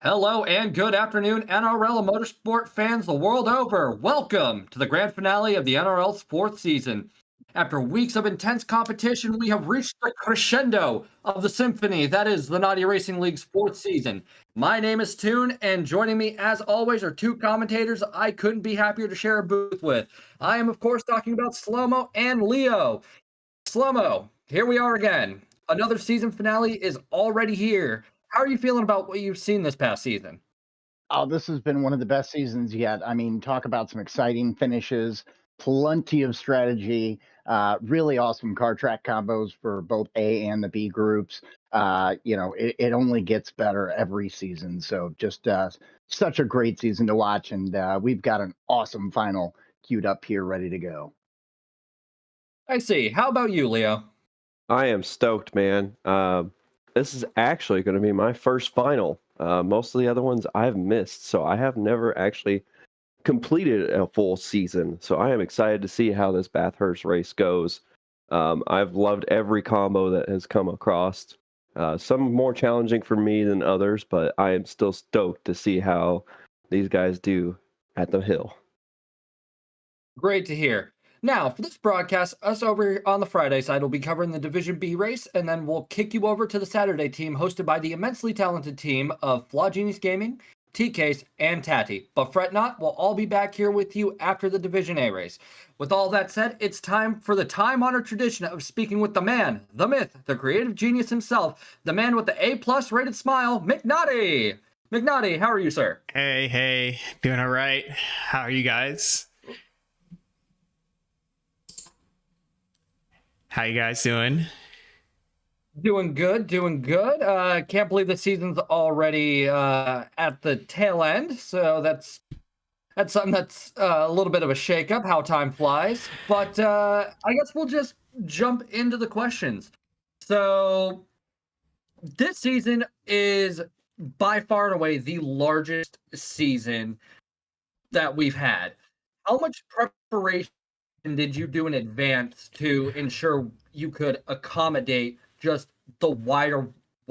Hello and good afternoon, NRL and motorsport fans the world over. Welcome to the grand finale of the NRL's fourth season. After weeks of intense competition, we have reached the crescendo of the symphony that is the Naughty Racing League's fourth season. My name is Toon, and joining me, as always, are two commentators I couldn't be happier to share a booth with. I am, of course, talking about Slow-Mo and Leo. Slow-Mo, here we are again. Another season finale is already here. How are you feeling about what you've seen this past season? Oh, this has been one of the best seasons yet. I mean, talk about some exciting finishes, plenty of strategy, really awesome car track combos for both A and the B groups. It only gets better every season. So just such a great season to watch. And we've got an awesome final queued up here, ready to go. I see. How about you, Leo? I am stoked, man. This is actually going to be my first final. Most of the other ones I've missed, so I have never actually completed a full season. So I am excited to see how this Bathurst race goes. I've loved every combo that has come across. Some more challenging for me than others, but I am still stoked to see how these guys do at the hill. Great to hear. Now, for this broadcast, us over on the Friday side will be covering the Division B race, and then we'll kick you over to the Saturday team hosted by the immensely talented team of Flaw Genius Gaming, T-Case, and Tatty. But fret not, we'll all be back here with you after the Division A race. With all that said, it's time for the time-honored tradition of speaking with the man, the myth, the creative genius himself, the man with the A+ rated smile, McNaughty. McNaughty, how are you, sir? Hey, doing all right. How are you guys? How you guys doing? Doing good, doing good. Can't believe the season's already at the tail end, so that's something that's a little bit of a shakeup, how time flies. But I guess we'll just jump into the questions. So this season is by far and away the largest season that we've had. How much preparation did you do in advance to ensure you could accommodate just the wide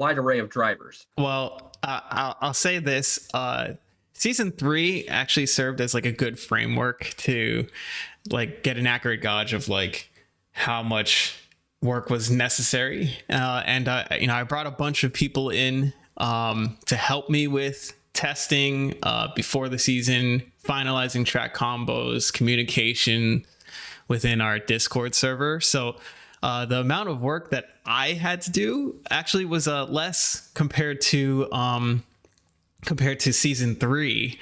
array of drivers? Well, I'll say this. Season 3 actually served as like a good framework to like get an accurate gauge of like how much work was necessary. I brought a bunch of people in to help me with testing before the season, finalizing track combos, communication within our Discord server. So the amount of work that I had to do actually was less compared to season 3.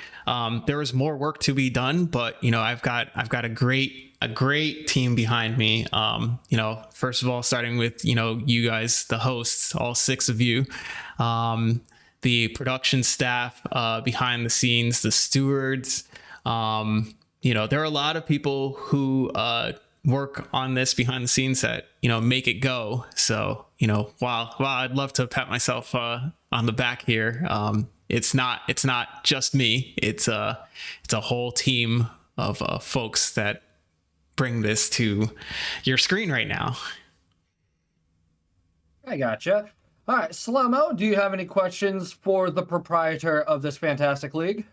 There was more work to be done, but I've got a great team behind me. First of all, starting with you guys, the hosts, all 6 of you, the production staff behind the scenes, the stewards. There are a lot of people who work on this behind the scenes that make it go. So while I'd love to pat myself on the back here, it's not just me. It's a whole team of folks that bring this to your screen right now. I gotcha. All right, Slow-Mo, do you have any questions for the proprietor of this fantastic league?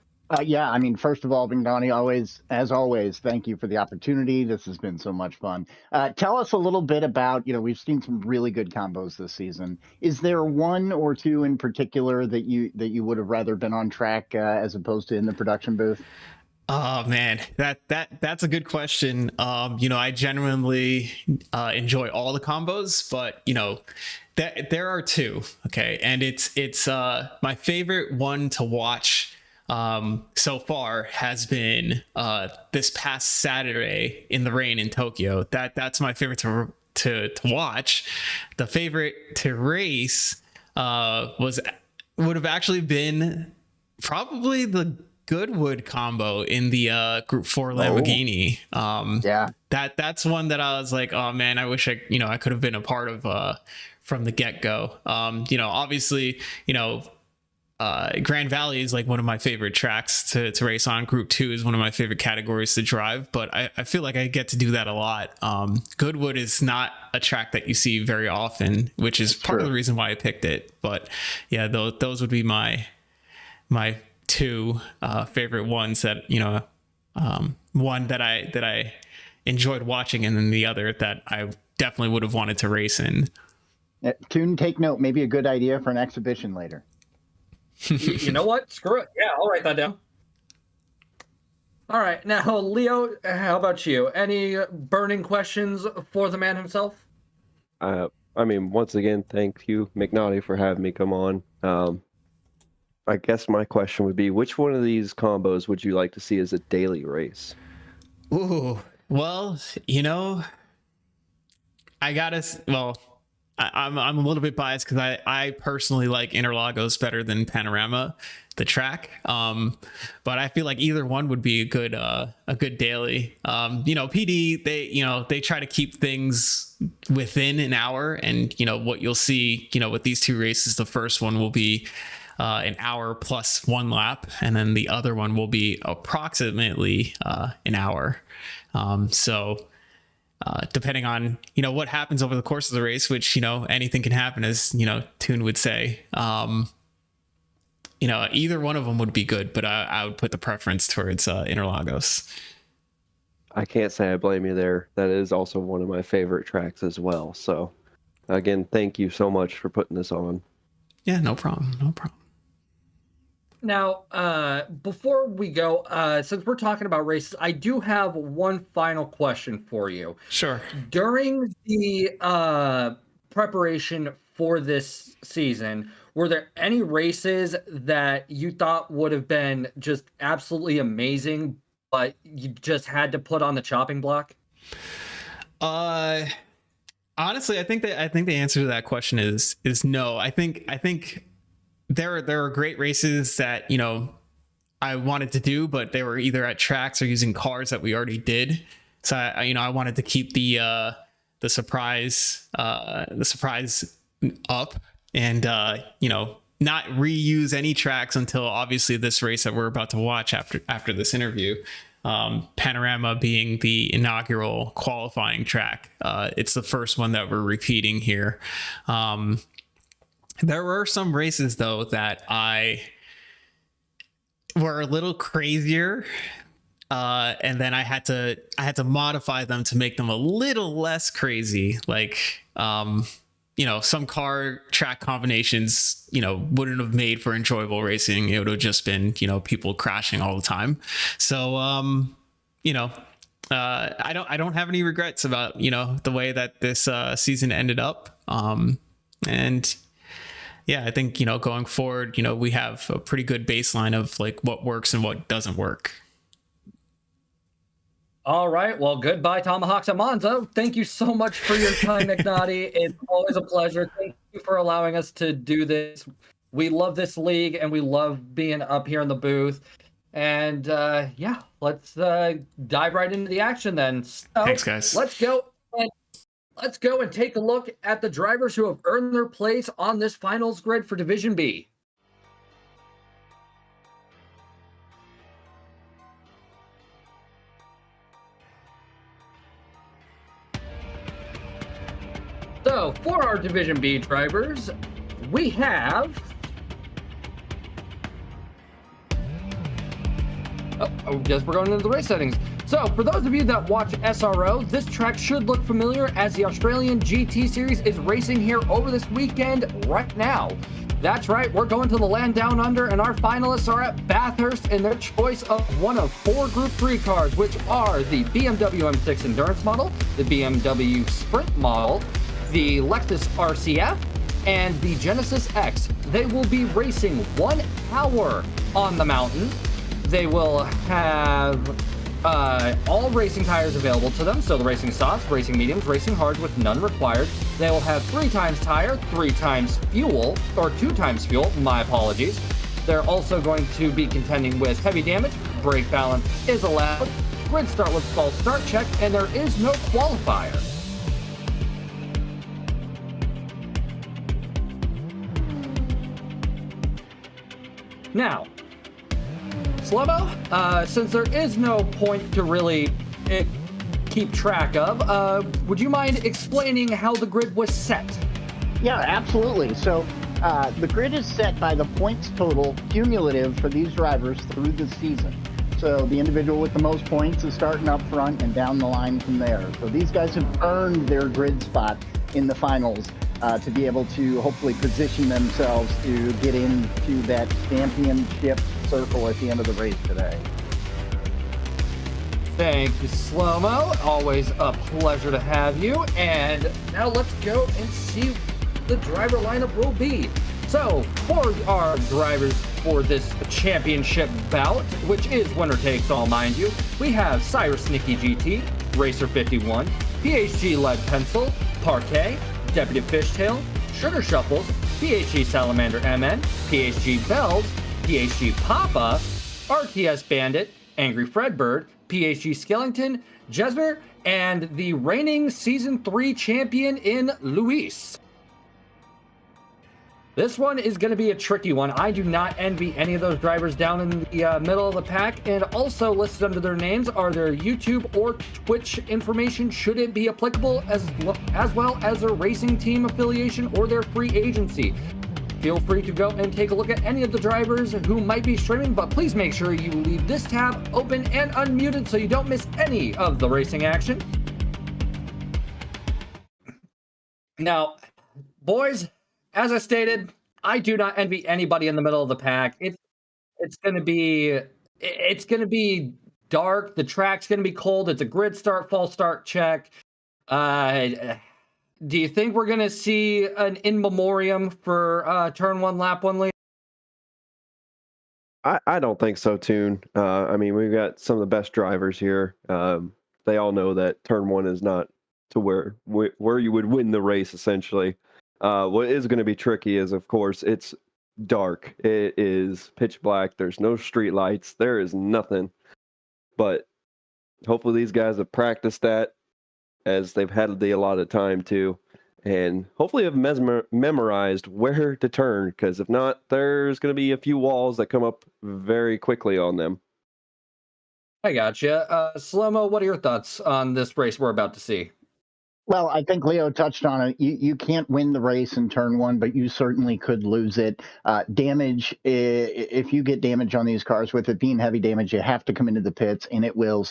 Yeah, I mean, first of all, McNaughty, as always, thank you for the opportunity. This has been so much fun. Tell us a little bit about, we've seen some really good combos this season. Is there one or two in particular that you would have rather been on track as opposed to in the production booth? Oh man, that's a good question. I genuinely enjoy all the combos, but there are two. Okay, and it's my favorite one to watch so far has been this past Saturday in the rain in Tokyo. That's my favorite to watch. The favorite to race would have actually been probably the Goodwood combo in the Group 4 Lamborghini. Yeah, that's one that I was like, oh man, I wish I could have been a part of from the get-go. Obviously, Grand Valley is like one of my favorite tracks to race on. Group 2 is one of my favorite categories to drive, but I feel like I get to do that a lot. Goodwood is not a track that you see very often, which is part of the reason why I picked it. But yeah, those would be my my two favorite ones that, you know, one that I enjoyed watching, and then the other that I definitely would have wanted to race in. Toon, take note. Maybe a good idea for an exhibition later. You know what? Screw it. Yeah, I'll write that down. All right. Now, Leo, how about you? Any burning questions for the man himself? I mean, once again, thank you, McNaughty, for having me come on. I guess my question would be, which one of these combos would you like to see as a daily race? Ooh, well, you know, I'm a little bit biased because I personally like Interlagos better than Panorama, the track. But I feel like either one would be a good daily. You know, PD, they try to keep things within an hour, and you know what you'll see, you know, with these two races, the first one will be an hour plus one lap, and then the other one will be approximately an hour. Depending on, you know, what happens over the course of the race, which, you know, anything can happen, as, you know, Toon would say, you know, either one of them would be good, but I would put the preference towards Interlagos. I can't say I blame you there. That is also one of my favorite tracks as well. So again, thank you so much for putting this on. Yeah, no problem. No problem. Now, before we go, since we're talking about races, I do have one final question for you. Sure. During the preparation for this season, were there any races that you thought would have been just absolutely amazing, but you just had to put on the chopping block? Honestly, I think the answer to that question is no. I think there are great races that, you know, I wanted to do, but they were either at tracks or using cars that we already did. So I wanted to keep the surprise up, and you know, not reuse any tracks until obviously this race that we're about to watch after this interview. Panorama being the inaugural qualifying track. It's the first one that we're repeating here. There were some races though that I were a little crazier, and then I had to modify them to make them a little less crazy. Like, you know, some car track combinations, you know, wouldn't have made for enjoyable racing. It would have just been, you know, people crashing all the time. So, you know, I don't have any regrets about, you know, the way that this season ended up. And yeah, I think, you know, going forward, you know, we have a pretty good baseline of like what works and what doesn't work. All right. Well, goodbye, Tomahawks and Monza. Thank you so much for your time, McNaughty. It's always a pleasure. Thank you for allowing us to do this. We love this league, and we love being up here in the booth. And yeah, let's dive right into the action then. So, thanks, guys. Let's go and take a look at the drivers who have earned their place on this finals grid for Division B. So, for our Division B drivers, we have... I guess we're going into the race settings. So, for those of you that watch SRO, this track should look familiar as the Australian GT Series is racing here over this weekend right now. That's right, we're going to the land down under, and our finalists are at Bathurst in their choice of one of 4 Group 3 cars, which are the BMW M6 Endurance model, the BMW Sprint model, the Lexus RCF, and the Genesis X. They will be racing 1 hour on the mountain. They will have all racing tires available to them, so the racing softs, racing mediums, racing hards with none required. They will have 3 times tire, 3 times fuel, or 2 times fuel, my apologies. They're also going to be contending with heavy damage, brake balance is allowed, grid start with false start check, and there is no qualifier. Now, Slobo, since there is no point to really keep track of, would you mind explaining how the grid was set? Yeah, absolutely. So The grid is set by the points total cumulative for these drivers through the season. So the individual with the most points is starting up front and down the line from there. So these guys have earned their grid spot in the finals to be able to hopefully position themselves to get into that championship circle at the end of the race today. Thank you, Slow-Mo. Always a pleasure to have you. And now let's go and see the driver lineup will be. So, for our drivers for this championship bout, which is winner takes all, mind you, we have Cyrus Nicky GT, Racer 51, PHG Lead Pencil, Parquet, Deputy Fishtail, Sugar Shuffles, PHG Salamander MN, PHG Bells, PHG Papa, RTS Bandit, Angry Fredbird, PHG Skellington, Jesner, and the reigning Season 3 champion in Luis. This one is going to be a tricky one. I do not envy any of those drivers down in the middle of the pack, and also listed under their names are their YouTube or Twitch information, should it be applicable, as well as their racing team affiliation or their free agency. Feel free to go and take a look at any of the drivers who might be streaming, but please make sure you leave this tab open and unmuted so you don't miss any of the racing action. Now, boys, as I stated, I do not envy anybody in the middle of the pack. It's going to be dark. The track's going to be cold. It's a grid start, false start check. Do you think we're going to see an in memoriam for turn 1, lap 1 lead? I don't think so, Toon. I mean, we've got some of the best drivers here. They all know that turn 1 is not to where you would win the race, essentially. What is going to be tricky is, of course, it's dark. It is pitch black. There's no street lights. There is nothing. But hopefully these guys have practiced that, as they've had the allotted time to, and hopefully have memorized where to turn, because if not, there's going to be a few walls that come up very quickly on them. I gotcha. Slow-Mo, what are your thoughts on this race we're about to see? Well, I think Leo touched on it. You can't win the race in turn 1, but you certainly could lose it. Damage, if you get damage on these cars, with it being heavy damage, you have to come into the pits, and it will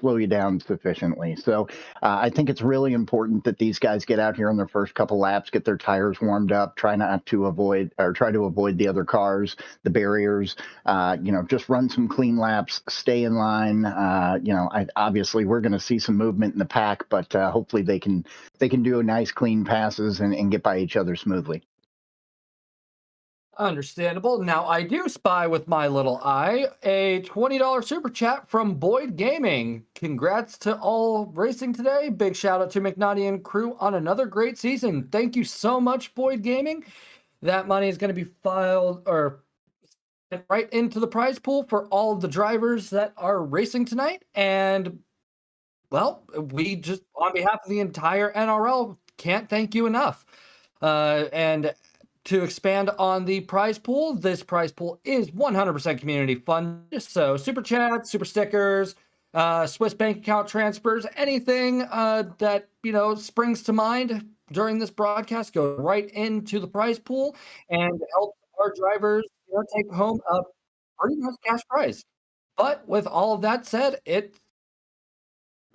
slow you down sufficiently. So I think it's really important that these guys get out here on their first couple laps, get their tires warmed up, try to avoid the other cars, the barriers, just run some clean laps, stay in line. Obviously we're going to see some movement in the pack, but hopefully they can do a nice clean passes and get by each other smoothly. Understandable. Now, I do spy with my little eye a $20 super chat from Boyd Gaming. Congrats to all racing today. Big shout out to McNaughty and crew on another great season. Thank you so much, Boyd Gaming. That money is going to be filed or right into the prize pool for all of the drivers that are racing tonight. And, well, we just, on behalf of the entire NRL, can't thank you enough. And to expand on the prize pool, this prize pool is 100% community funded. So super chats, super stickers, Swiss bank account transfers, anything that springs to mind during this broadcast, go right into the prize pool and help our drivers take home a pretty nice cash prize. But with all of that said, it's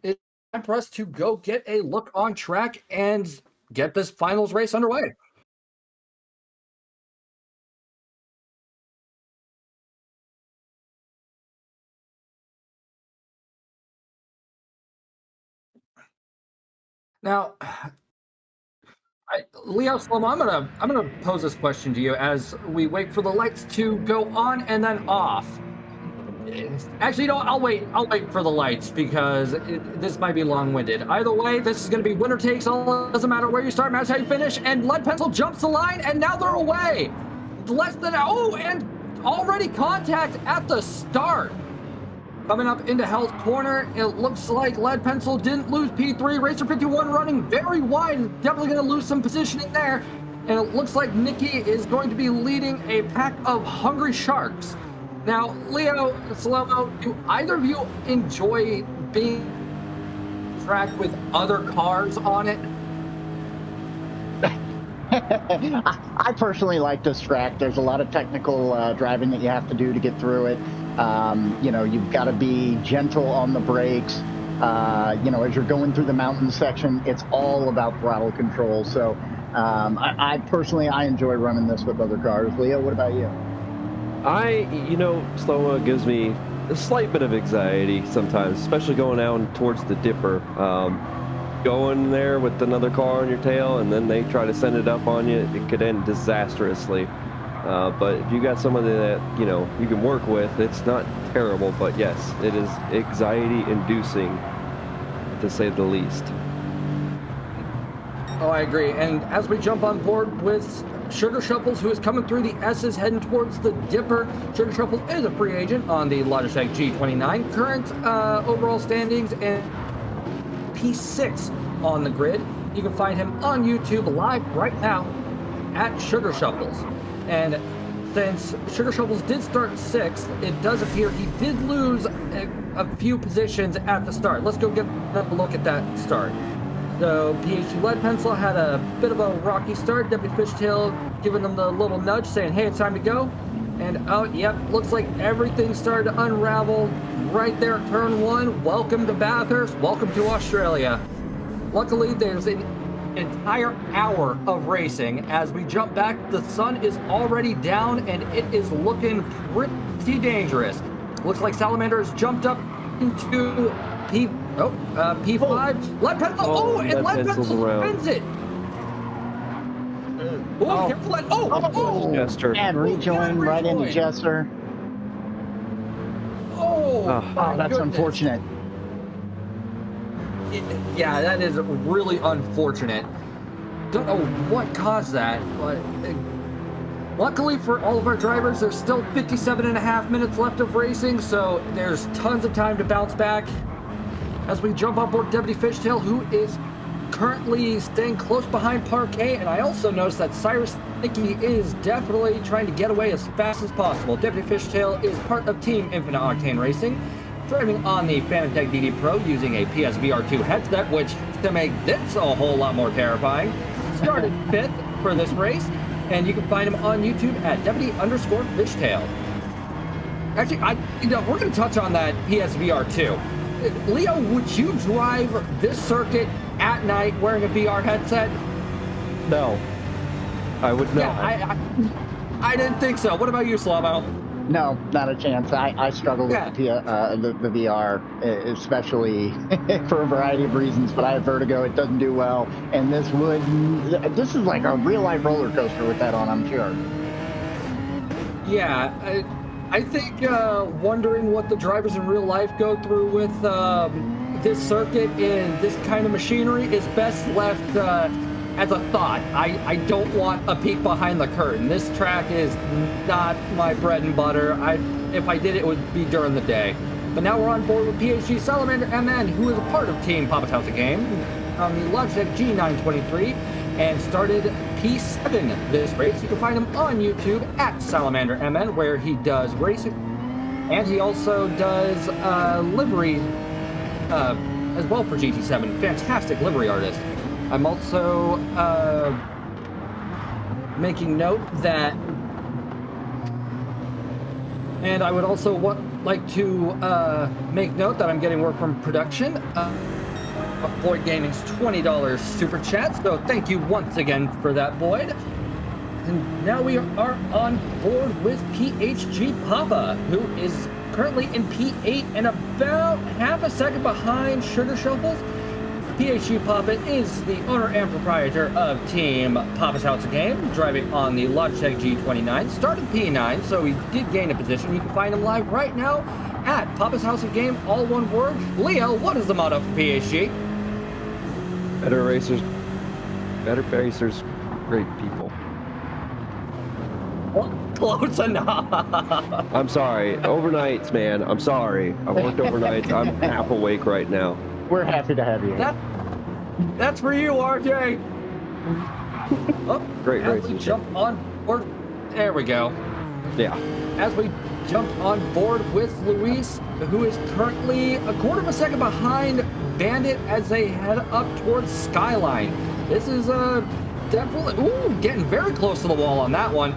time for us to go get a look on track and get this finals race underway. Now, Leo Slow-Mo, I'm gonna pose this question to you as we wait for the lights to go on and then off. Actually, I'll wait for the lights because this might be long-winded. Either way, this is gonna be winner takes all. It doesn't matter where you start, matters how you finish. And Lead Pencil jumps the line, and now they're away. And already contact at the start. Coming up into Hell's Corner, it looks like Lead Pencil didn't lose P3. Racer 51 running very wide, definitely going to lose some positioning there. And it looks like Nikki is going to be leading a pack of Hungry Sharks. Now, Leo, Slow-Mo, do either of you enjoy being tracked with other cars on it? I personally like this track. There's a lot of technical driving that you have to do to get through it. You've got to be gentle on the brakes. As you're going through the mountain section, it's all about throttle control. So I personally, I enjoy running this with other cars. Leo, what about you? Slow-mo gives me a slight bit of anxiety sometimes, especially going out towards the dipper. Going there with another car on your tail, and then they try to send it up on you, it could end disastrously. But if you got somebody that, you can work with, it's not terrible, but yes, it is anxiety-inducing, to say the least. Oh, I agree. And as we jump on board with Sugar Shuffles, who is coming through the S's, heading towards the Dipper. Sugar Shuffles is a free agent on the Logitech G29. Current overall standings and P6 on the grid. You can find him on YouTube live right now at Sugar Shuffles. And since Sugar Shuffles did start 6th, it does appear he did lose a few positions at the start. Let's go get a look at that start. So PhD Lead Pencil had a bit of a rocky start. Deputy Fishtail giving them the little nudge, saying, hey, it's time to go. And looks like everything started to unravel right there at turn 1. Welcome to Bathurst. Welcome to Australia. Luckily, there's an entire hour of racing. As we jump back, the sun is already down, and it is looking pretty dangerous. Looks like Salamander has jumped up into P5. Lead Pencil. And Lead Pencil spins it. Careful. Jester. And rejoin right into Jester. That's unfortunate. Yeah, that is really unfortunate. Don't know what caused that, but luckily for all of our drivers, there's still 57 and a half minutes left of racing, so there's tons of time to bounce back. As we jump on board Deputy Fishtail, who is currently staying close behind Parquet, and I also noticed that Cyrus Nicky is definitely trying to get away as fast as possible. Deputy Fishtail is part of Team Infinite Octane Racing, driving on the Fanatec DD Pro using a PSVR2 headset, which, to make this a whole lot more terrifying, started 5th for this race, and you can find him on YouTube at Deputy_Fishtail. Actually, we're going to touch on that PSVR2. Leo, would you drive this circuit at night wearing a VR headset? No, I would not. Yeah, I didn't think so. What about you, Slavo? No, not a chance. I struggle with the VR, especially for a variety of reasons, but I have vertigo. It doesn't do well. And this is like a real life roller coaster with that on, I'm sure. Yeah, I think wondering what the drivers in real life go through with this circuit in this kind of machinery is best left as a thought. I don't want a peek behind the curtain. This track is not my bread and butter. If I did it would be during the day. But now we're on board with PhD Salamander MN, who is a part of Team Papa's House of Game on the Logitech G923 and started P7 this race. You can find him on YouTube at Salamander MN, where he does racing, and he also does livery as well for GT7. Fantastic livery artist. I'm also making note that, and I would also like to make note that I'm getting work from production. Boyd Gaming's $20 super chat, so thank you once again for that, Boyd. And now we are on board with PHG Papa, who is currently in P8 and about half a second behind Sugar Shuffles. PHG Papa is the owner and proprietor of Team Papa's House of Game, driving on the Logitech G29. Started P9, so he did gain a position. You can find him live right now at Papa's House of Game, all one word. Leo, what is the motto for PHG? Better racers, great people. Well, close enough. I'm sorry. Overnights, man. I'm sorry. I worked overnights. I'm half awake right now. We're happy to have you. That's for you, RJ. Great as we racers. jump on board. There we go. Yeah. As we jump on board with Luis, who is currently a quarter of a second behind Bandit as they head up towards Skyline. This is a definitely, ooh, getting very close to the wall on that one.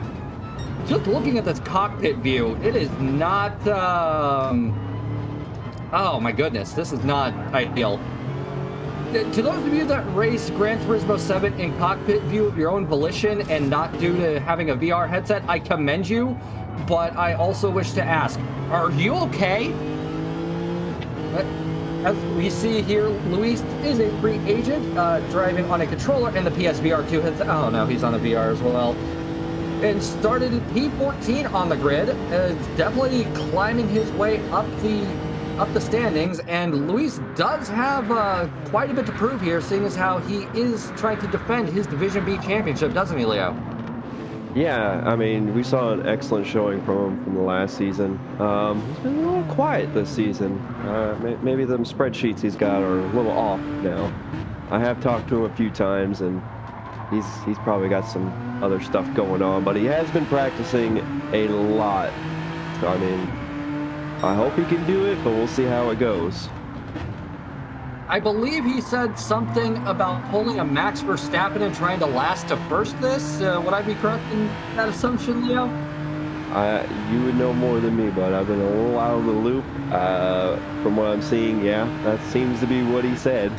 Just looking at this cockpit view, it is not, oh my goodness, this is not ideal. To those of you that race Gran Turismo 7 in cockpit view of your own volition and not due to having a VR headset, I commend you, but I also wish to ask, are you okay? As we see here, Luis is a free agent, driving on a controller and the PSVR 2 headset. Oh no, he's on the VR as well. And started at P14 on the grid, definitely climbing his way up the standings, and Luis does have quite a bit to prove here, seeing as how he is trying to defend his Division B championship, doesn't he, Leo? Yeah, I mean, we saw an excellent showing from him from the last season. He's been a little quiet this season. Maybe them spreadsheets he's got are a little off now. I have talked to him a few times, and he's probably got some other stuff going on, but he has been practicing a lot. So, I mean, I hope he can do it, but we'll see how it goes. I believe he said something about pulling a Max Verstappen and trying to last to first this. Would I be correct in that assumption, Leo? You would know more than me, but I've been a little out of the loop. From what I'm seeing, yeah, that seems to be what he said.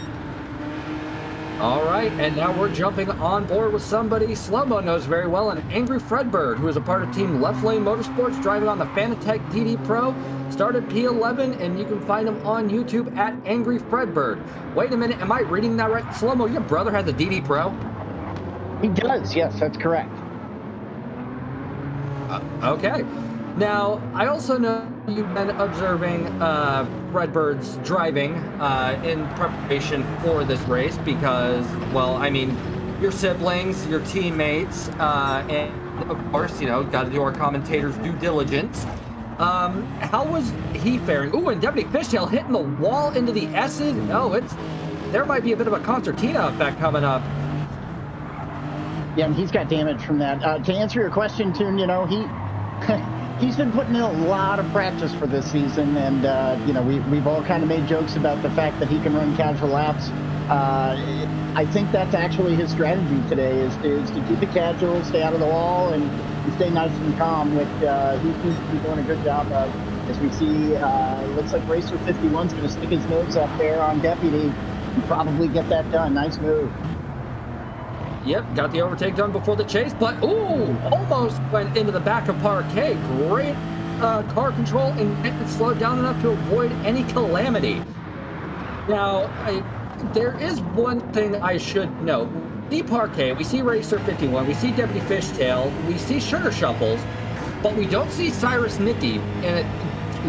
All right, and now we're jumping on board with somebody Slow-Mo knows very well, an Angry Fredbird, who is a part of Team Left Lane Motorsports, driving on the Fanatec DD Pro, started P11, and you can find him on YouTube at Angry Fredbird. Wait a minute, am I reading that right? Slow-Mo, your brother has a DD Pro? He does, yes, that's correct. Okay. Now, I also know you've been observing Fredbird's driving in preparation for this race because, well, I mean, your siblings, your teammates, and of course, you know, got to do our commentators' due diligence. How was he faring? Ooh, and Deputy Fishtail hitting the wall into the S's. Oh, there might be a bit of a concertina effect coming up. Yeah, and he's got damage from that. To answer your question, Toon, you know, he's been putting in a lot of practice for this season, and you know, we've all kind of made jokes about the fact that he can run casual laps. I think that's actually his strategy today is to keep it casual, stay out of the wall, and stay nice and calm, which he seems to be doing a good job of. As we see, looks like Racer 51's going to stick his nose up there on Deputy and probably get that done. Nice move. Yep, got the overtake done before the chase, but ooh, almost went into the back of Parquet. Great car control and it slowed down enough to avoid any calamity. Now, there is one thing I should note. We see Parquet, we see Racer 51, we see Deputy Fishtail, we see Sugar Shuffles, but we don't see Cyrus Nicky. And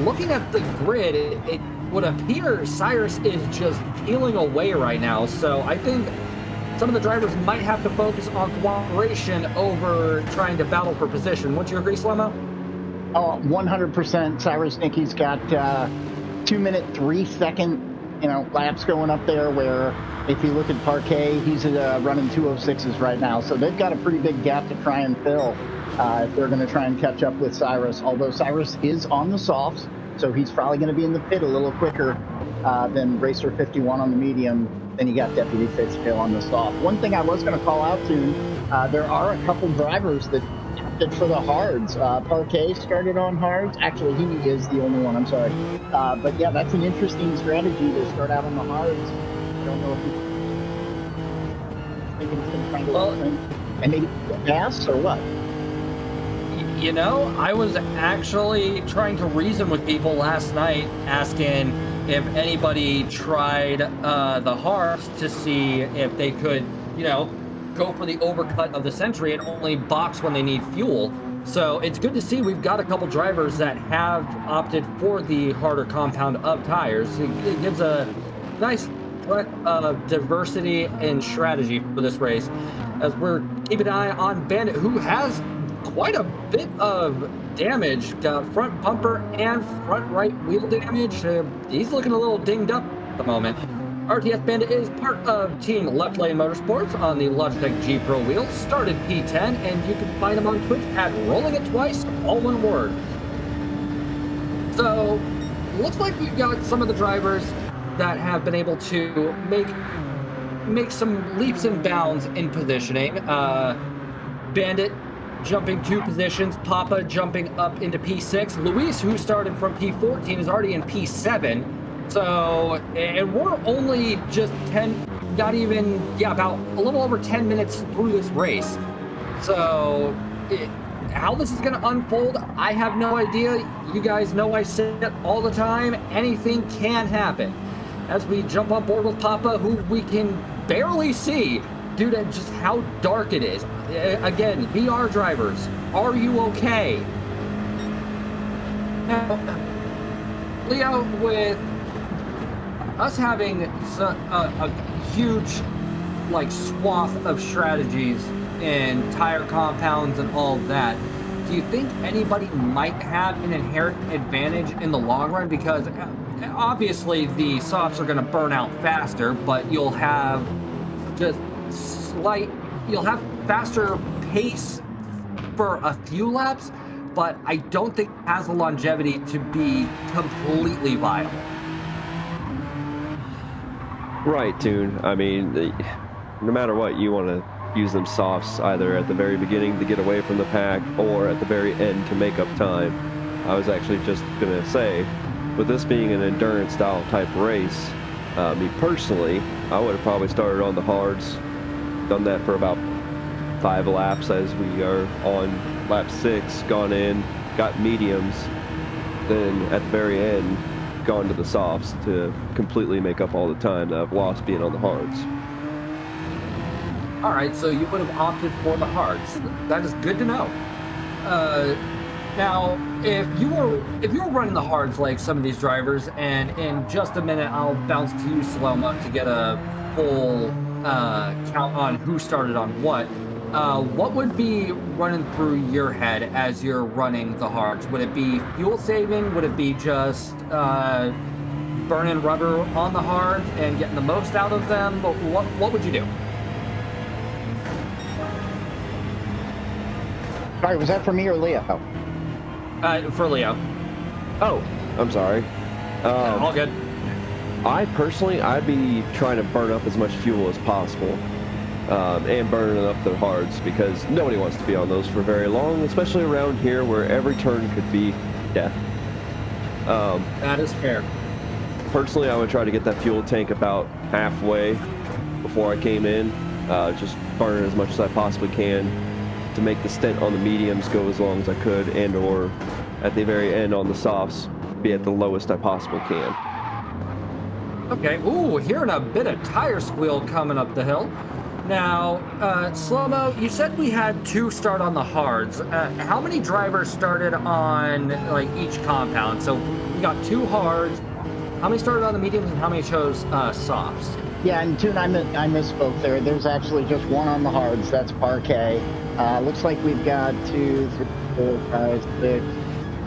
looking at the grid, it would appear Cyrus is just peeling away right now. So I think some of the drivers might have to focus on cooperation over trying to battle for position. Wouldn't you agree, Slow-Mo? Oh, 100%. Cyrus Nicky's got 2 minute 3 second, laps going up there. Where if you look at Parquet, he's running 206s right now. So they've got a pretty big gap to try and fill if they're going to try and catch up with Cyrus. Although Cyrus is on the softs, so he's probably going to be in the pit a little quicker than Racer 51 on the medium. Then you got Deputy Fishtail on the soft. One thing I was going to call out to, there are a couple drivers that opted for the hards. Parquet started on hards. Actually, he is the only one, I'm sorry. But yeah, that's an interesting strategy to start out on the hards. I don't know if he's thinking he's going to try to go and maybe gas or what? You know, I was actually trying to reason with people last night, asking if anybody tried the hards to see if they could, go for the overcut of the century and only box when they need fuel. So it's good to see we've got a couple drivers that have opted for the harder compound of tires. It gives a nice diversity and strategy for this race, as we're keeping an eye on Bandit, who has quite a bit of damage, front bumper and front right wheel damage. He's looking a little dinged up at the moment. RTS Bandit is part of Team Left Lane Motorsports on the Logitech G Pro wheels, started P10, and you can find him on Twitch at Rolling It Twice, all one word. So, looks like we've got some of the drivers that have been able to make make some leaps and bounds in positioning. Bandit jumping 2 positions, Papa jumping up into P6. Luis, who started from P14, is already in P7. So, and we're only just about a little over 10 minutes through this race. So, how this is going to unfold, I have no idea. You guys know I say it all the time. Anything can happen. As we jump on board with Papa, who we can barely see due to just how dark it is. Again, VR drivers, are you okay? Now, Leo, with us having a huge swath of strategies and tire compounds and all of that, do you think anybody might have an inherent advantage in the long run? Because obviously the softs are going to burn out faster, but you'll have faster pace for a few laps, but I don't think it has the longevity to be completely viable. Right, Toon. I mean, no matter what, you want to use them softs either at the very beginning to get away from the pack or at the very end to make up time. I was actually just going to say, with this being an endurance style type race, me personally, I would have probably started on the hards, done that for about 5 laps as we are on lap 6, gone in, got mediums, then at the very end, gone to the softs to completely make up all the time that I've lost being on the hards. All right, so you would have opted for the hards. That is good to know. Now, if you were running the hards like some of these drivers, and in just a minute I'll bounce to you, Slow-Mo, to get a full count on who started on what would be running through your head as you're running the hards? Would it be fuel saving? Would it be just burning rubber on the hards and getting the most out of them? What would you do? Sorry, was that for me or Leo? For Leo. Oh, I'm sorry. All good. I'd be trying to burn up as much fuel as possible. And burning up the hards, because nobody wants to be on those for very long, especially around here where every turn could be death. That is fair. Personally, I would try to get that fuel tank about halfway before I came in, just burning as much as I possibly can to make the stint on the mediums go as long as I could, and or at the very end on the softs be at the lowest I possibly can. Okay, ooh, hearing a bit of tire squeal coming up the hill. Now, Slow-Mo, you said we had 2 start on the hards. How many drivers started on each compound? So we got 2 hards. How many started on the mediums and how many chose softs? Yeah, and Toon, I misspoke there. There's actually just 1 on the hards. That's Parquet. Looks like we've got 2, 3, 4, 5, 6,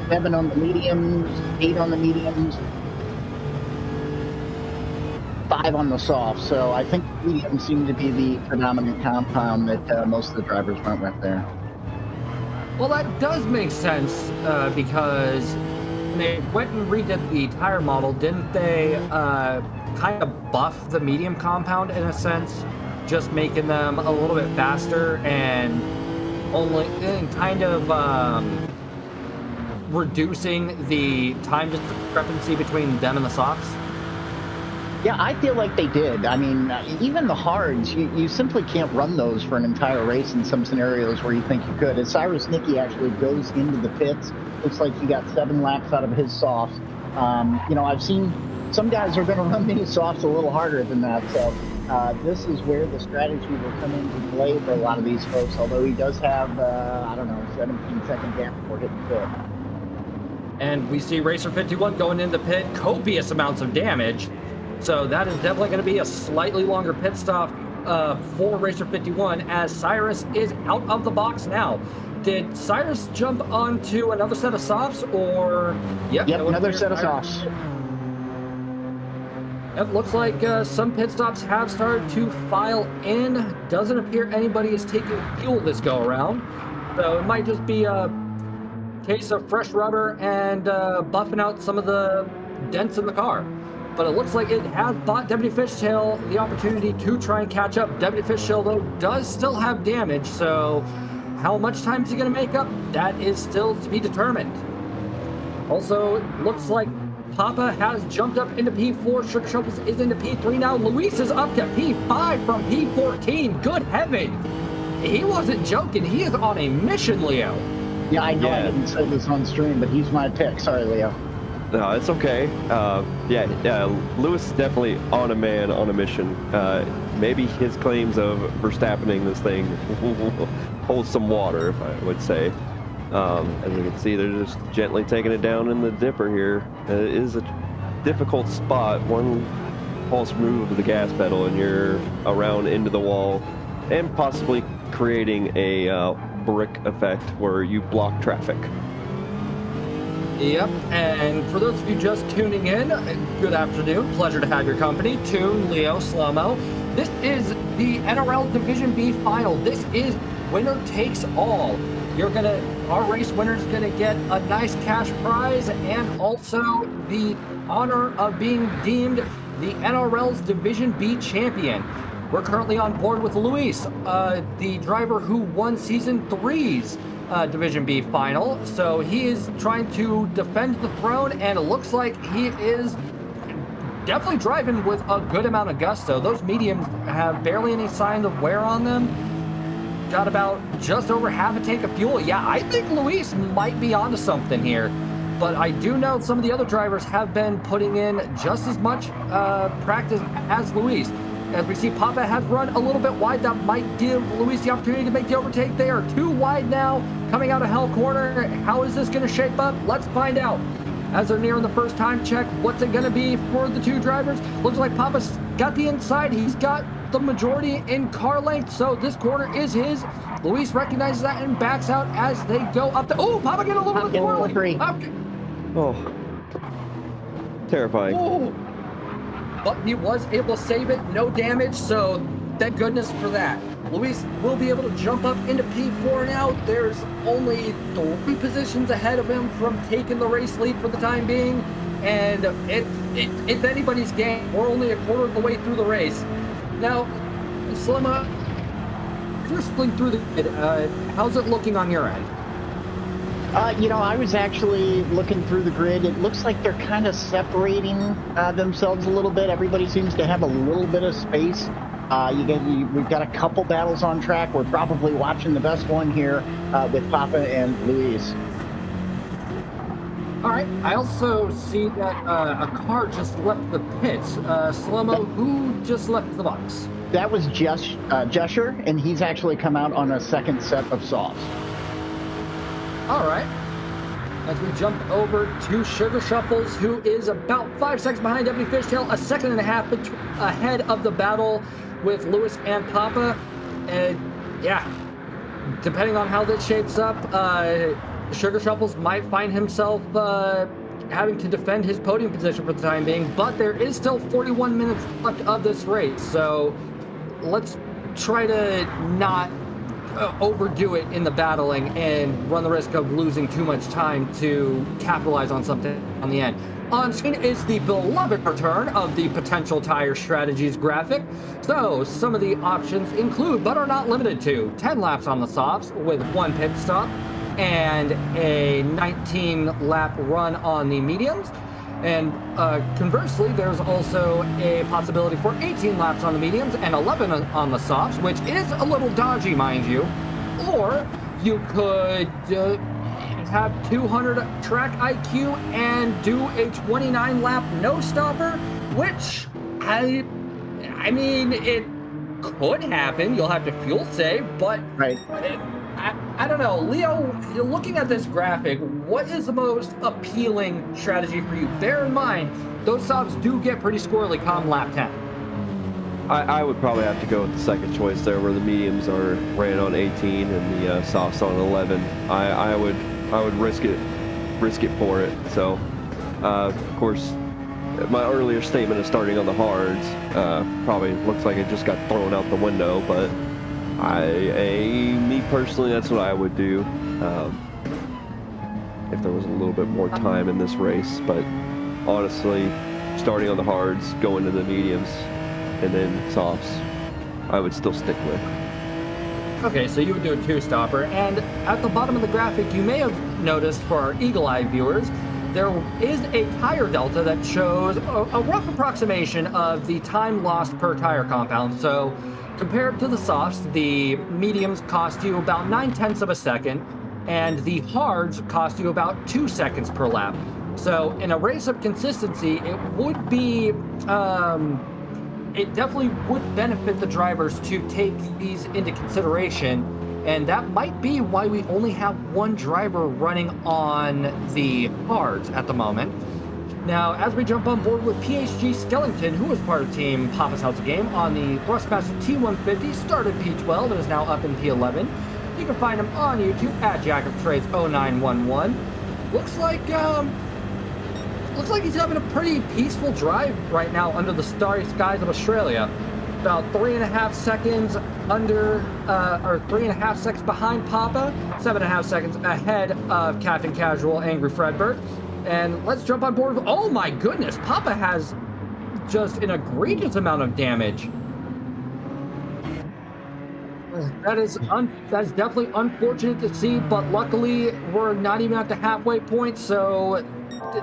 7 on the mediums, 8 on the mediums, 5 on the soft. So I think medium seemed to be the predominant compound that most of the drivers went with there. Well, that does make sense because when they went and redid the tire model, didn't they kind of buff the medium compound in a sense, just making them a little bit faster and kind of reducing the time discrepancy between them and the softs? Yeah, I feel like they did. I mean, even the hards, you simply can't run those for an entire race in some scenarios where you think you could. As Cyrus Nicky actually goes into the pits, looks like he got 7 laps out of his softs. I've seen some guys are going to run these softs a little harder than that. So this is where the strategy will come into play for a lot of these folks, although he does have, 17-second gap before hitting pit. And we see Racer 51 going into the pit, copious amounts of damage. So that is definitely going to be a slightly longer pit stop for Racer 51 as Cyrus is out of the box now. Did Cyrus jump onto another set of softs or... Yep, another set of softs. It looks like some pit stops have started to file in. Doesn't appear anybody is taking fuel this go around. So it might just be a case of fresh rubber and buffing out some of the dents in the car. but it looks like it has bought Deputy Fishtail the opportunity to try and catch up. Deputy Fishtail, though, does still have damage, so how much time is he going to make up? That is still to be determined. Also, it looks like Papa has jumped up into P4. Sugar Shuffles is into P3 now. Luis is up to P5 from P14. Good heavens. He wasn't joking. He is on a mission, Leo. Yeah, I know I didn't say this on stream, but he's my pick. Sorry, Leo. No, it's okay. Lewis is definitely on a mission. Maybe his claims of Verstappening this thing hold some water, if I would say. As you can see, they're just gently taking it down in the dipper here. It is a difficult spot. One false move of the gas pedal and you're around into the wall and possibly creating a brick effect where you block traffic. Yep, and for those of you just tuning in, good afternoon. Pleasure to have your company. Toon, Leo, Slow-Mo. This is the NRL Division B final. This is winner takes all. Our race winner's gonna get a nice cash prize and also the honor of being deemed the NRL's Division B champion. We're currently on board with Luis, the driver who won Season 3's Division B final. So he is trying to defend the throne, and it looks like he is definitely driving with a good amount of gusto. Those mediums have barely any signs of wear on them. Got about just over half a tank of fuel. Yeah, I think Luis might be onto something here. But I do know some of the other drivers have been putting in just as much practice as Luis. As we see, Papa has run a little bit wide. That might give Luis the opportunity to make the overtake. They are too wide now, coming out of Hell Corner. How is this going to shape up? Let's find out. As they're nearing the first time check, what's it going to be for the two drivers? Looks like Papa's got the inside. He's got the majority in car length, so this corner is his. Luis recognizes that and backs out as they go up the... Oh, Papa get a little bit of three. Oh, terrifying. Oh. But he was able to save it, no damage, so thank goodness for that. Luis will be able to jump up into P4 now. There's only 3 positions ahead of him from taking the race lead for the time being, and it's anybody's game. We're only a quarter of the way through the race. Now, Slimma, bristling through the grid, how's it looking on your end? I was actually looking through the grid. It looks like they're kind of separating themselves a little bit. Everybody seems to have a little bit of space. We've got a couple battles on track. We're probably watching the best one here with Papa and Luis. All right. I also see that a car just left the pits. Slow-Mo, who just left the box? That was Jesher, and he's actually come out on a second set of softs. All right. As we jump over to Sugar Shuffles, who is about 5 seconds behind Deputy Fishtail, a second and a half ahead of the battle with Luis and Papa. And yeah, depending on how this shapes up, Sugar Shuffles might find himself having to defend his podium position for the time being, but there is still 41 minutes left of this race, so let's try to not overdo it in the battling and run the risk of losing too much time to capitalize on something on the end. On screen is the beloved return of the potential tire strategies graphic. So some of the options include, but are not limited to, 10 laps on the softs with 1 pit stop and a 19 lap run on the mediums. And conversely, there's also a possibility for 18 laps on the mediums and 11 on the softs, which is a little dodgy, mind you. Or you could have 200 track IQ and do a 29 lap no stopper, which I mean, it could happen. You'll have to fuel save, but right. I don't know. Leo, looking at this graphic, what is the most appealing strategy for you? Bear in mind, those softs do get pretty squirrely come lap 10. I would probably have to go with the second choice there, where the mediums are ran on 18 and the softs on 11. I would risk it for it. So, of course, my earlier statement of starting on the hards probably looks like it just got thrown out the window, but me personally, that's what I would do if there was a little bit more time in this race. But honestly, starting on the hards, going to the mediums, and then softs, I would still stick with. Okay, so you would do a two-stopper, and at the bottom of the graphic, you may have noticed for our eagle-eye viewers, there is a tire delta that shows a rough approximation of the time lost per tire compound. So compared to the softs, the mediums cost you about 9/10 of a second, and the hards cost you about 2 seconds per lap. So in a race of consistency, it would be, it definitely would benefit the drivers to take these into consideration. And that might be why we only have one driver running on the hards at the moment. Now, as we jump on board with PHG Skellington, who was part of Team Papa's House of Game on the Thrustmaster T150, started P12 and is now up in P11. You can find him on YouTube at Jack of Trades 0911. Looks like he's having a pretty peaceful drive right now under the starry skies of Australia. About 3.5 seconds under, or 3.5 seconds behind Papa, 7.5 seconds ahead of Captain Casual Angry Fredbird. And let's jump on board. Oh my goodness, Papa has just an egregious amount of damage. That's definitely unfortunate to see, but luckily we're not even at the halfway point, so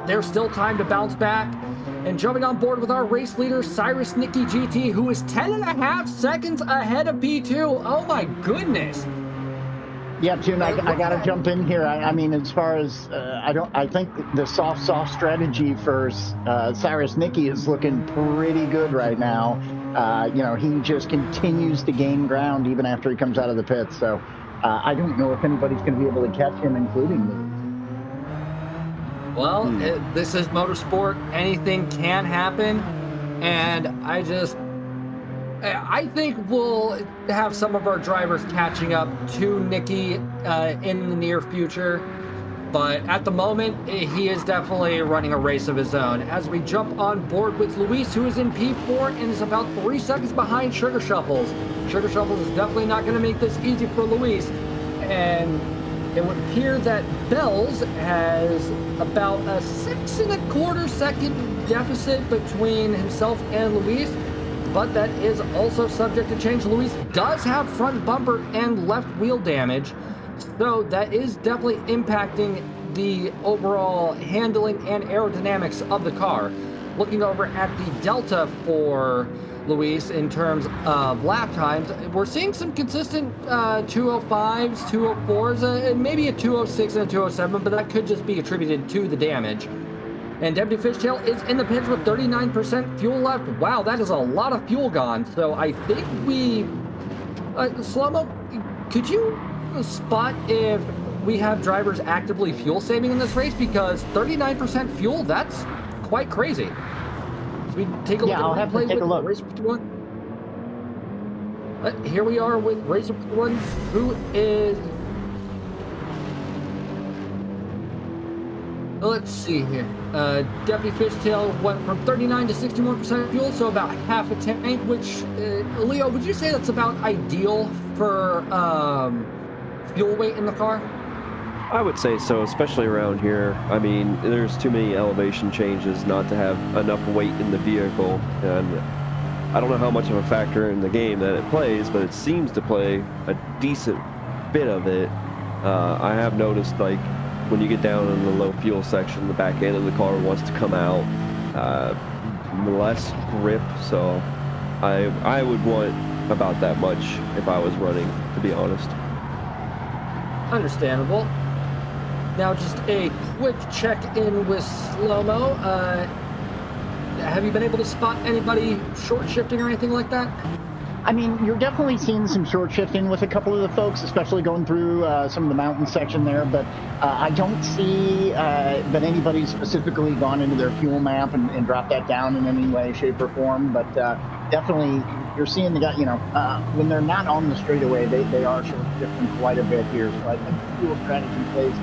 there's still time to bounce back. And jumping on board with our race leader, Cyrus Nicky GT, who is 10.5 seconds ahead of P2. Oh my goodness. Yeah, Tune, I got to jump in here. I mean, as far as, I think the soft strategy for Cyrus Nicky is looking pretty good right now. You know, he just continues to gain ground even after he comes out of the pits. So I don't know if anybody's going to be able to catch him, including me. Well, this is motorsport. Anything can happen. And I think we'll have some of our drivers catching up to Nicky in the near future. But at the moment, he is definitely running a race of his own. As we jump on board with Luis, who is in P4 and is about 3 seconds behind Sugar Shuffles. Sugar Shuffles is definitely not going to make this easy for Luis. And it would appear that Bells has about a 6.25 second deficit between himself and Luis, but that is also subject to change. Luis does have front bumper and left wheel damage, so that is definitely impacting the overall handling and aerodynamics of the car. Looking over at the delta for Luis in terms of lap times, we're seeing some consistent 205s, 204s, and maybe a 206 and a 207, but that could just be attributed to the damage. And Deputy Fishtail is in the pits with 39% fuel left. Wow, that is a lot of fuel gone. So I think we... Slow-mo, could you spot if we have drivers actively fuel saving in this race? Because 39% fuel, that's quite crazy. So we take a look I'll at have to take a look. Racer 51. Here we are with Racer 51, who is... Let's see here. Deputy Fishtail went from 39 to 61% fuel, so about half a tank, which, Leo, would you say that's about ideal for fuel weight in the car? I would say so, especially around here. I mean, there's too many elevation changes not to have enough weight in the vehicle, and I don't know how much of a factor in the game that it plays, but it seems to play a decent bit of it. I have noticed, like, when you get down in the low fuel section, the back end of the car wants to come out, less grip, so I would want about that much if I was running, to be honest. Understandable. Now, just a quick check-in with Slow-Mo. Have you been able to spot anybody short shifting or anything like that? I mean, you're definitely seeing some short shifting with a couple of the folks, especially going through some of the mountain section there. But I don't see that anybody's specifically gone into their fuel map and dropped that down in any way, shape, or form. But definitely, you're seeing the guy, you know, when they're not on the straightaway, they are short shifting quite a bit here. So I think fuel strategy plays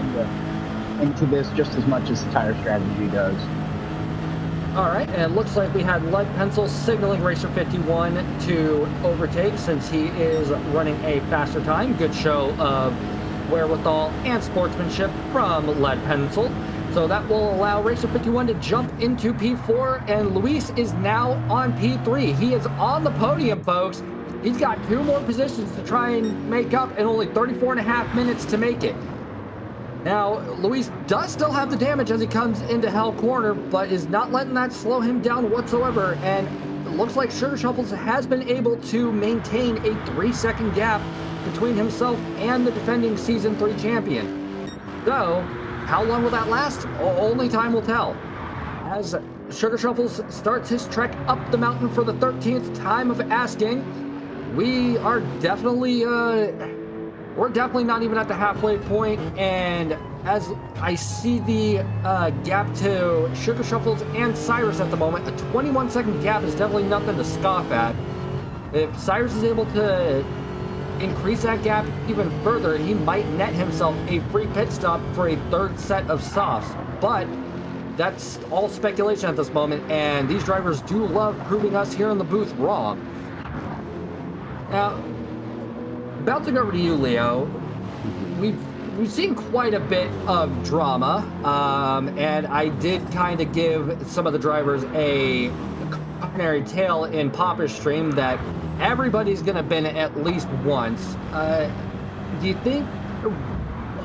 into this just as much as the tire strategy does. All right, and it looks like we had Lead Pencil signaling Racer 51 to overtake since he is running a faster time. Good show of wherewithal and sportsmanship from Lead Pencil. So that will allow Racer 51 to jump into P4, and Luis is now on P3. He is on the podium, folks. He's got 2 more positions to try and make up and only 34.5 minutes to make it. Now, Luis does still have the damage as he comes into Hell Corner, but is not letting that slow him down whatsoever, and it looks like Sugar Shuffles has been able to maintain a 3-second gap between himself and the defending Season 3 champion. So, how long will that last? Only time will tell. As Sugar Shuffles starts his trek up the mountain for the 13th time of asking, we are definitely, we're definitely not even at the halfway point, and as I see the gap to Sugar Shuffles and Cyrus at the moment, a 21-second gap is definitely nothing to scoff at. If Cyrus is able to increase that gap even further, he might net himself a free pit stop for a 3rd set of softs, but that's all speculation at this moment, and these drivers do love proving us here in the booth wrong. Now, bouncing over to you, Leo, we've seen quite a bit of drama, and I did kind of give some of the drivers a cautionary tale in Papa's stream that everybody's going to bin it at least once. Do you think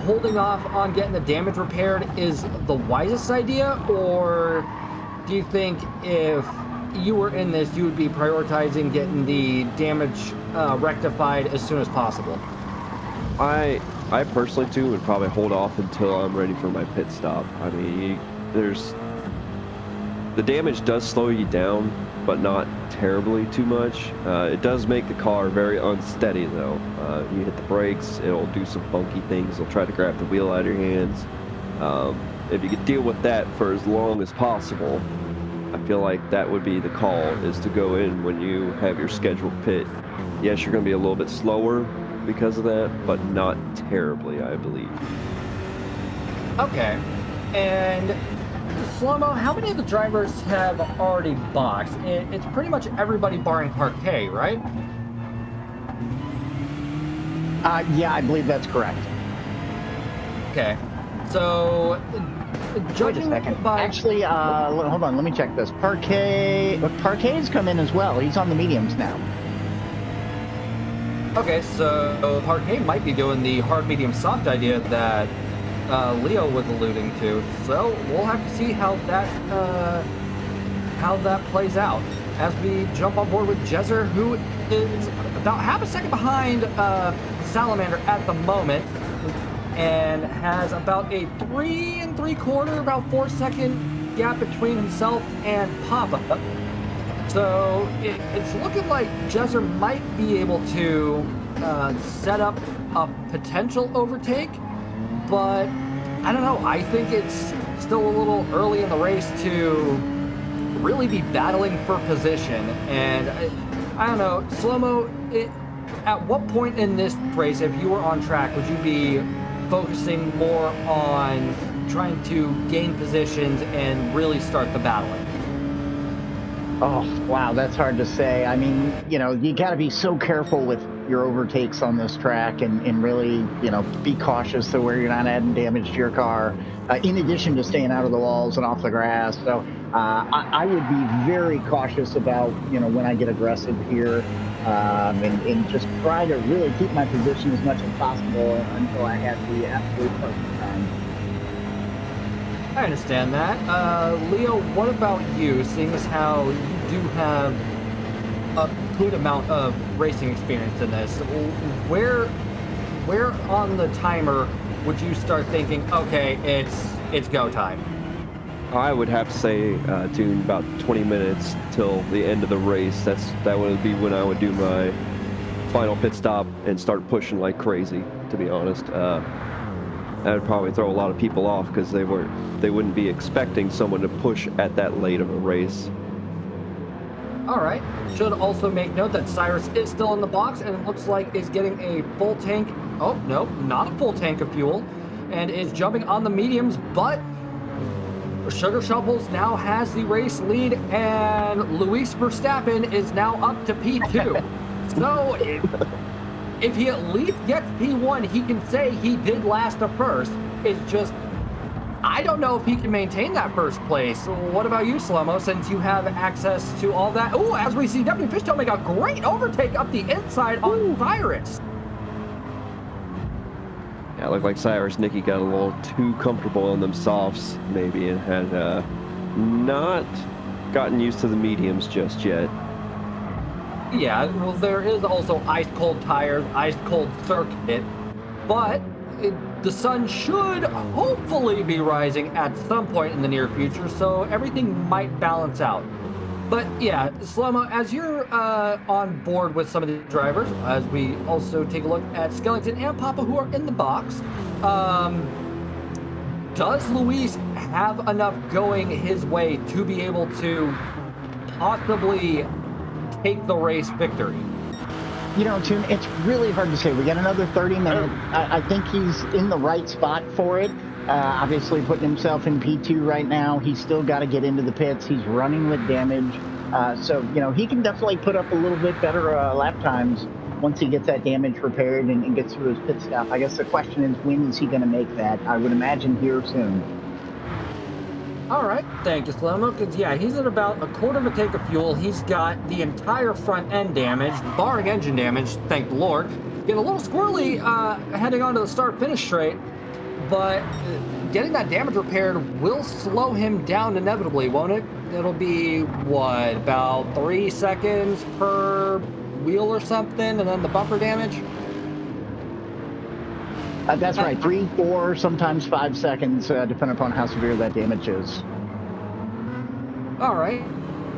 holding off on getting the damage repaired is the wisest idea, or do you think if you were in this, you would be prioritizing getting the damage rectified as soon as possible? I personally too would probably hold off until I'm ready for my pit stop. I mean, the damage does slow you down, but not terribly too much. It does make the car very unsteady though. You hit the brakes, it'll do some funky things. It'll try to grab the wheel out of your hands. If you could deal with that for as long as possible, I feel like that would be the call, is to go in when you have your scheduled pit. Yes, you're going to be a little bit slower because of that, but not terribly, I believe. Okay. And Slow-Mo, how many of the drivers have already boxed? It's pretty much everybody barring Parquet, right? Yeah, I believe that's correct. Okay. So, Wait a second. Actually, hold on. Let me check this. Parquet's come in as well. He's on the mediums now. Okay, so Parquet might be doing the hard, medium, soft idea that Leo was alluding to. So we'll have to see how that plays out as we jump on board with Jezzer, who is about half a second behind Salamander at the moment, and has about a 3 3/4, about 4-second gap between himself and Papa. So it's looking like Jezzer might be able to set up a potential overtake, but I don't know. I think it's still a little early in the race to really be battling for position. And I don't know, Slow-Mo, at what point in this race, if you were on track, would you be focusing more on trying to gain positions and really start the battling? Oh, wow, that's hard to say. I mean, you got to be so careful with your overtakes on this track and really, be cautious so where you're not adding damage to your car, in addition to staying out of the walls and off the grass. So I would be very cautious about, when I get aggressive here, and just try to really keep my position as much as possible until I have the absolute perfect time. I understand that. Leo, what about you, seeing as how you do have a good amount of racing experience in this? Where on the timer would you start thinking, okay, it's go time? I would have to say to about 20 minutes till the end of the race. That would be when I would do my final pit stop and start pushing like crazy, to be honest. That would probably throw a lot of people off because they wouldn't be expecting someone to push at that late of a race. All right. Should also make note that Cyrus is still in the box and it looks like is getting a full tank. Oh, no, not a full tank of fuel, and is jumping on the mediums, but Sugar Shuffles now has the race lead, and Luis Verstappen is now up to P2. So if he at least gets P1, he can say he did last the first. It's just, I don't know if he can maintain that first place. What about you, Slow-Mo, since you have access to all that? Oh, as we see, Deputy Fishtail make a great overtake up the inside on Cyrus. Yeah, it looked like Cyrus Nicky got a little too comfortable on them softs, maybe, and had not gotten used to the mediums just yet. Yeah, well, there is also ice-cold tires, ice-cold circuit, but the sun should hopefully be rising at some point in the near future, so everything might balance out. But yeah, Slow-Mo, as you're on board with some of the drivers, as we also take a look at Skellington and Papa who are in the box, does Luis have enough going his way to be able to possibly take the race victory? You know, Tim, it's really hard to say. We got another 30 minutes. I think he's in the right spot for it. Obviously putting himself in P2 right now. He's still got to get into the pits. He's running with damage. So, you know, he can definitely put up a little bit better lap times once he gets that damage repaired and gets through his pit stop. I guess the question is, when is he going to make that? I would imagine here soon. All right, thank you, Slow-Mo, because, yeah, he's at about a quarter of a tank of fuel. He's got the entire front end damage, barring engine damage, thank the Lord. Getting a little squirrely heading onto the start-finish straight, but getting that damage repaired will slow him down inevitably, won't it? It'll be, what, about 3 seconds per wheel or something, and then the bumper damage? That's right, 3, 4, sometimes 5 seconds, depending upon how severe that damage is. All right,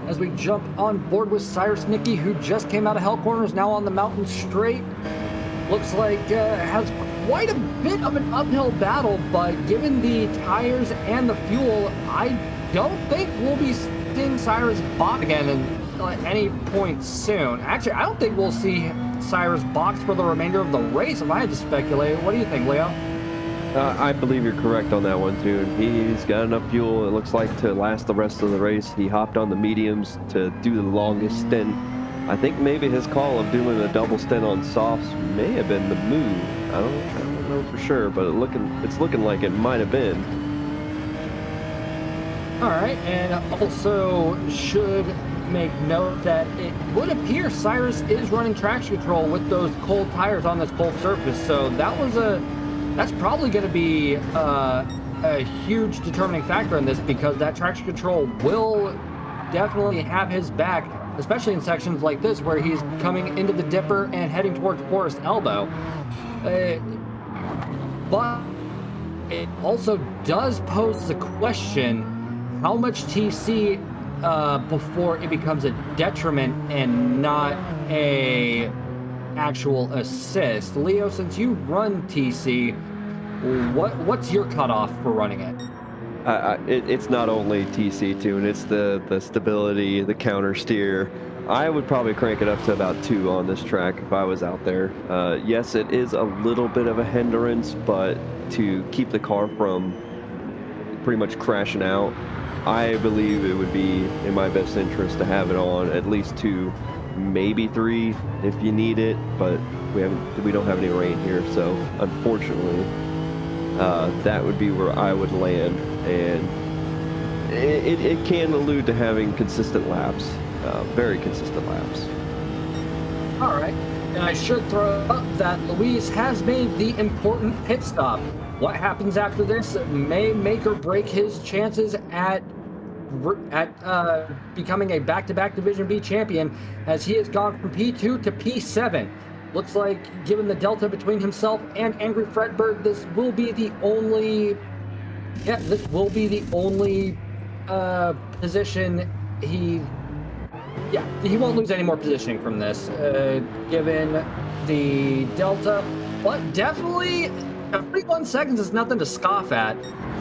as we jump on board with Cyrus Nicky, who just came out of Hell Corners, now on the mountain straight. Looks like has quite a bit of an uphill battle, but given the tires and the fuel, I don't think we'll be seeing Cyrus box again at any point soon. Actually, I don't think we'll see Cyrus box for the remainder of the race, if I had to speculate. What do you think, Leo? I believe you're correct on that one, too. He's got enough fuel, it looks like, to last the rest of the race. He hopped on the mediums to do the longest stint. I think maybe his call of doing a double stint on softs may have been the move. I don't know for sure, but it's looking like it might have been. All right, and also should make note that it would appear Cyrus is running traction control with those cold tires on this cold surface, so that's probably going to be a huge determining factor in this, because that traction control will definitely have his back, especially in sections like this where he's coming into the dipper and heading towards Forest Elbow. But it also does pose the question, how much TC before it becomes a detriment and not a actual assist? Leo, since you run TC, what's your cutoff for running it? It's not only TC too, and it's the stability, the counter steer. I would probably crank it up to about 2 on this track if I was out there. Yes, it is a little bit of a hindrance, but to keep the car from pretty much crashing out, I believe it would be in my best interest to have it on at least 2, maybe 3 if you need it, but we don't have any rain here, so unfortunately that would be where I would land, and it can allude to having consistent laps, very consistent laps. All right, and I should throw up that Luis has made the important pit stop. What happens after this may make or break his chances at becoming a back-to-back Division B champion, as he has gone from P2 to P7. Looks like, given the delta between himself and Angry Fredbird, this will be the only position he won't lose any more positioning from this, given the delta, but definitely 41 seconds is nothing to scoff at.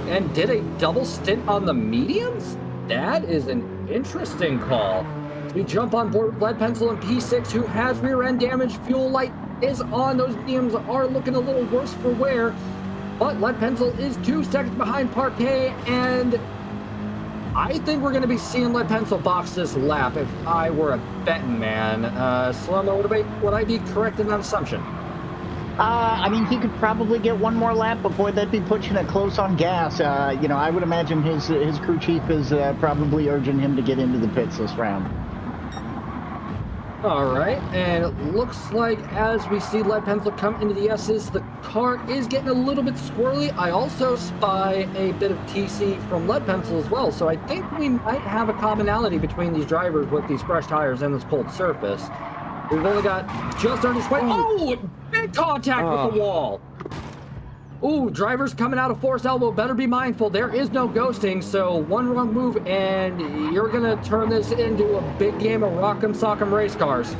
And did a double stint on the mediums? That is an interesting call. We jump on board with Lead Pencil and P6, who has rear end damage. Fuel light is on. Those mediums are looking a little worse for wear, but Lead Pencil is 2 seconds behind Parquet, and I think we're going to be seeing Lead Pencil box this lap if I were a betting man. Slow-Mo, would I be correct in that assumption? I mean, he could probably get one more lap, but boy, that'd be pushing it close on gas. I would imagine his crew chief is probably urging him to get into the pits this round. All right, and it looks like as we see Lead Pencil come into the S's, the car is getting a little bit squirrely. I also spy a bit of TC from Lead Pencil as well, so I think we might have a commonality between these drivers with these fresh tires and this cold surface. We've only got just under 20. Oh, big contact with the wall. Ooh, drivers coming out of Forest Elbow better be mindful. There is no ghosting, so one wrong move and you're going to turn this into a big game of Rock'em Sock'em race cars.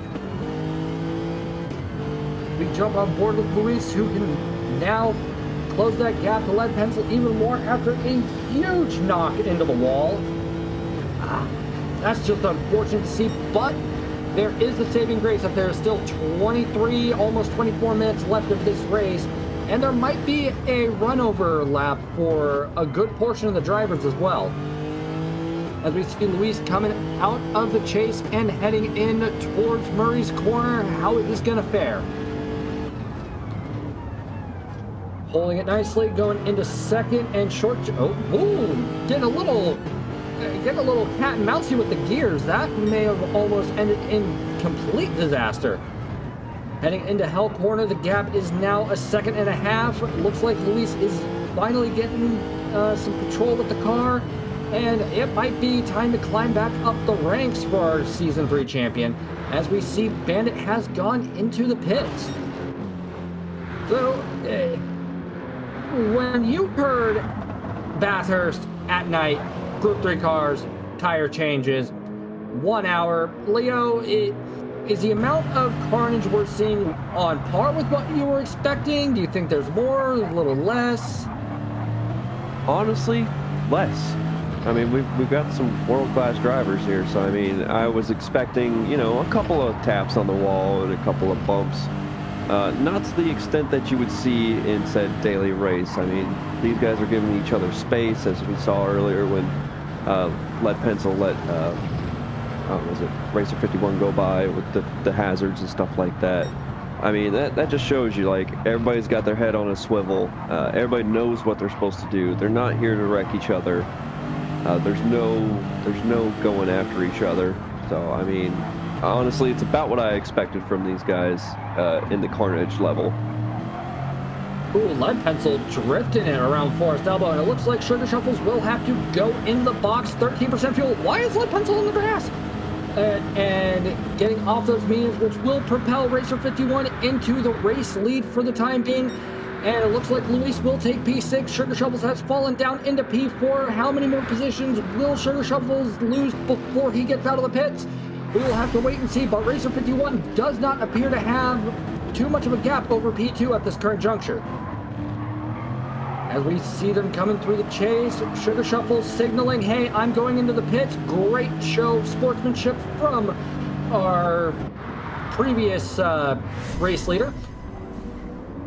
We jump on board with Luis, who can now close that gap to Lead Pencil even more after a huge knock into the wall. That's just unfortunate to see, but there is the saving grace that there is still 23, almost 24 minutes left of this race. And there might be a runover lap for a good portion of the drivers as well. As we see Luis coming out of the chase and heading in towards Murray's corner, how is this going to fare? Holding it nicely, going into second and short. Getting a little cat and mousey with the gears. That may have almost ended in complete disaster. Heading into Hell Corner, the gap is now a second and a half. Looks like Luis is finally getting some control with the car, and it might be time to climb back up the ranks for our Season 3 champion, as we see Bandit has gone into the pits. So, when you heard Bathurst at night, Group 3 cars, tire changes, 1 hour, Leo, is the amount of carnage we're seeing on par with what you were expecting? Do you think there's more, a little less? Honestly, less. I mean, we've got some world-class drivers here, so I mean, I was expecting, a couple of taps on the wall and a couple of bumps. Not to the extent that you would see in said daily race. I mean, these guys are giving each other space, as we saw earlier when Lead Pencil let Racer 51 go by with the hazards and stuff like that. I mean, that just shows you, like, everybody's got their head on a swivel. Everybody knows what they're supposed to do. They're not here to wreck each other. There's no going after each other. So, I mean, honestly, it's about what I expected from these guys in the carnage level. Ooh, Lead Pencil drifting it around Forest Elbow, and it looks like Sugar Shuffles will have to go in the box. 13% fuel. Why is Lead Pencil in the grass? And getting off those mediums, which will propel Racer 51 into the race lead for the time being. And it looks like Luis will take P6. Sugar Shuffles has fallen down into P4. How many more positions will Sugar Shuffles lose before he gets out of the pits? We will have to wait and see, but Racer 51 does not appear to have too much of a gap over P2 at this current juncture. As we see them coming through the chase, Sugar Shuffle signaling, hey, I'm going into the pits. Great show of sportsmanship from our previous race leader.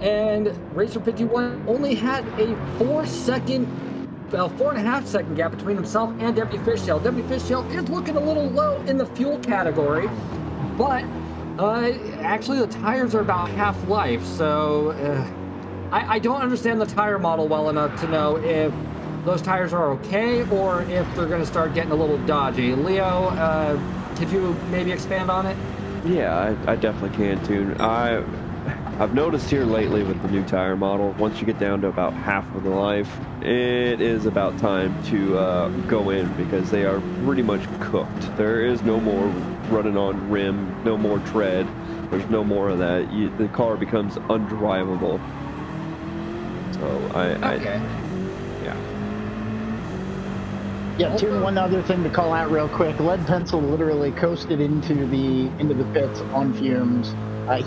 And Racer 51 only had a 4.5 second gap between himself and Deputy Fishtail. Deputy Fishtail is looking a little low in the fuel category, but actually the tires are about half life, so I don't understand the tire model well enough to know if those tires are okay or if they're going to start getting a little dodgy. Leo, could you maybe expand on it? Yeah, I definitely can, Tune. I've noticed here lately with the new tire model, once you get down to about half of the life, it is about time to go in because they are pretty much cooked. There is no more running on rim, no more tread. There's no more of that. The car becomes undrivable. So Okay. Yeah, Tune, one other thing to call out real quick. Lead Pencil literally coasted into the pits on fumes.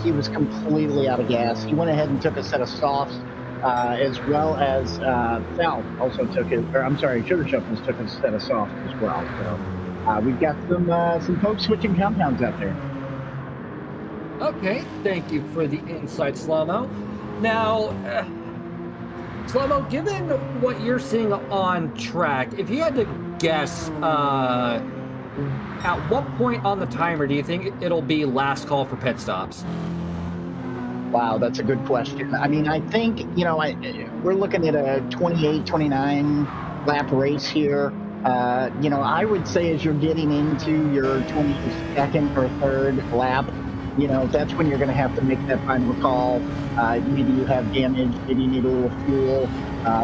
He was completely out of gas. He went ahead and took a set of softs, as well as Sal also took it. Or I'm sorry, Sugar Shuffles took a set of softs as well. So we've got some folks switching compounds out there. Okay, thank you for the insight, Slow-Mo. Now, Slow-Mo, given what you're seeing on track, if you had to guess, at what point on the timer do you think it'll be last call for pit stops? Wow, that's a good question. I mean, I think, we're looking at a 28, 29 lap race here. I would say as you're getting into your 22nd or third lap, that's when you're going to have to make that final call. Maybe you have damage, maybe you need a little fuel.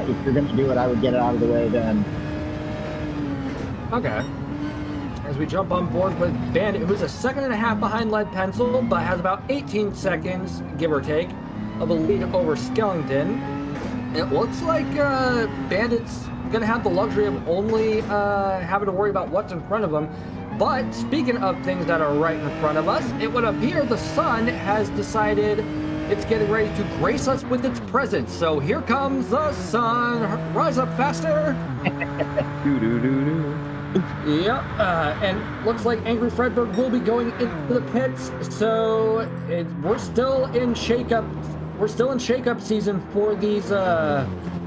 If you're going to do it, I would get it out of the way then. Okay. As we jump on board with Bandit, who's a second and a half behind Lead Pencil, but has about 18 seconds, give or take, of a lead over Skellington. It looks like Bandit's going to have the luxury of only having to worry about what's in front of him. But speaking of things that are right in front of us, it would appear the sun has decided it's getting ready to grace us with its presence. So here comes the sun. Rise up faster. Doo-doo-doo-doo. Yep, and looks like Angry Fredberg will be going into the pits. So we're still in shakeup. We're still in shakeup season for these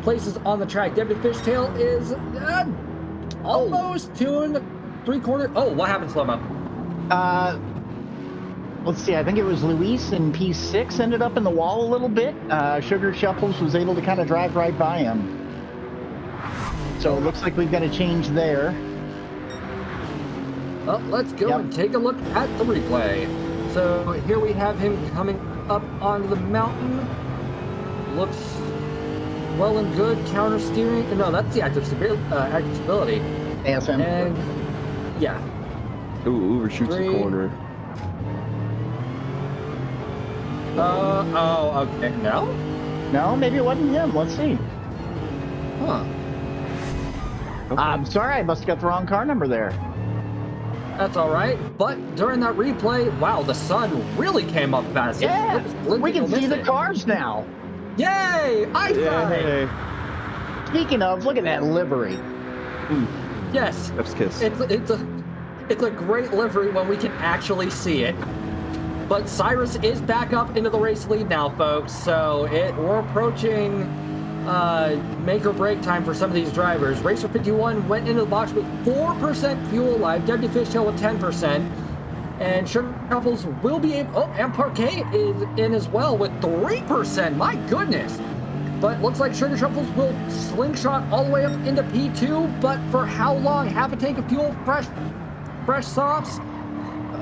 places on the track. Deputy Fishtail is almost 2 3/4. Oh, what happened, Slow-Mo? Let's see. I think it was Luis in P6 ended up in the wall a little bit. Sugar Shuffles was able to kind of drive right by him. So it looks like we've got a change there. Well, let's go and take a look at the replay. So here we have him coming up onto the mountain. Looks well and good. Counter steering. No, that's the active stability. ASM. And yeah. Ooh, overshoots the corner. Oh, okay. No? No, maybe it wasn't him. Let's see. Huh. Okay. I'm sorry, I must have got the wrong car number there. That's all right. But during that replay, wow, the sun really came up fast. Yeah, we can see the cars now. Yay! Eyesight! Yay. Speaking of, look at that livery. Yes. Chef's kiss. It's a great livery when we can actually see it. But Cyrus is back up into the race lead now, folks. So we're approaching make or break time for some of these drivers. Racer 51 went into the box with 4% fuel alive. Deputy Fishtail with 10%. And Sugar Shuffles will be able... Oh, and Parquet is in as well with 3%. My goodness. But looks like Sugar Shuffles will slingshot all the way up into P2. But for how long? Half a tank of fuel, fresh softs?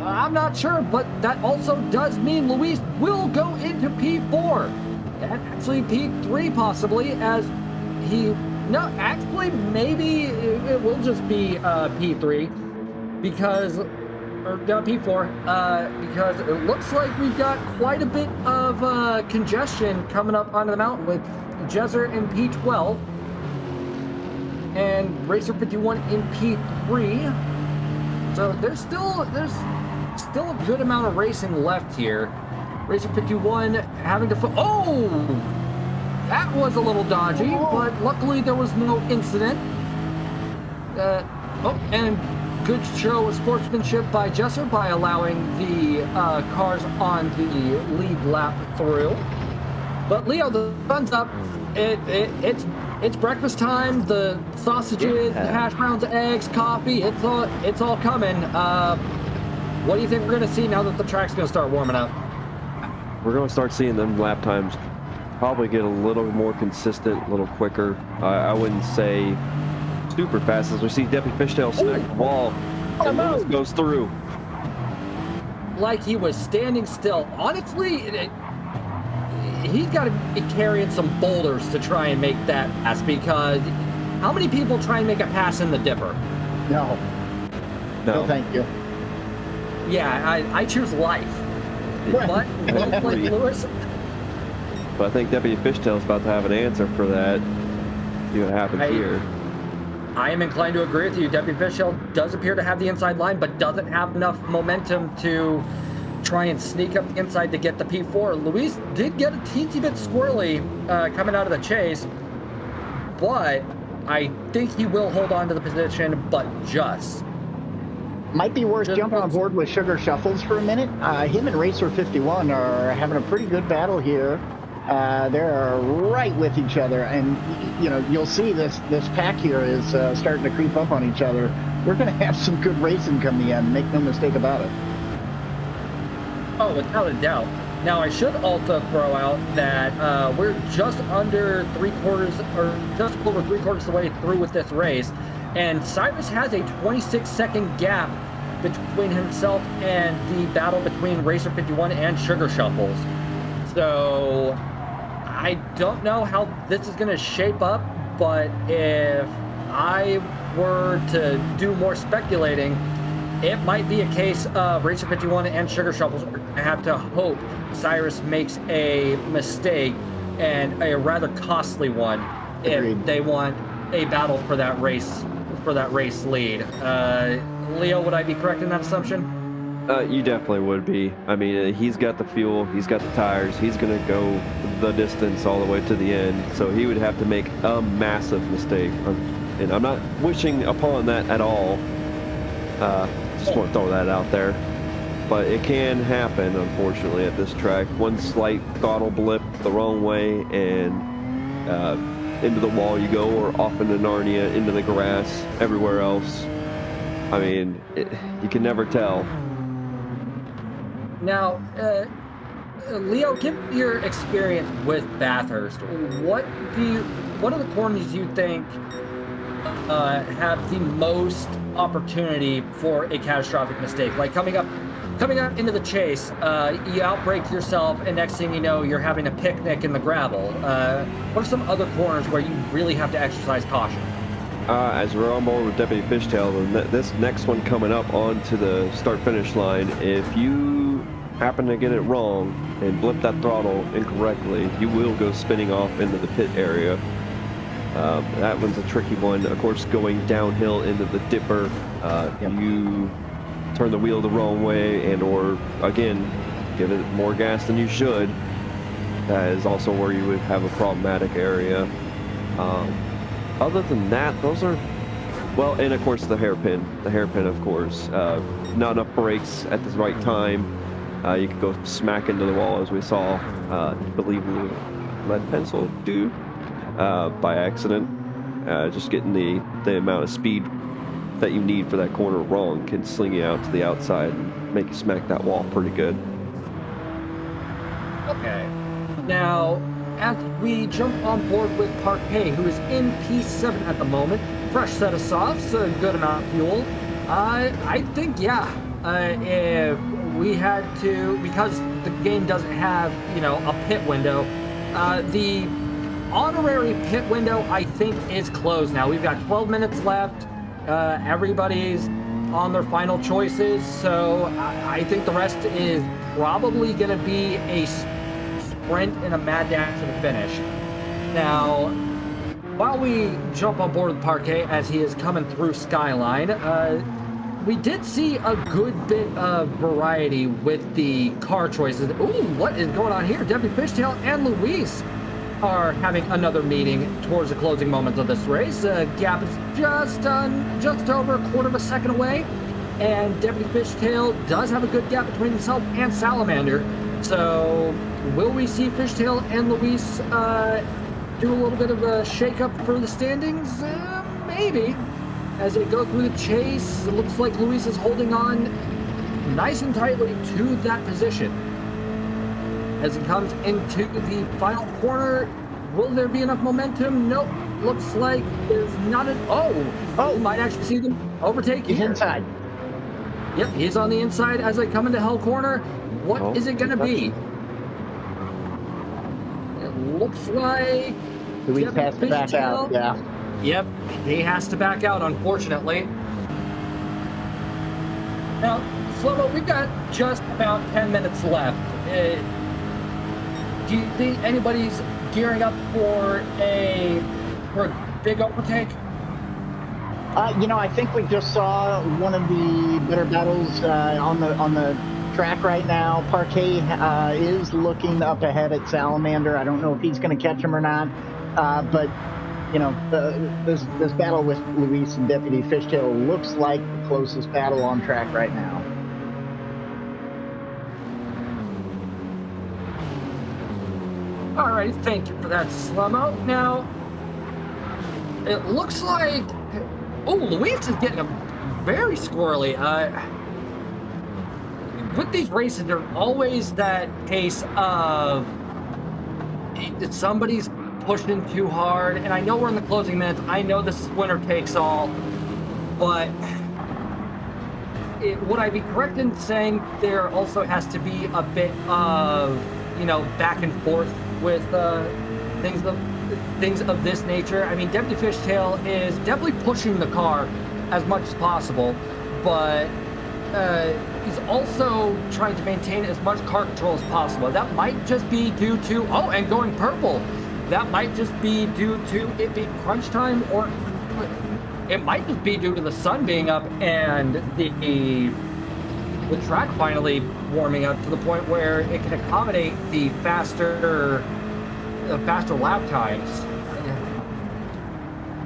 I'm not sure, but that also does mean Luis will go into P4. And actually P3 possibly, as he... No, actually, maybe it will just be P3 because... Or no, P4, because it looks like we've got quite a bit of congestion coming up onto the mountain with Jezzer in P12 and Racer 51 in P3. So there's still a good amount of racing left here. Racer 51 having to... Oh! That was a little dodgy, but luckily there was no incident. And good show of sportsmanship by Jesser by allowing the cars on the lead lap through. But Leo, the sun's up. It's breakfast time. The sausages, the hash browns, eggs, coffee. It's all coming. What do you think we're gonna see now that the track's gonna start warming up? We're going to start seeing them lap times probably get a little more consistent, a little quicker. I wouldn't say super fast as we see Deputy Fishtail smack the wall and Lewis goes through. Like he was standing still. Honestly, he's got to be carrying some boulders to try and make that pass, because how many people try and make a pass in the Dipper? No, thank you. Yeah, I choose life. But like Lewis. But I think Deputy Fishtail's about to have an answer for that. See what happens here. I am inclined to agree with you. Deputy Fishtail does appear to have the inside line, but doesn't have enough momentum to try and sneak up the inside to get the P4. Luis did get a teensy bit squirrely coming out of the chase, but I think he will hold on to the position, but just. Might be worth jumping on board with Sugar Shuffles for a minute. Him and Racer 51 are having a pretty good battle here. They're right with each other, and you'll see this pack here is starting to creep up on each other. We're going to have some good racing come the end. Make no mistake about it. Oh, without a doubt. Now, I should also throw out that we're just under 3/4, or just over 3/4 of the way through with this race, and Cyrus has a 26-second gap between himself and the battle between Racer 51 and Sugar Shuffles. So I don't know how this is going to shape up, but if I were to do more speculating, it might be a case of Racer 51 and Sugar Shuffles are going to have to hope Cyrus makes a mistake, and a rather costly one, if they want a battle for that race lead. Leo, would I be correct in that assumption? You definitely would be. I mean, he's got the fuel, he's got the tires, he's going to go the distance all the way to the end, so he would have to make a massive mistake. And I'm not wishing upon that at all. Just want to throw that out there. But it can happen, unfortunately, at this track. One slight throttle blip the wrong way, and into the wall you go, or off into Narnia, into the grass, everywhere else. I mean, you can never tell. Now, Leo, given your experience with Bathurst, what are the corners you think have the most opportunity for a catastrophic mistake? Like coming up into the chase, you outbrake yourself, and next thing you know, you're having a picnic in the gravel. What are some other corners where you really have to exercise caution? As we're on board with Deputy Fishtail, this next one coming up onto the start-finish line, if you happen to get it wrong and blip that throttle incorrectly, you will go spinning off into the pit area. That one's a tricky one. Of course, going downhill into the dipper, you turn the wheel the wrong way, and or again give it more gas than you should. That is also where you would have a problematic area. Other than that, those are, well, and of course the hairpin, of course. Not enough brakes at the right time. You could go smack into the wall, as we saw, I believe lead pencil do by accident. Just getting the amount of speed that you need for that corner wrong can sling you out to the outside and make you smack that wall pretty good. Okay. Now, as we jump on board with Parquet, who is in P7 at the moment, fresh set of softs, a good amount of fuel. I think, if we had to, because the game doesn't have, a pit window, the honorary pit window, I think, is closed now. We've got 12 minutes left. Everybody's on their final choices, so I think the rest is probably going to be a sprint and a mad dash to the finish. Now, while we jump on board with Parquet as he is coming through Skyline, we did see a good bit of variety with the car choices. Ooh, what is going on here? Deputy Fishtail and Luis are having another meeting towards the closing moments of this race. Gap is just over a quarter of a second away, and Deputy Fishtail does have a good gap between himself and Salamander. So will we see Fishtail and Luis do a little bit of a shake-up for the standings? Maybe. As they go through the chase, it looks like Luis is holding on nice and tightly to that position. As it comes into the final corner, will there be enough momentum? Nope. Looks like there's not an... Oh, might actually see them overtake here. He's inside. Yep, he's on the inside as they come into Hell Corner. What is it going to be? It looks like... Luis has to back out, yeah. Yep, he has to back out, unfortunately. Now, Slow-Mo, we've got just about 10 minutes left. Do you think anybody's gearing up for a big overtake? I think we just saw one of the better battles on the track right now. Parquet is looking up ahead at Salamander. I don't know if he's going to catch him or not, but this battle with Luis and Deputy Fishtail looks like the closest battle on track right now. All right, thank you for that, Slow-Mo. Now, it looks like... Oh, Luis is getting a very squirrely. with these races, there's always that case of somebody's pushing too hard. And I know we're in the closing minutes. I know this is winner takes all, but would I be correct in saying there also has to be a bit of, back and forth with things of this nature? I mean, Deputy Fishtail is definitely pushing the car as much as possible, but he's also trying to maintain as much car control as possible. That might just be due to, and going purple, that might just be due to it being crunch time, or it might just be due to the sun being up and the track finally warming up to the point where it can accommodate the faster lap times.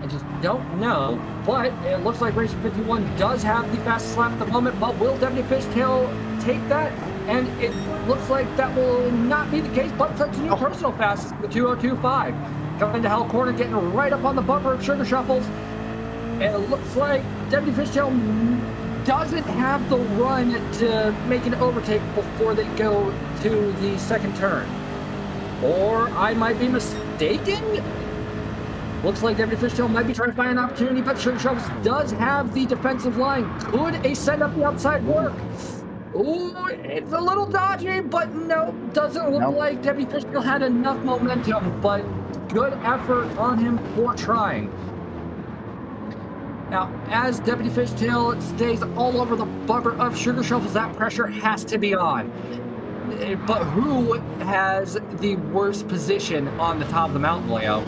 I just don't know, but it looks like Racer 51 does have the fastest lap at the moment, but will Deputy Fishtail take that? And it looks like that will not be the case, but sets a new personal fastest, the 2:02.5. Coming into Hell Corner, getting right up on the bumper of Sugar Shuffles. And it looks like Deputy Fishtail doesn't have the run to make an overtake before they go to the second turn. Or I might be mistaken. Looks like Deputy Fishtail might be trying to find an opportunity, but Sugar Shuffles does have the defensive line. Could a send up the outside work? Ooh, it's a little dodgy, but no, doesn't look like Deputy Fishtail had enough momentum, but good effort on him for trying. Now, as Deputy Fishtail stays all over the bumper of Sugar Shuffles, that pressure has to be on. But who has the worst position on the top of the mountain, Leo?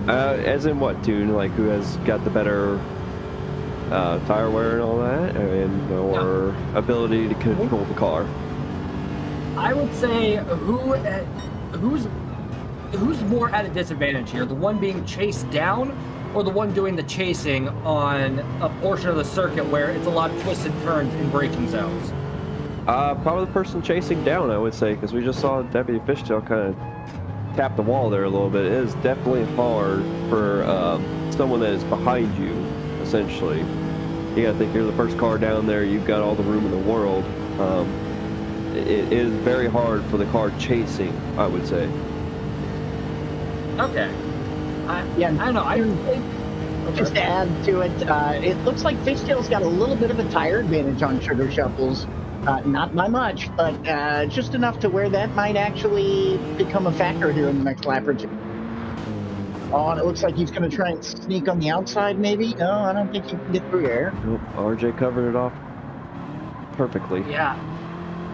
As in what, dude? Like, who has got the better tire wear and all that, or ability to control the car? I would say who's more at a disadvantage here? The one being chased down, or the one doing the chasing on a portion of the circuit where it's a lot of twists and turns in braking zones? Probably the person chasing down, I would say, because we just saw Deputy Fishtail kind of tap the wall there a little bit. It is definitely hard for someone that is behind you, essentially. You gotta think you're the first car down there, you've got all the room in the world. It is very hard for the car chasing, I would say. Okay. I don't know. Just to add to it, it looks like Fishtail's got a little bit of a tire advantage on Sugar Shuffles. Not by much, but just enough to where that might actually become a factor here in the next lap or two. Oh, and it looks like he's going to try and sneak on the outside, maybe? No, I don't think he can get through there. Nope, RJ covered it off perfectly. Yeah.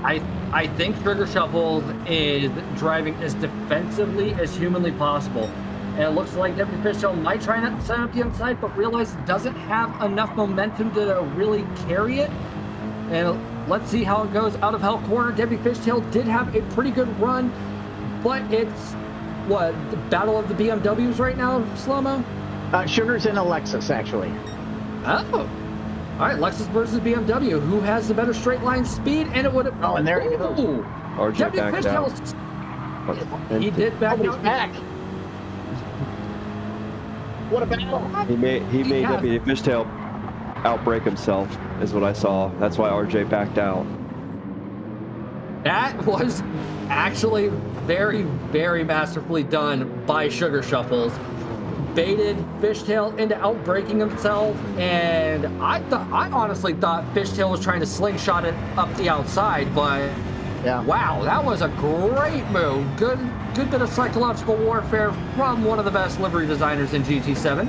I think Sugar Shuffles is driving as defensively as humanly possible. And it looks like Deputy Fishtail might try not to set up the inside, but realize it doesn't have enough momentum to really carry it. And let's see how it goes out of Hell Corner. Deputy Fishtail did have a pretty good run, but it's, the battle of the BMWs right now, Slow-Mo? Sugar's in a Lexus, actually. Oh. All right, Lexus versus BMW. Who has the better straight line speed? And it would have... Oh, and there he goes. RJ Deputy backed out. He did back out. Back. What a battle. He made Deputy Fishtail outbrake himself, is what I saw. That's why RJ backed out. That was actually very, very masterfully done by Sugar Shuffles. Baited Fishtail into outbraking himself, and I honestly thought Fishtail was trying to slingshot it up the outside, but wow, that was a great move. Good bit of psychological warfare from one of the best livery designers in GT7.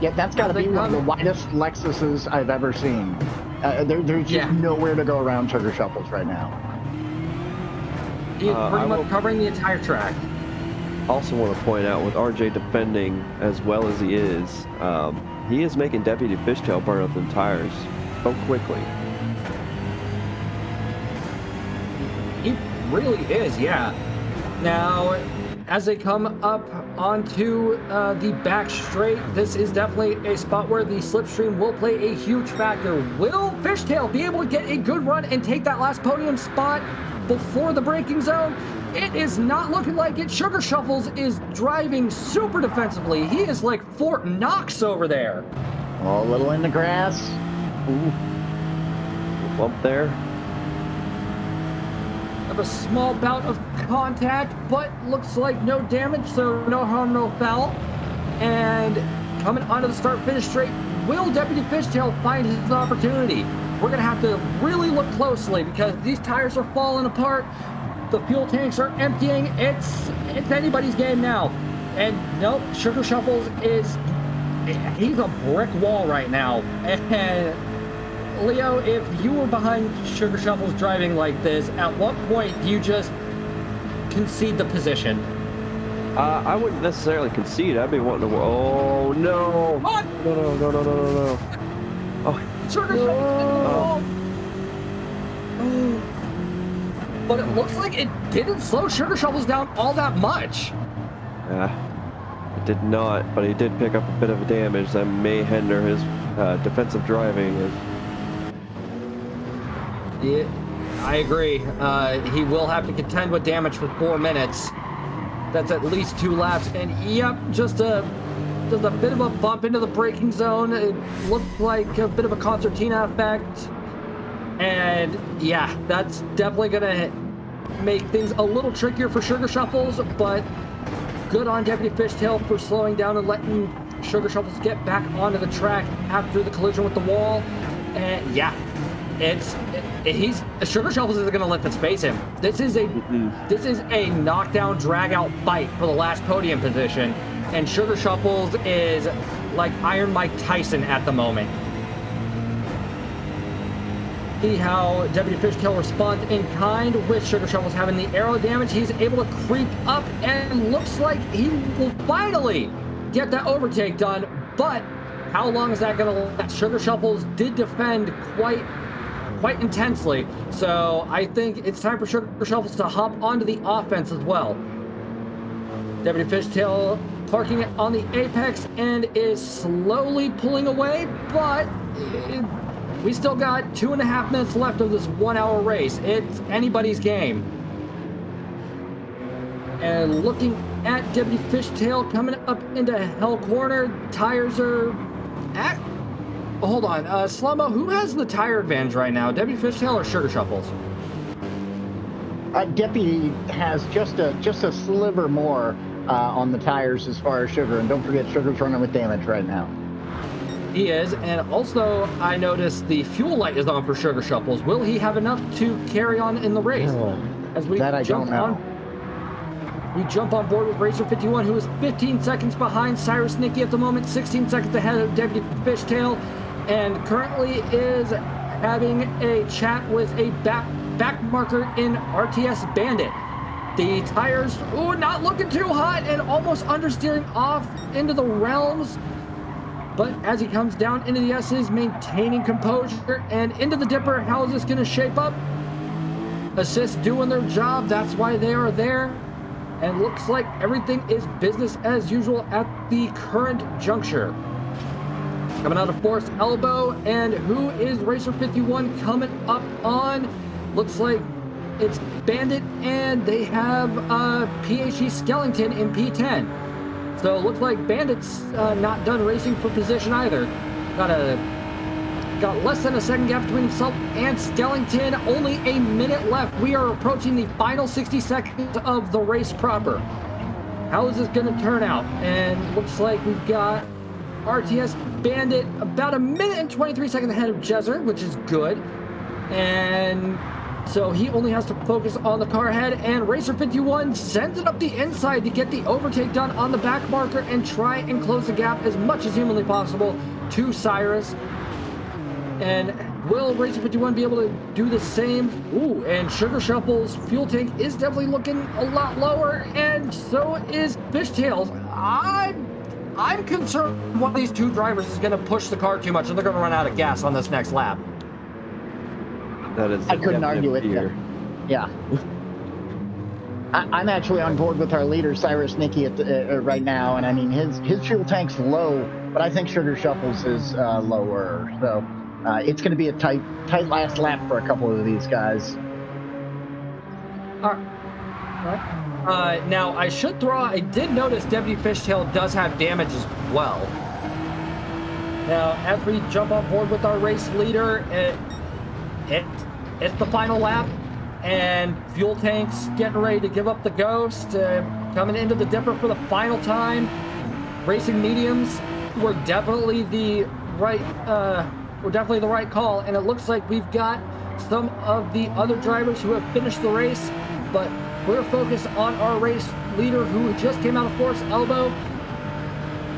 Yeah, that's got to be one of the widest Lexuses I've ever seen. There's just nowhere to go around Sugar Shuffles right now. He's pretty much covering the entire track. Also want to point out, with RJ defending as well as he is making Deputy Fishtail burn up them tires so quickly. He really is, yeah. Now, as they come up onto the back straight, this is definitely a spot where the slipstream will play a huge factor. Will Fishtail be able to get a good run and take that last podium spot before the braking zone? It is not looking like it. Sugar Shuffles is driving super defensively. He is like Fort Knox over there. Oh, a little in the grass. Ooh. Bump there. have a small bout of contact, but looks like no damage, so no harm, no foul. And coming onto the start-finish straight, will Deputy Fishtail find his opportunity? We're going to have to really look closely because these tires are falling apart. The fuel tanks are emptying. It's anybody's game now. And nope, Sugar Shuffles he's a brick wall right now. And Leo, if you were behind Sugar Shuffles driving like this, at what point do you just concede the position? I wouldn't necessarily concede. I'd be wanting to. Oh no! What? No! Oh, Sugar Shuffles. Oh. But it looks like it didn't slow Sugar Shuffles down all that much. it did not, but he did pick up a bit of damage that may hinder his defensive driving. Yeah, I agree. He will have to contend with damage for 4 minutes. That's at least 2 laps, and yep, just a bit of a bump into the braking zone. It looked like a bit of a concertina effect, and yeah, that's definitely gonna make things a little trickier for Sugar Shuffles. But good on Deputy Fishtail for slowing down and letting Sugar Shuffles get back onto the track after the collision with the wall. And yeah, Sugar Shuffles isn't going to let this phase him. This is a knockdown, drag out fight for the last podium position, and Sugar Shuffles is like Iron Mike Tyson at the moment. See how Deputy Fishtail responds in kind with Sugar Shuffles having the aero damage. He's able to creep up and looks like he will finally get that overtake done. But how long is that going to last? Sugar Shuffles did defend quite intensely, so I think it's time for Sugar Shuffles to hop onto the offense as well. Deputy Fishtail parking it on the apex and is slowly pulling away, but we still got 2.5 minutes left of this 1-hour race. It's anybody's game. And looking at Deputy Fishtail coming up into Hell Corner, tires are at... Hold on, Slummo, who has the tire advantage right now? Deputy Fishtail or Sugar Shuffles? Deputy has just a sliver more on the tires as far as Sugar, and don't forget Sugar's running with damage right now. He is, and also I noticed the fuel light is on for Sugar Shuffles. Will he have enough to carry on in the race? As we that I don't know. We jump on board with Racer 51, who is 15 seconds behind Cyrus Nicky at the moment, 16 seconds ahead of Deputy Fishtail, and currently is having a chat with a back marker in RTS Bandit. The tires, not looking too hot and almost understeering off into the realms. But as he comes down into the S's, maintaining composure and into the Dipper, how is this going to shape up? Assists doing their job, that's why they are there. And looks like everything is business as usual at the current juncture. Coming out of Force Elbow, and who is Racer 51 coming up on? Looks like it's Bandit, and they have PHE Skellington in P10. So it looks like Bandit's not done racing for position either. Got less than a second gap between himself and Skellington. Only a minute left. We are approaching the final 60 seconds of the race proper. How is this going to turn out? And looks like we've got RTS Bandit about a minute and 23 seconds ahead of Jezzer, which is good. And so he only has to focus on the car ahead, and Racer 51 sends it up the inside to get the overtake done on the back marker and try and close the gap as much as humanly possible to Cyrus. And will Racer 51 be able to do the same? Ooh, and Sugar Shuffle's fuel tank is definitely looking a lot lower, and so is Fishtail's. I'm concerned one of these two drivers is going to push the car too much and they're going to run out of gas on this next lap. That is. I couldn't argue with you. Yeah. I'm actually on board with our leader, Cyrus Nicky, right now, and I mean his fuel tank's low, but I think Sugar Shuffles is lower. So it's going to be a tight last lap for a couple of these guys. All right. Now, I did notice Deputy Fishtail does have damage as well. Now, as we jump on board with our race leader, it's the final lap. And fuel tanks getting ready to give up the ghost, coming into the dipper for the final time. Racing mediums were definitely the right call, and it looks like we've got some of the other drivers who have finished the race, but we're focused on our race leader who just came out of Forest Elbow,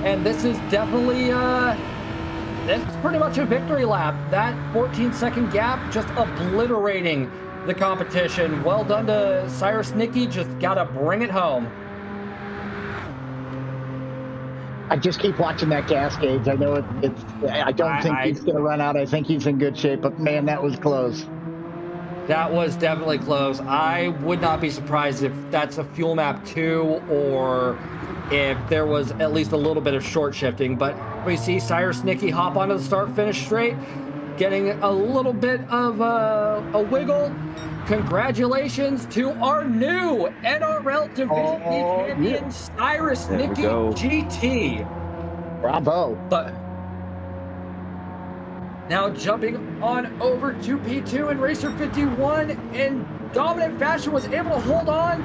and this is definitely that's pretty much a victory lap. That 14-second gap just obliterating the competition. Well done to Cyrus Nicky, just gotta bring it home. I just keep watching that gas gauge. I know it's. I don't think he's going to run out. I think he's in good shape. But man, that was close. That was definitely close. I would not be surprised if that's a fuel map 2 or if there was at least a little bit of short shifting. But we see Cyrus Nicky hop onto the start-finish straight, getting a little bit of a wiggle. Congratulations to our new NRL Division B champion, Cyrus Nicky GT. Bravo. But now jumping on over to P2 and Racer 51 in dominant fashion was able to hold on.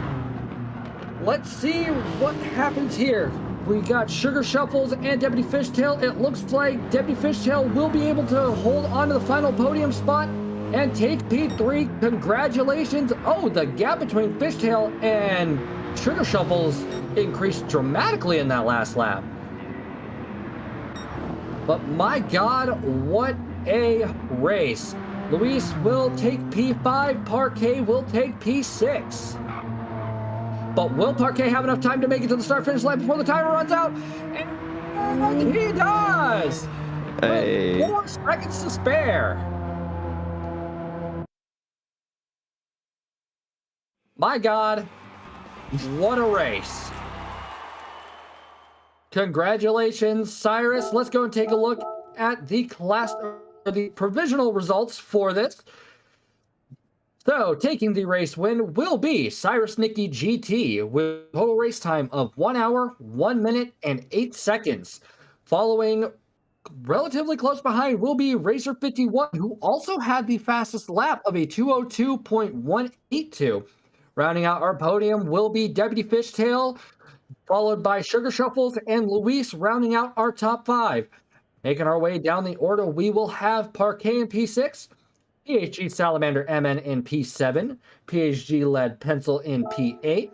Let's see what happens here. We got Sugar Shuffles and Deputy Fishtail. It looks like Deputy Fishtail will be able to hold on to the final podium spot and take P3. Congratulations. Oh, the gap between Fishtail and Sugar Shuffles increased dramatically in that last lap. But my God, what a race. Luis will take P5, Parquet will take P6. But will Parquet have enough time to make it to the start-finish line before the timer runs out? And he does! Hey. With 4 seconds to spare. My God, what a race. Congratulations, Cyrus. Let's go and take a look at the provisional results for this. So, taking the race win will be Cyrus Nicky GT with a total race time of 1 hour, 1 minute, and 8 seconds. Following relatively close behind will be Racer 51, who also had the fastest lap of a 202.182. Rounding out our podium will be Deputy Fishtail, followed by Sugar Shuffles and Luis, rounding out our top 5. Making our way down the order, we will have Parquet in P6, PHG Salamander MN in P7, PHG Lead Pencil in P8.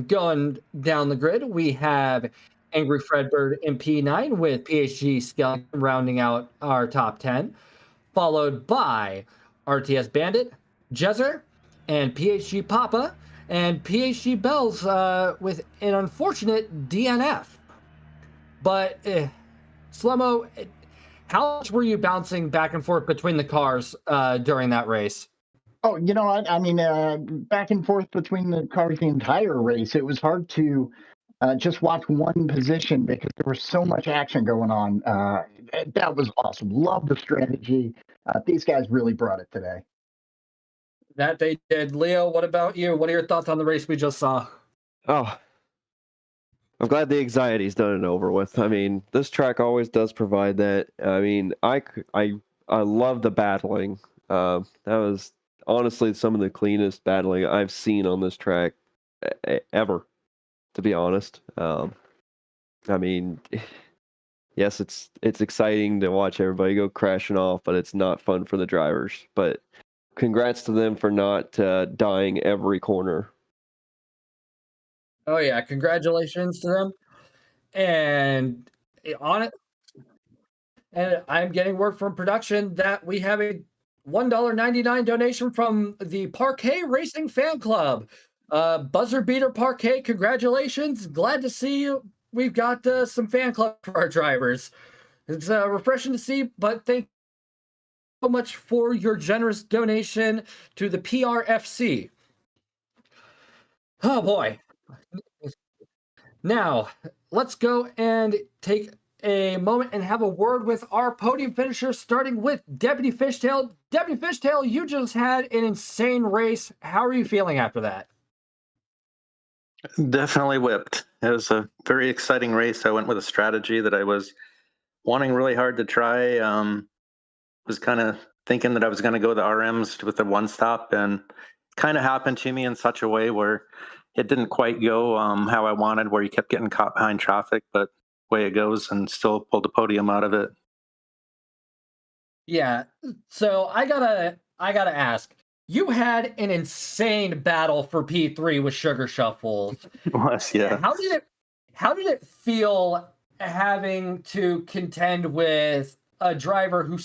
Going down the grid, we have Angry Fredbird in P9 with PHG Skeleton rounding out our top 10, followed by RTS Bandit, Jezzer, and PHG Papa, and PHG Bells with an unfortunate DNF. But, Slow-Mo, how much were you bouncing back and forth between the cars during that race? Oh, you know what? I mean, back and forth between the cars the entire race. It was hard to just watch one position because there was so much action going on. That was awesome. Love the strategy. These guys really brought it today. That they did. Leo, what about you? What are your thoughts on the race we just saw? Oh, I'm glad the anxiety's done and over with. I mean, this track always does provide that. I mean, I love the battling. That was honestly some of the cleanest battling I've seen on this track ever, to be honest. I mean, yes, it's exciting to watch everybody go crashing off, but it's not fun for the drivers. But congrats to them for not dying every corner. Oh yeah, congratulations to them. And on it, and I'm getting word from production that we have a $1.99 donation from the Parquet Racing Fan Club. Buzzer Beater Parquet, congratulations. Glad to see you. We've got some fan club for our drivers. It's refreshing to see, but thank you so much for your generous donation to the PRFC. Oh boy. Now, let's go and take a moment and have a word with our podium finishers, starting with Deputy Fishtail. Deputy Fishtail, you just had an insane race. How are you feeling after that? Definitely whipped. It was a very exciting race. I went with a strategy that I was wanting really hard to try. Was kind of thinking that I was going to go the RMs with the one stop, and kind of happened to me in such a way where it didn't quite go how I wanted, where you kept getting caught behind traffic, but way it goes, and still pulled the podium out of it. Yeah. So I gotta ask. You had an insane battle for P3 with Sugar Shuffle. It was, yeah. How did it feel having to contend with a driver who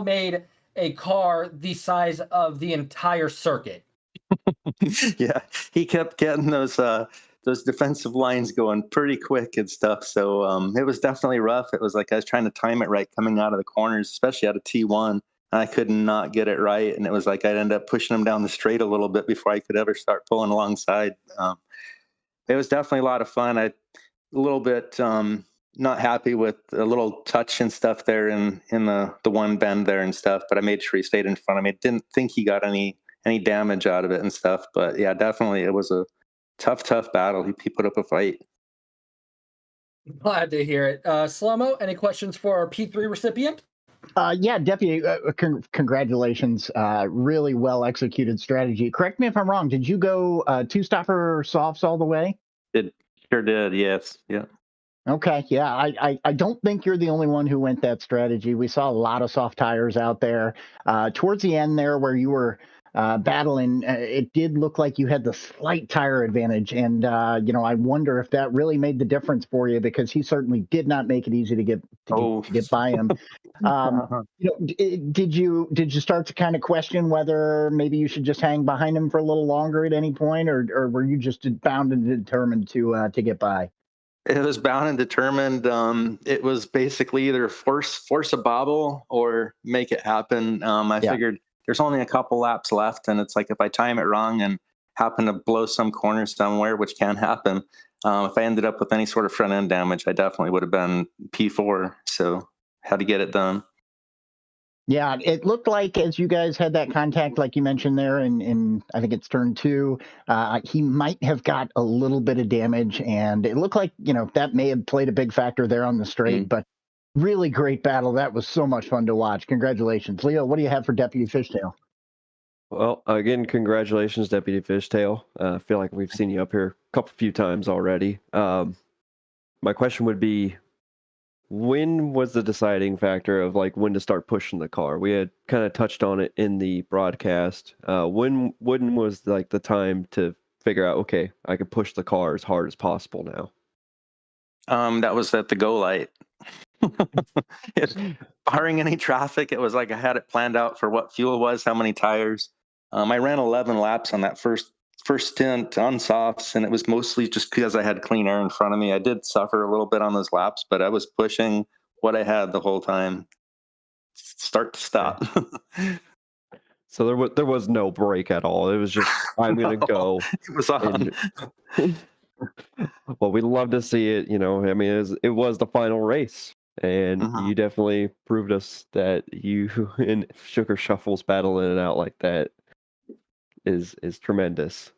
made a car the size of the entire circuit? Yeah, he kept getting those defensive lines going pretty quick and stuff. So it was definitely rough. It was like I was trying to time it right coming out of the corners, especially out of T1. And I could not get it right, and it was like I'd end up pushing him down the straight a little bit before I could ever start pulling alongside. It was definitely a lot of fun. A little bit not happy with a little touch and stuff there in the one bend there and stuff, but I made sure he stayed in front of me. Didn't think he got any damage out of it and stuff, but yeah, definitely it was a tough battle. He put up a fight. Glad to hear it. Slomo, any questions for our P3 recipient? Yeah, Deputy, congratulations. Really well executed strategy. Correct me if I'm wrong. Did you go two-stopper softs all the way? It sure did, yes. Yeah. Okay, yeah, I don't think you're the only one who went that strategy. We saw a lot of soft tires out there. Towards the end there, where you were battling, it did look like you had the slight tire advantage, and I wonder if that really made the difference for you, because he certainly did not make it easy to get by him. Did you start to kind of question whether maybe you should just hang behind him for a little longer at any point, or were you just bound and determined to get by? It was bound and determined. It was basically either force a bobble or make it happen. I Yeah. figured there's only a couple laps left, and it's like if I time it wrong and happen to blow some corner somewhere, which can happen, if I ended up with any sort of front end damage, I definitely would have been P4. So had to get it done. Yeah, it looked like as you guys had that contact, like you mentioned there, in I think it's turn 2, he might have got a little bit of damage, and it looked like that may have played a big factor there on the straight. But really great battle. That was so much fun to watch. Congratulations, Leo. What do you have for Deputy Fishtail? Well, again, congratulations, Deputy Fishtail. I feel like we've seen you up here a few times already. My question would be, when was the deciding factor of like when to start pushing the car? We had kind of touched on it in the broadcast. When was like the time to figure out, okay, I can push the car as hard as possible now? That was at the go light. Barring any traffic, it was like I had it planned out for what fuel was, how many tires. I ran 11 laps on that first stint on softs, and it was mostly just because I had clean air in front of me. I did suffer a little bit on those laps, but I was pushing what I had the whole time, start to stop. So there was no break at all. It was just, I'm gonna go. It was on. Well, we'd love to see it. I mean, it was the final race, and you definitely proved us that you and Sugar Shuffles battle in and out like that is tremendous.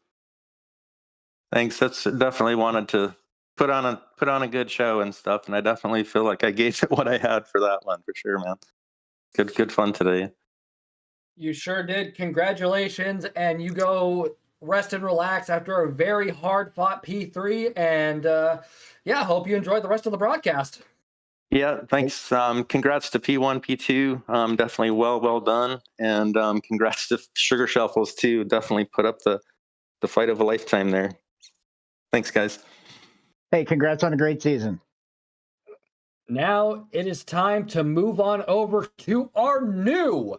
Thanks. That's definitely wanted to put on a good show and stuff, and I definitely feel like I gave it what I had for that one for sure, man. Good fun today. You sure did. Congratulations, and you go rest and relax after a very hard fought P3. And yeah, hope you enjoyed the rest of the broadcast. Yeah, thanks. Congrats to P1, P2. Definitely well done, and congrats to Sugar Shuffles too. Definitely put up the fight of a lifetime there. Thanks, guys. Hey, congrats on a great season. Now it is time to move on over to our new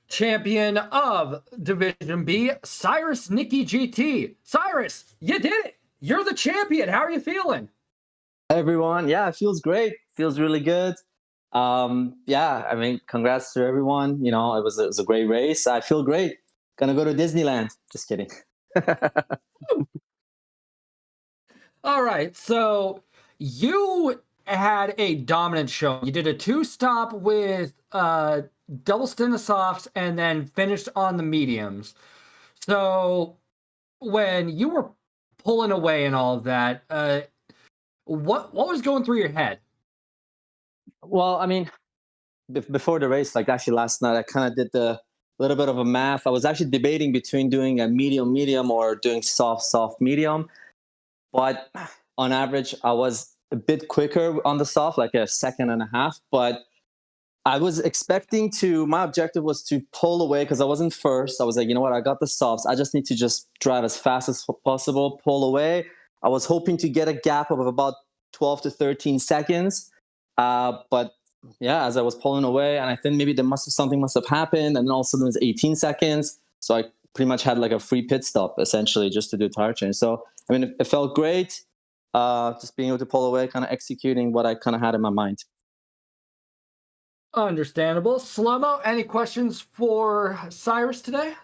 champion of Division B, Cyrus Nicky GT. Cyrus, you did it. You're the champion. How are you feeling? Hey everyone. Yeah, it feels great. Feels really good. Yeah, I mean, congrats to everyone. It was a great race. I feel great. Gonna go to Disneyland. Just kidding. All right, so you had a dominant show. You did a 2-stop with double stint of softs and then finished on the mediums. So when you were pulling away and all of that, what was going through your head? Well, I mean, before the race, like actually last night, I kind of did the little bit of a math. I was actually debating between doing a medium or doing soft medium. But on average, I was a bit quicker on the soft, like a second and a half. But I was expecting my objective was to pull away because I wasn't first. I was like, you know what, I got the softs. I just need to just drive as fast as possible, pull away. I was hoping to get a gap of about 12 to 13 seconds. But yeah, as I was pulling away, and I think maybe something must have happened, and then all of a sudden it was 18 seconds. So I pretty much had like a free pit stop essentially just to do tire change. So I mean, it felt great. Just being able to pull away, kind of executing what I kind of had in my mind. Understandable. Slow-mo, any questions for Cyrus today?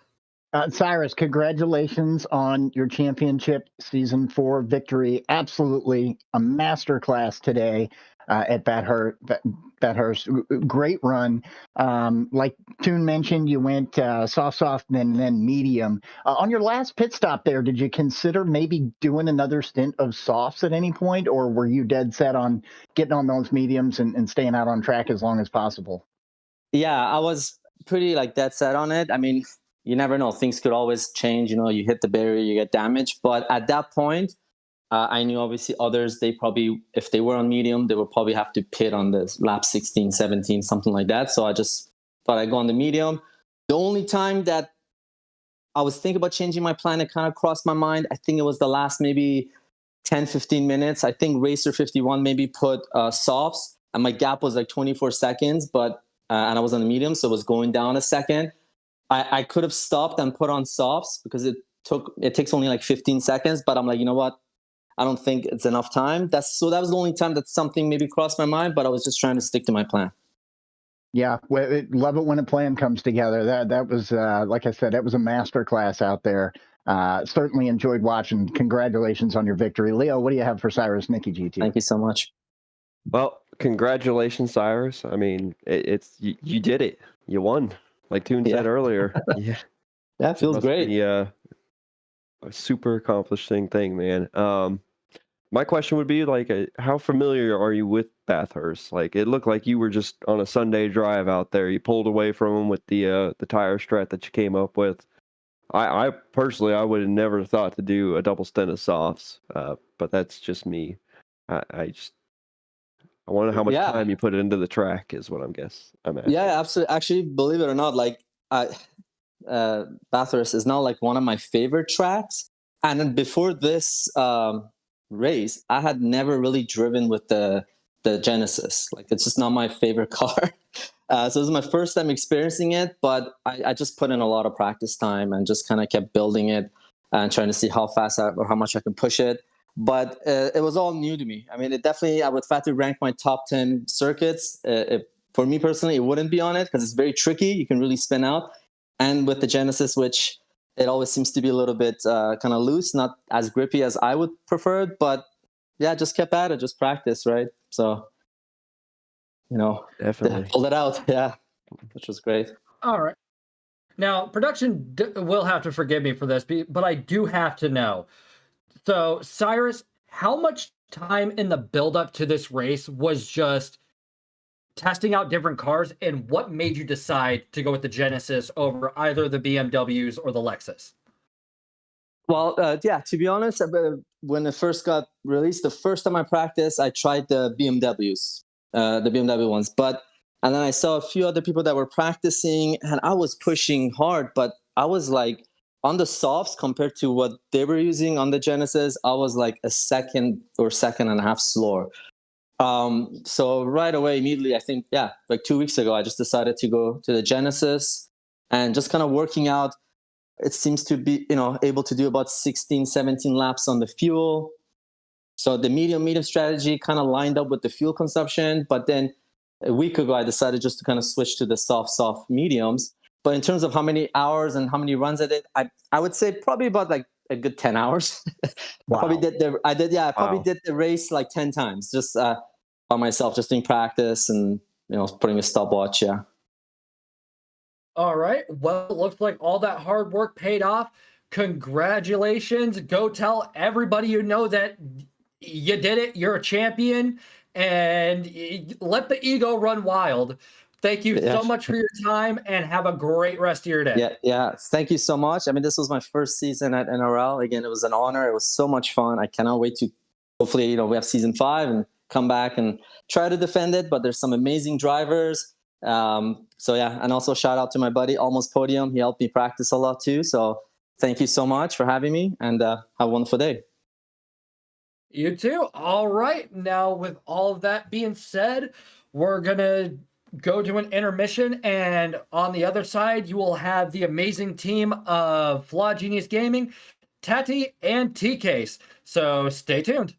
Cyrus, congratulations on your championship season 4 victory. Absolutely a masterclass today at Bathurst. Great run. Like Toon mentioned, you went soft, then medium. On your last pit stop there, did you consider maybe doing another stint of softs at any point, or were you dead set on getting on those mediums and staying out on track as long as possible? Yeah, I was pretty like dead set on it. I mean, you never know. Things could always change. You know, you hit the barrier, you get damaged. But at that point, I knew obviously others, they probably, if they were on medium, they would probably have to pit on the lap 16, 17, something like that. So I just thought I'd go on the medium. The only time that I was thinking about changing my plan, it kind of crossed my mind. I think it was the last maybe 10, 15 minutes. I think Racer 51 maybe put softs, and my gap was like 24 seconds, and I was on the medium, so it was going down a second. I could have stopped and put on softs because it takes only like 15 seconds, but I'm like, you know what? I don't think it's enough time. That was the only time that something maybe crossed my mind, but I was just trying to stick to my plan. Yeah, love it when a plan comes together. That was, like I said, that was a master class out there. Certainly enjoyed watching. Congratulations on your victory. Leo, what do you have for Cyrus, Nikki GT? Thank you so much. Well, congratulations, Cyrus. I mean, you did it. You won, like Toon said earlier. Yeah, it feels great. A super accomplishing thing, man. My question would be like, how familiar are you with Bathurst? Like, it looked like you were just on a Sunday drive out there. You pulled away from them with the tire strat that you came up with. I personally, I would have never thought to do a double stint of softs, but that's just me. I wonder how much time you put into the track is what I'm asking. Yeah, absolutely. Actually, believe it or not, like Bathurst is now like one of my favorite tracks. And then before this race, I had never really driven with the Genesis. Like, it's just not my favorite car. So this is my first time experiencing it, but I just put in a lot of practice time and just kind of kept building it and trying to see how fast or how much I can push it. But it was all new to me. I mean, I would have to rank my top 10 circuits. For me personally, it wouldn't be on it because it's very tricky. You can really spin out. And with the Genesis, which it always seems to be a little bit kind of loose, not as grippy as I would prefer it. But yeah, just kept at it, just practice, right? So, Definitely pulled it out. Yeah, which was great. All right. Now, production will have to forgive me for this, but I do have to know. So, Cyrus, how much time in the build-up to this race was just testing out different cars, and what made you decide to go with the Genesis over either the BMWs or the Lexus? Well, to be honest, when it first got released, the first time I practiced, I tried the BMWs, the BMW ones. And then I saw a few other people that were practicing, and I was pushing hard, but I was like, on the softs compared to what they were using on the Genesis, I was like a second or second and a half slower. So right away, immediately, I think, like 2 weeks ago, I just decided to go to the Genesis and just kind of working out. It seems to be, able to do about 16, 17 laps on the fuel. So the medium strategy kind of lined up with the fuel consumption. But then a week ago, I decided just to kind of switch to the soft mediums. But in terms of how many hours and how many runs I did, I would say probably about like a good 10 hours. Wow. I probably did the race like 10 times just by myself, just doing practice and, putting a stopwatch. Yeah. All right. Well, it looks like all that hard work paid off. Congratulations. Go tell everybody you know that you did it. You're a champion, and let the ego run wild. Thank you so much for your time, and have a great rest of your day. Yeah. Thank you so much. I mean, this was my first season at NRL. Again, it was an honor. It was so much fun. I cannot wait to, hopefully, we have season 5 and come back and try to defend it. But there's some amazing drivers. So yeah, and also shout out to my buddy, Almost Podium. He helped me practice a lot too. So thank you so much for having me, and have a wonderful day. You too. All right. Now, with all of that being said, we're going to go to an intermission. And on the other side, you will have the amazing team of Flaw Genius Gaming, Tati, and T-Case. So stay tuned.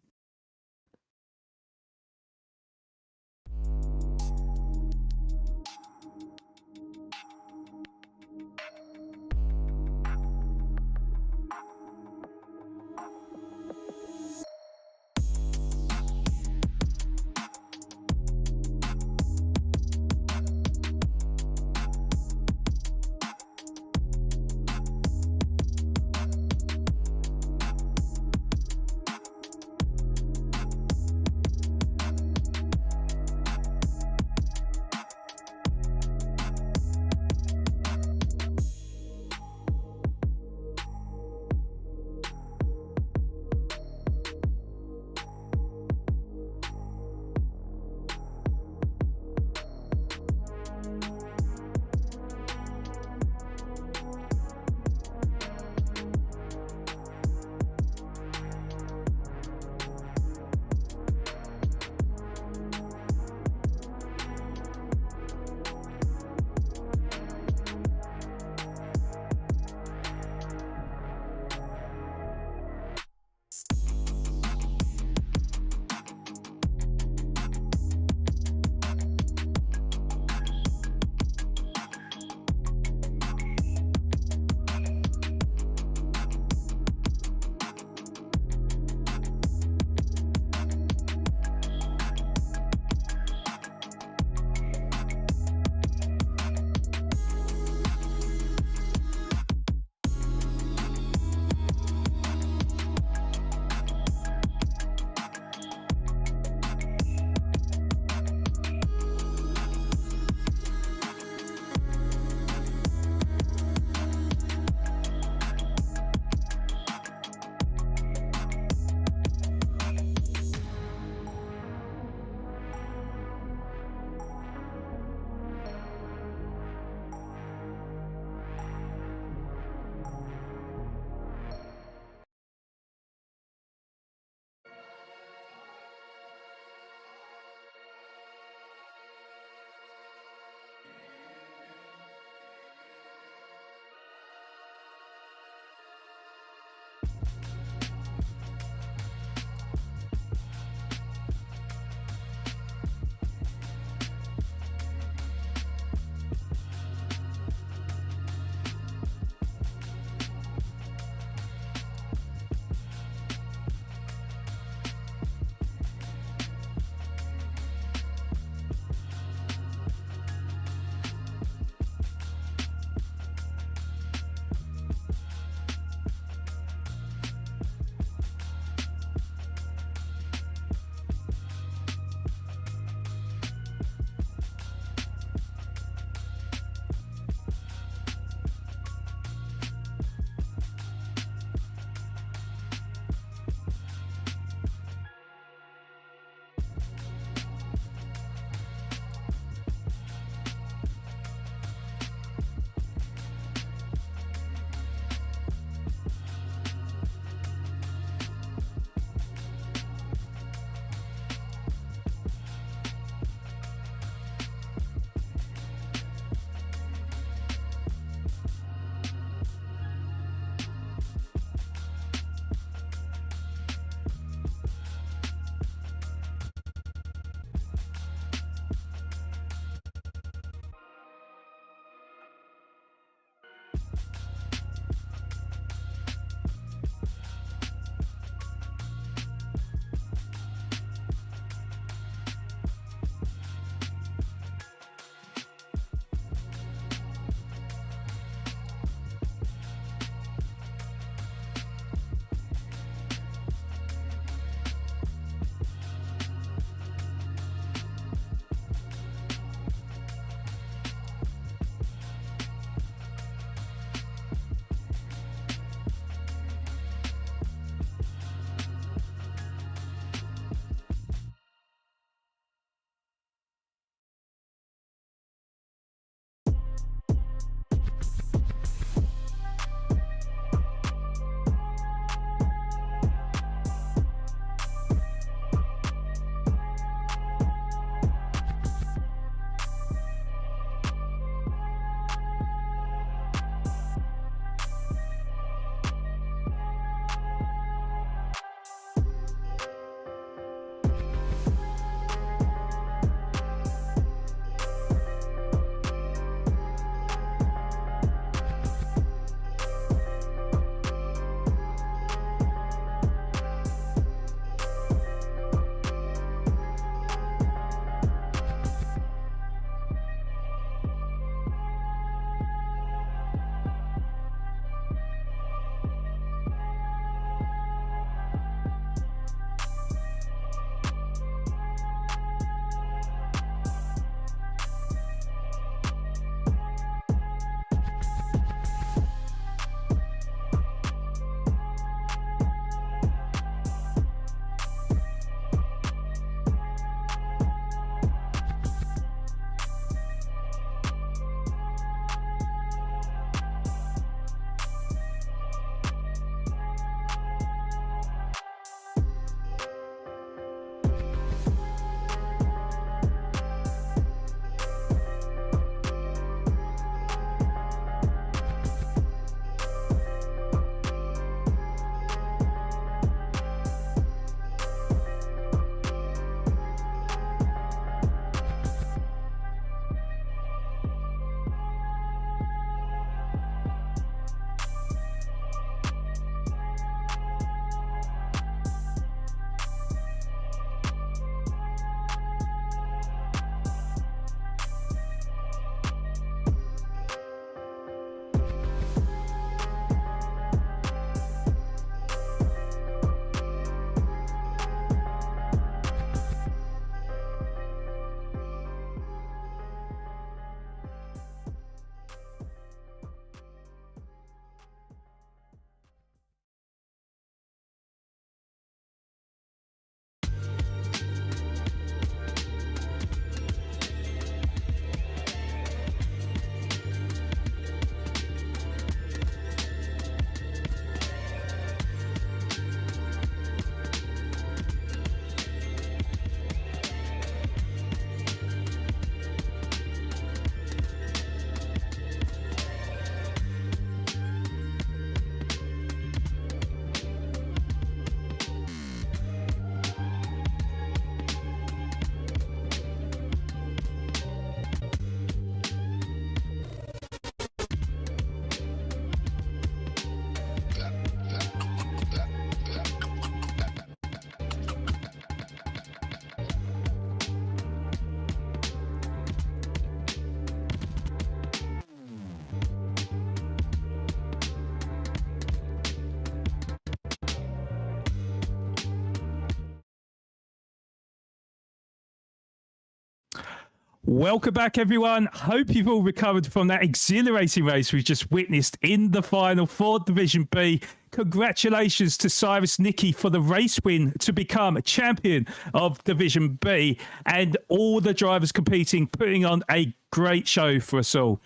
Welcome back, everyone. Hope you've all recovered from that exhilarating race we've just witnessed in the final for Division B. Congratulations to Cyrus Nicky for the race win to become champion of Division B, and all the drivers competing, putting on a great show for us all.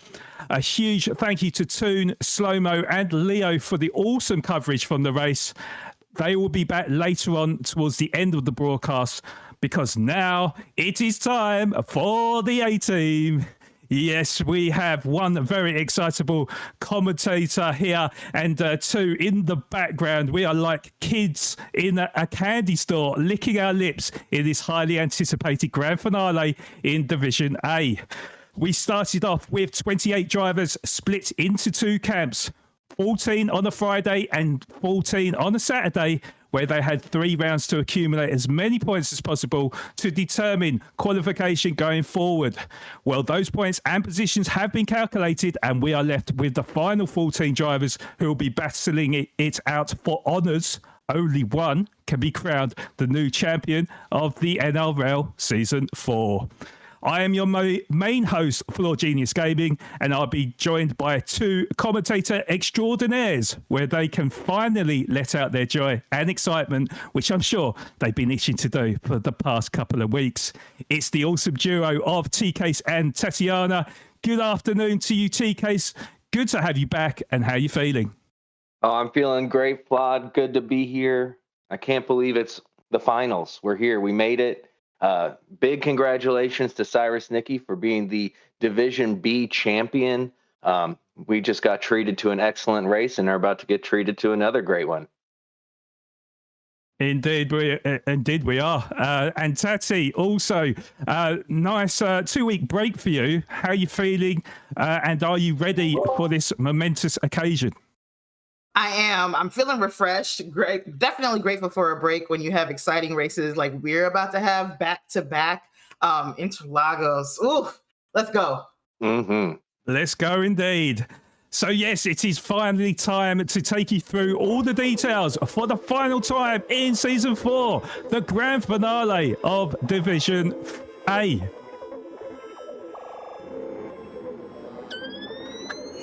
A huge thank you to Toon, Slow-Mo and Leo for the awesome coverage from the race. They will be back later on towards the end of the broadcast, because now it is time for the A-Team. Yes, we have one very excitable commentator here and two in the background. We are like kids in a candy store licking our lips in this highly anticipated grand finale in Division A. We started off with 28 drivers split into two camps, 14 on a Friday and 14 on a Saturday, where they had 3 rounds to accumulate as many points as possible to determine qualification going forward. Well, those points and positions have been calculated, and we are left with the final 14 drivers who will be battling it out for honours. Only one can be crowned the new champion of the NRL Season 4. I am your main host, Floor Genius Gaming, and I'll be joined by 2 commentator extraordinaires, where they can finally let out their joy and excitement, which I'm sure they've been itching to do for the past couple of weeks. It's the awesome duo of T-Case and Tatiana. Good afternoon to you, T-Case. Good to have you back, and how are you feeling? Oh, I'm feeling great, Vlad. Good to be here. I can't believe it's the finals. We're here. We made it. Big congratulations to Cyrus Nicky for being the Division B champion. We just got treated to an excellent race and are about to get treated to another great one. Indeed we are. And Tati, also, nice 2-week break for you. How are you feeling? And are you ready for this momentous occasion? I am. I'm feeling refreshed. Great. Definitely grateful for a break when you have exciting races like we're about to have back-to-back. Interlagos. Ooh, let's go. Mm-hmm. Let's go indeed. So yes, it is finally time to take you through all the details for the final time in Season 4, the grand finale of Division A.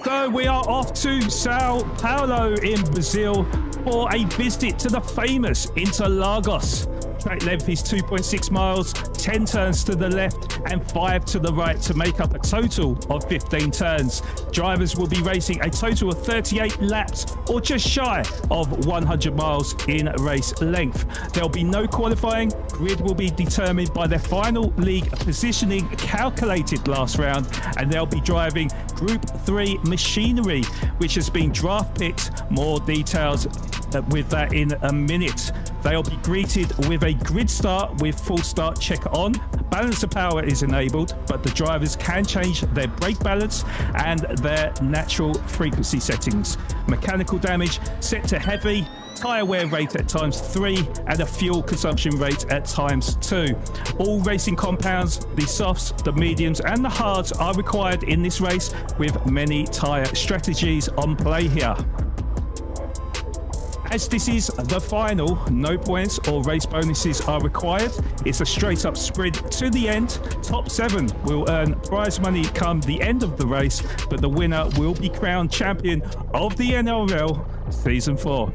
So we are off to Sao Paulo in Brazil for a visit to the famous Interlagos. Track length is 2.6 miles, 10 turns to the left and 5 to the right to make up a total of 15 turns. Drivers will be racing a total of 38 laps, or just shy of 100 miles in race length. There'll be no qualifying. Grid will be determined by their final league positioning calculated last round, and they'll be driving Group 3 machinery, which has been draft picked. More details with that in a minute. They'll be greeted with a grid start with full start check on. Balance of power is enabled, but the drivers can change their brake balance and their natural frequency settings. Mechanical damage set to heavy, tyre wear rate at ×3, and a fuel consumption rate at ×2. All racing compounds, the softs, the mediums and the hards are required in this race, with many tyre strategies on play here. As this is the final, no points or race bonuses are required. It's a straight up sprint to the end. Top 7 will earn prize money come the end of the race, but the winner will be crowned champion of the NRL Season 4.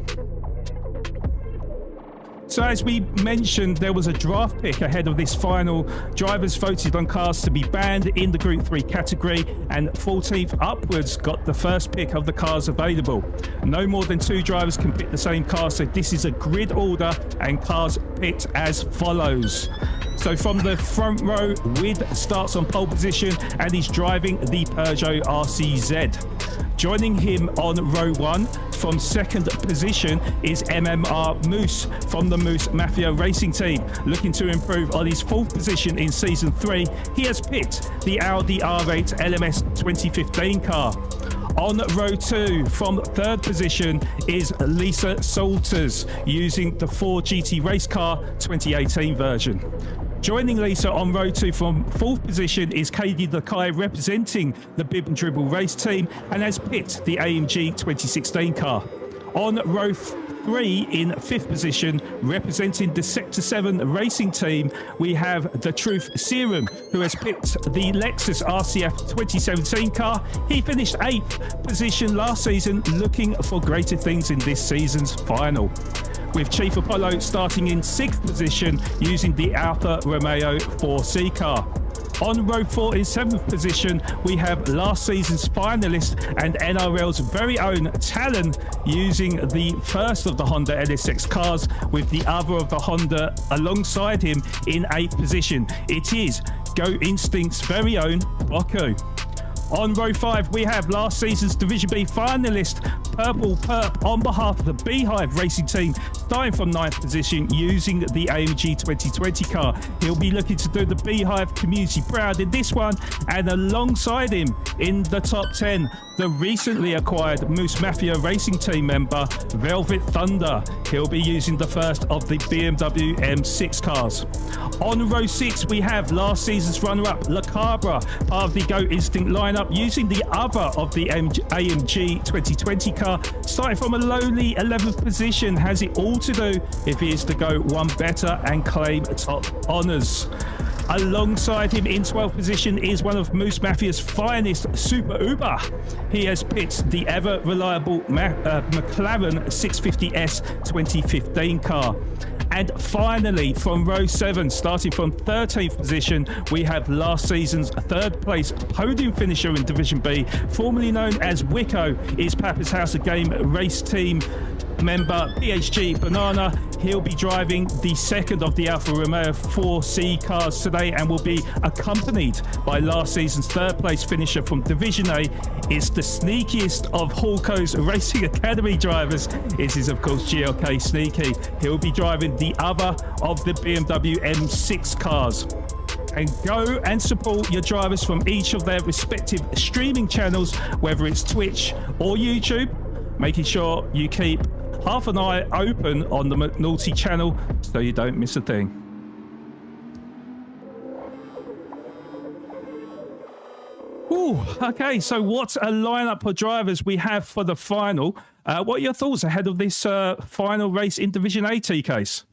So as we mentioned, there was a draft pick ahead of this final. Drivers voted on cars to be banned in the Group 3 category, and 14th upwards got the first pick of the cars available. No more than 2 drivers can pick the same car, so this is a grid order, and cars picked as follows. So from the front row, Wid starts on pole position and he's driving the Peugeot RCZ. Joining him on row 1 from second position is MMR Moose from the Moose Mafia Racing Team. Looking to improve on his 4th position in Season 3, he has picked the Audi R8 LMS 2015 car. On row 2, from 3rd position, is Lisa Salters using the Ford GT Race Car 2018 version. Joining Lisa on row 2 from 4th position is Katie Lakai representing the Bib and Dribble race team and has picked the AMG 2016 car. On row 3 in 5th position, representing the Sector 7 racing team, we have the Truth Serum, who has picked the Lexus RCF 2017 car. He finished 8th position last season, looking for greater things in this season's final, with Chief Apollo starting in 6th position using the Alfa Romeo 4C car. On row 4 in 7th position, we have last season's finalist and NRL's very own Talon using the first of the Honda LSX cars, with the other of the Honda alongside him in 8th position. It is Go Instinct's very own Boku. On row 5, we have last season's Division B finalist, Purple Perp, on behalf of the Beehive Racing Team, starting from 9th position using the AMG 2020 car. He'll be looking to do the Beehive community proud in this one, and alongside him in the top 10, the recently acquired Moose Mafia Racing Team member, Velvet Thunder. He'll be using the first of the BMW M6 cars. On row 6, we have last season's runner-up, La Cabra, part of the Go Instinct lineup, using the other of the AMG 2020 car, starting from a lowly 11th position. Has it all to do if he is to go one better and claim top honours. Alongside him in 12th position is one of Moose Mafia's finest, Super Uber. He has picked the ever reliable McLaren 650S 2015 car. And finally, from row 7, starting from 13th position, we have last season's 3rd place podium finisher in Division B, formerly known as Wicco, is Papa's House of Game race team member PHG Banana. He'll be driving the second of the Alfa Romeo 4C cars today and will be accompanied by last season's 3rd place finisher from Division A. It's the sneakiest of Hawko's Racing Academy drivers. It is, of course, GLK Sneaky. He'll be driving the other of the BMW M6 cars. And go and support your drivers from each of their respective streaming channels, whether it's Twitch or YouTube, making sure you keep half an eye open on the McNulty channel so you don't miss a thing. Ooh, okay, so what a lineup of drivers we have for the final. What are your thoughts ahead of this final race in Division A, T-Case?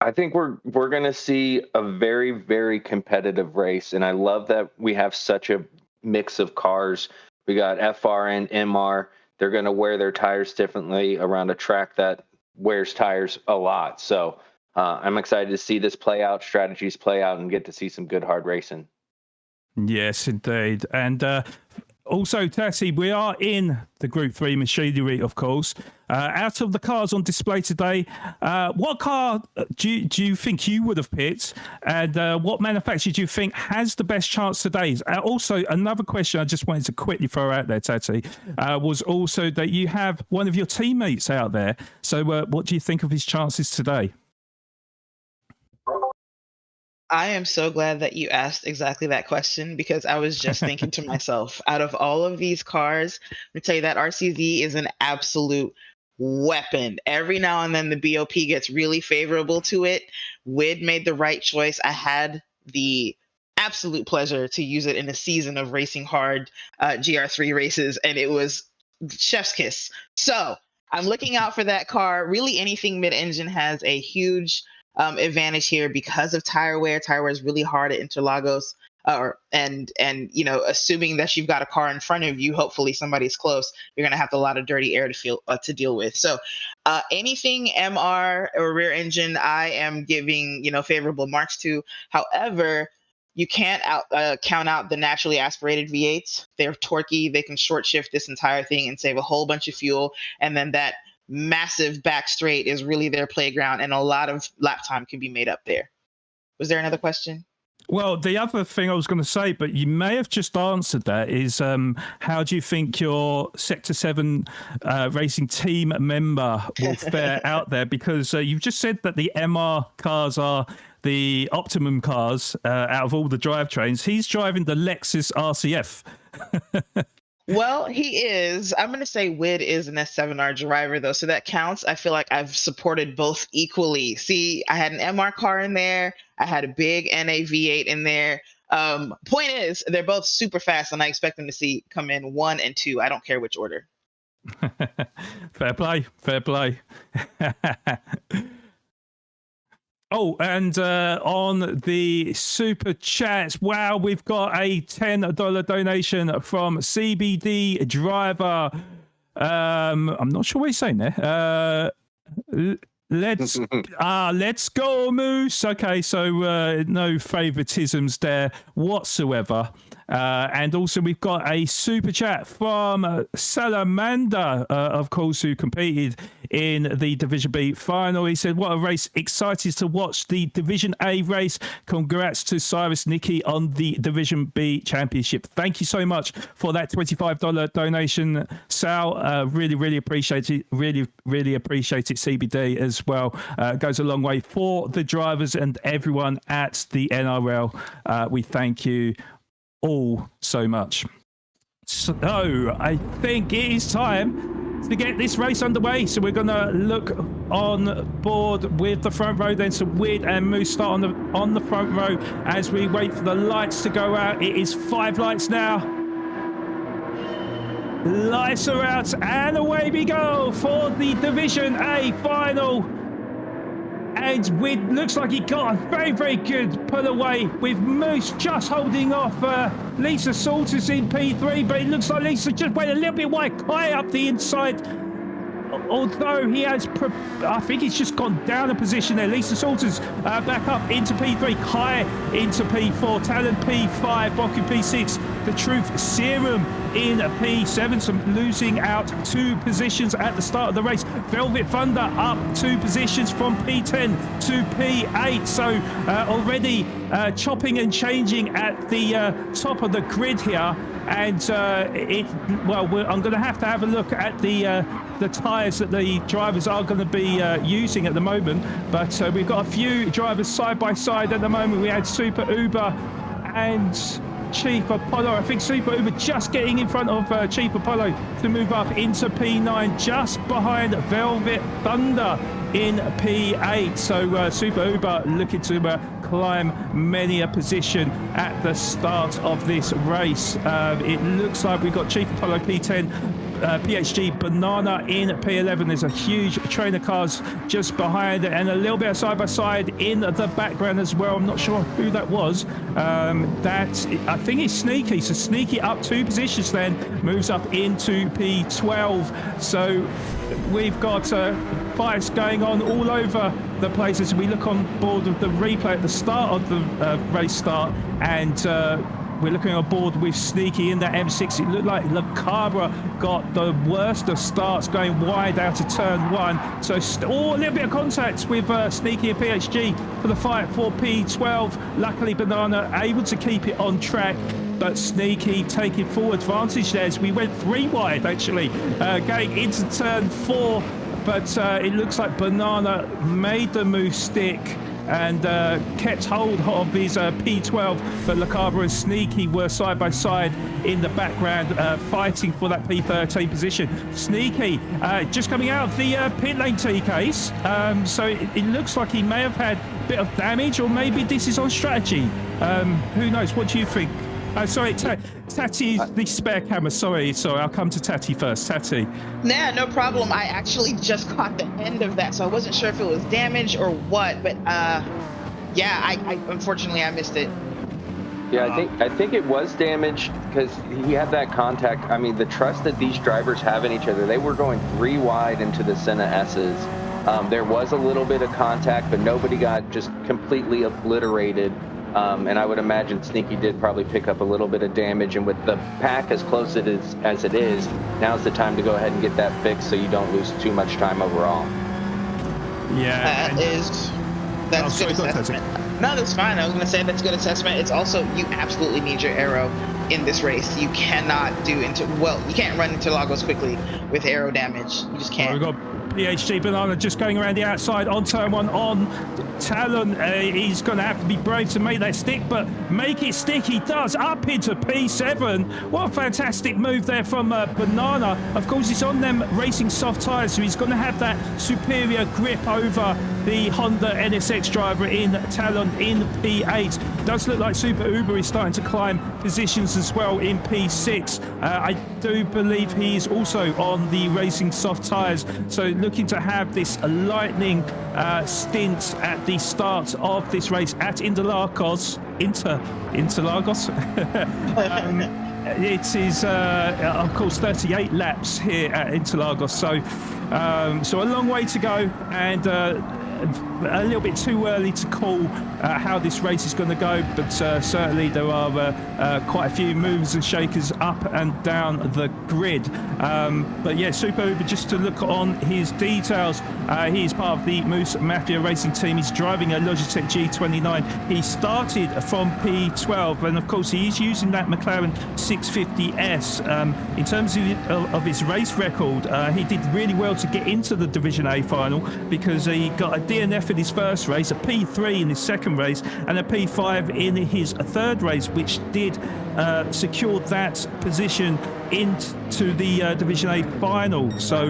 I think we're going to see a very, very competitive race, and I love that we have such a mix of cars. We got FR and MR. They're going to wear their tires differently around a track that wears tires a lot. So I'm excited to see this play out, strategies play out, and get to see some good hard racing. Yes, indeed. And also, Tassie, we are in the Group 3 machinery, of course. Out of the cars on display today, what car do you think you would have picked? And what manufacturer do you think has the best chance today? Also, another question I just wanted to quickly throw out there, Tati, was also that you have one of your teammates out there. So what do you think of his chances today? I am so glad that you asked exactly that question, because I was just thinking to myself, out of all of these cars, let me tell you that RCZ is an absolute weapon. Every now and then the BOP gets really favorable to it. Wid made the right choice. I had the absolute pleasure to use it in a season of racing hard GR3 races, and it was chef's kiss. So I'm looking out for that car. Really, anything mid-engine has a huge advantage here because of tire wear. Tire wear is really hard at Interlagos. And you know, assuming that you've got a car in front of you, hopefully somebody's close, you're gonna have a lot of dirty air to deal with. So anything MR or rear engine, I am giving, you know, favorable marks to. However, you can't count out the naturally aspirated V8s. They're torquey. They can short shift this entire thing and save a whole bunch of fuel. And then that massive back straight is really their playground, and a lot of lap time can be made up there. Was there another question? Well, the other thing I was going to say, but you may have just answered that, is how do you think your Sector 7 racing team member will fare out there? Because you've just said that the MR cars are the optimum cars out of all the drivetrains. He's driving the Lexus RCF. Well, he is. I'm going to say Wid is an S7R driver, though, so that counts. I feel like I've supported both equally. See, I had an MR car in there. I had a big NA V8 in there. Point is, they're both super fast, and I expect them to come in 1 and 2. I don't care which order. Fair play, fair play. Oh, and on the super chats, wow, we've got a $10 donation from CBD Driver. I'm not sure what he's saying there. Let's go, Moose. Okay, so no favoritisms there whatsoever. And also we've got a super chat from Salamander, of course, who competed in the Division B final. He said, what a race. Excited to watch the Division A race. Congrats to Cyrus Nicky on the Division B championship. Thank you so much for that $25 donation, Sal. Really appreciate it. Really appreciate it, CBD, as well. Goes a long way for the drivers and everyone at the NRL. We thank you all so much. So I think it is time to get this race underway. So we're going to look on board with the front row then. So Weird and Moose start on the front row as we wait for the lights to go out. It is 5 lights now. Lights are out and away we go for the Division A final. And Weird looks like he got a very good pull away with Moose just holding off Lisa Salters in P3, but it looks like Lisa just went a little bit wide. Kai up the inside, although he has, I think he's just gone down a position there. Lisa Salters back up into P3, Kai into P4, Talon P5, Boku P6, The Truth Serum in P7, so losing out 2 positions at the start of the race. Velvet Thunder up 2 positions from P10 to P8, so already chopping and changing at the top of the grid here. And I'm going to have a look at the tyres that the drivers are going to be using at the moment. But we've got a few drivers side by side at the moment. We had Super Uber and Chief Apollo. I think Super Uber just getting in front of Chief Apollo to move up into P9, just behind Velvet Thunder in P8. So Super Uber looking to climb many a position at the start of this race. It looks like we've got Chief Apollo P10, PHG Banana in P11. There's a huge train of cars just behind it, and a little bit of side by side in the background as well. I'm not sure who that was. I think it's Sneaky. So Sneaky up 2 positions then, moves up into P12. So we've got fights going on all over the place as we look on board of the replay at the start of the race start, and we're looking on board with Sneaky in that M6. It looked like Le Cabra got the worst of starts, going wide out of turn 1. So a little bit of contact with Sneaky and PHG for the fight for P12. Luckily, Banana able to keep it on track, but Sneaky taking full advantage there as we went 3 wide, actually, going into turn 4. But it looks like Banana made the move stick and kept hold of his P12, but Le Cabra and Sneaky were side by side in the background, fighting for that P13 position. Sneaky just coming out of the pit lane T-case, so it looks like he may have had a bit of damage, or maybe this is on strategy. Who knows? What do you think? Sorry, Tati, the spare camera. Sorry, I'll come to Tati first. Tati. Nah, no problem. I actually just caught the end of that, so I wasn't sure if it was damage or what. But yeah, I unfortunately I missed it. Yeah, I think it was damage because he had that contact. I mean, the trust that these drivers have in each other. They were going 3 wide into the Senna S's. There was a little bit of contact, but nobody got just completely obliterated. And I would imagine Sneaky did probably pick up a little bit of damage, and with the pack as close as it is, now's the time to go ahead and get that fixed so you don't lose too much time overall. Yeah, that's good assessment. No, that's fine. I was going to say that's good assessment. It's also, you absolutely need your aero in this race. You cannot you can't run into Lagos quickly with aero damage. You just can't. We've got PHG Banana just going around the outside on turn 1 on Talon. He's going to have to be brave to make that stick, but make it stick he does, up into P7. What a fantastic move there from Banana. Of course, it's on them racing soft tyres, so he's going to have that superior grip over the Honda NSX driver in Talon in P8. does look like Super Uber is starting to climb positions as well in P6. I do believe he's also on the Racing Soft tyres, so looking to have this lightning stint at the start of this race at Interlagos. Interlagos. It is, of course, 38 laps here at Interlagos, so a long way to go, and a little bit too early to call how this race is going to go, but certainly there are quite a few movers and shakers up and down the grid. But yeah, Super Uber, just to look on his details, he is part of the Moose Mafia racing team. He's driving a Logitech G29. He started from P12, and of course he is using that McLaren 650S. In terms of his race record, he did really well to get into the Division A final, because he got a DNF in his first race, a P3 in his second race, and a P5 in his third race, which did secure that position into the Division A final. So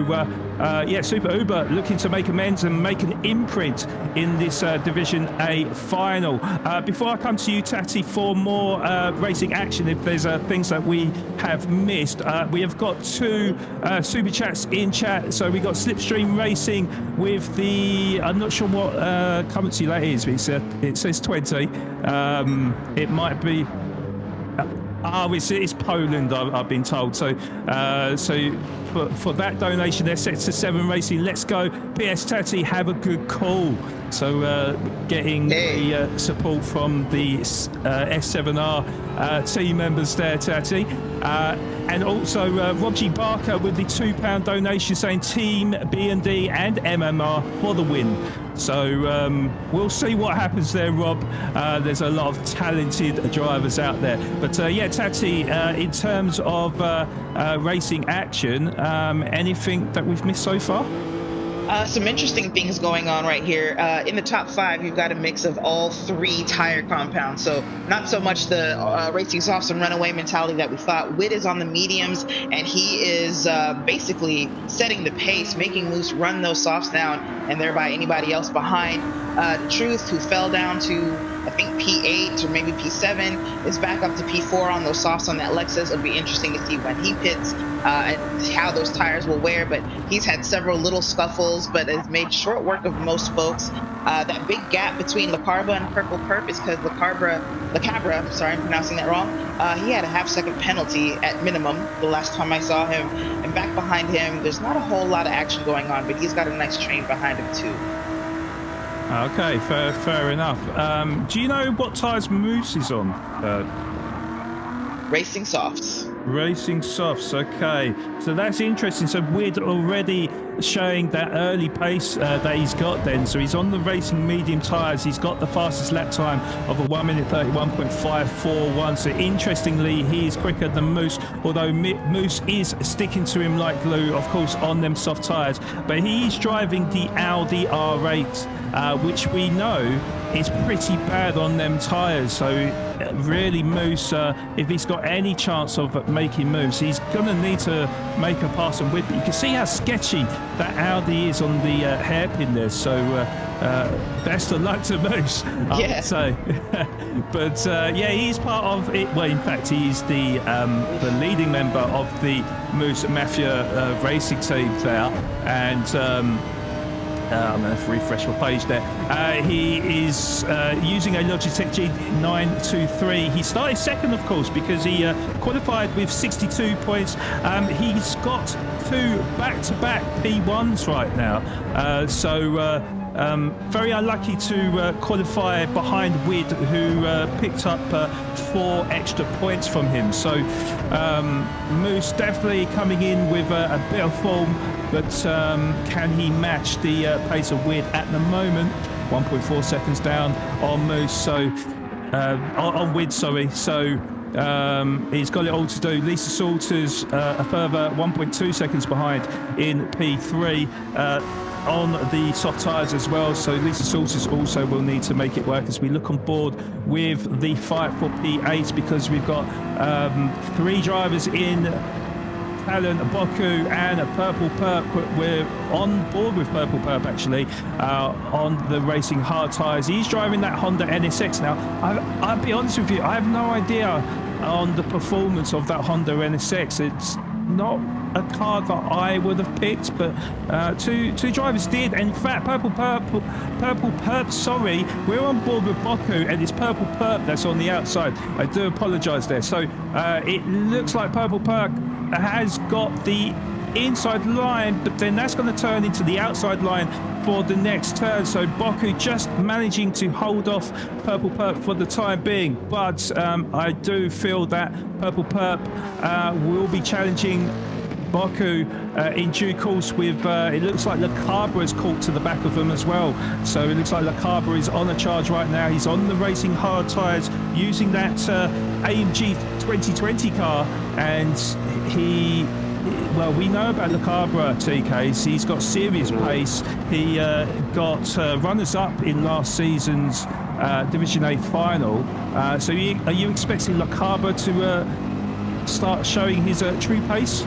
yeah, Super Uber looking to make amends and make an imprint in this Division A final. Before I come to you, Tati, for more racing action, if there's things that we have missed, we have got two super chats in chat. So we got Slipstream Racing with the, I'm not sure what currency that is, but it says 20. It might be. It's Poland, I've been told. So for that donation, they're set to 7 Racing. Let's go. PS Tati, have a good call. So getting the support from the S7R team members there, Tati. And also Rob G. Barker with the £2 donation, saying Team B&D and MMR for the win. So we'll see what happens there, Rob. There's a lot of talented drivers out there. But yeah, Tati, in terms of racing action, anything that we've missed so far? Some interesting things going on right here. In the top 5, you've got a mix of all 3 tire compounds. So not so much the racing softs and runaway mentality that we thought. Witt is on the mediums, and he is basically setting the pace, making Moose run those softs down, and thereby anybody else behind. Truth, who fell down to, I think, P8 or maybe P7, is back up to P4 on those softs on that Lexus. It'll be interesting to see when he pits and how those tires will wear, but he's had several little scuffles, but has made short work of most folks. That big gap between La Carba and Purple Perp is because La Cabra, sorry, I'm pronouncing that wrong, he had a half-second penalty at minimum the last time I saw him, and back behind him, there's not a whole lot of action going on, but he's got a nice train behind him too. Okay, fair enough. Do you know what tyres Moose is on? Racing Softs. Racing Softs, okay. So that's interesting. So Witt already showing that early pace that he's got then. So he's on the racing medium tyres. He's got the fastest lap time of a 1 minute 31.541. So interestingly, he is quicker than Moose, although Moose is sticking to him like glue, of course, on them soft tyres. But he's driving the Audi R8, which we know is pretty bad on them tyres. So really, Moose, if he's got any chance of making moves, he's going to need to make a pass on Witt. But you can see how sketchy that Audi is on the hairpin there. So best of luck to Moose, I would say. But yeah, he's part of it. Well, in fact, he's the leading member of the Moose Mafia racing team there. And I'm going to refresh my page there. He is using a Logitech G923. He started second, of course, because he qualified with 62 points. He's got 2 back-to-back P1s right now. So very unlucky to qualify behind Witt, who picked up 4 extra points from him. So Moose definitely coming in with a bit of form, but can he match the pace of Witt at the moment? 1.4 seconds down on Moose, so on Witt, sorry. So he's got it all to do. Lisa Salters a further 1.2 seconds behind in P3 on the soft tyres as well. So Lisa Salters also will need to make it work as we look on board with the fight for P8, because we've got 3 drivers in Talent, Boku, and Purple Perp. We're on board with Purple Perp actually on the Racing Hard Tyres. He's driving that Honda NSX now. I'll be honest with you, I have no idea on the performance of that Honda NSX. It's not a car that I would have picked, but two drivers did. In fact, Purple Perp, sorry, we're on board with Boku, and it's Purple Perp that's on the outside. I do apologise there. So it looks like Purple Perp has got the inside line, but then that's going to turn into the outside line for the next turn. So Boku just managing to hold off Purple Perp for the time being, but I do feel that Purple Perp will be challenging Boku in due course with it looks like Le Cabra is caught to the back of them as well. So it looks like Le Cabra is on a charge right now. He's on the Racing Hard Tyres using that AMG 2020 car, and well, we know about Le Cabra, TK. He's got serious pace. He got runners-up in last season's Division A final. So are you expecting Le Cabra to start showing his true pace?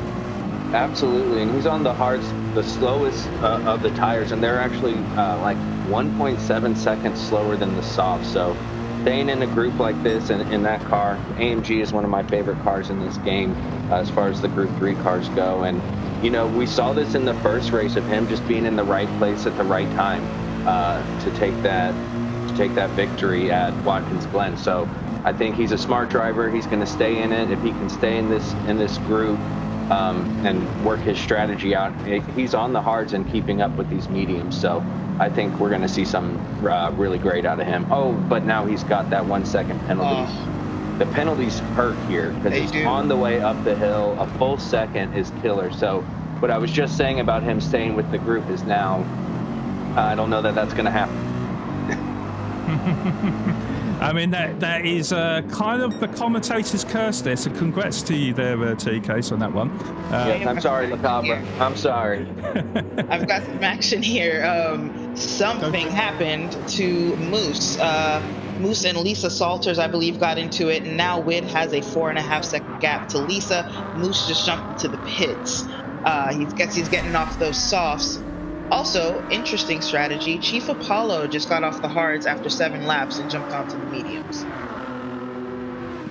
Absolutely, and he's on the slowest of the tires, and they're actually like 1.7 seconds slower than the soft. So staying in a group like this and in that car, AMG is one of my favorite cars in this game as far as the Group 3 cars go. And, you know, we saw this in the first race of him just being in the right place at the right time to take that victory at Watkins Glen. So I think he's a smart driver. He's going to stay in it. If he can stay in this group and work his strategy out, he's on the hards and keeping up with these mediums. So I think we're going to see some really great out of him. Oh, but now he's got that 1 second penalty. Oh. The penalties hurt here because he's on the way up the hill. A full second is killer. So what I was just saying about him staying with the group is now, I don't know that that's going to happen. I mean, that is kind of the commentator's curse there, so congrats to you there, TK, on that one. Yes, I'm sorry, Le Cabra. I'm sorry. I've got some action here. Something happened to Moose. Moose and Lisa Salters, I believe, got into it, and now Wid has a 4.5 second gap to Lisa. Moose just jumped into the pits. He's getting off those softs. Also, interesting strategy, Chief Apollo just got off the hards after 7 laps and jumped onto the mediums.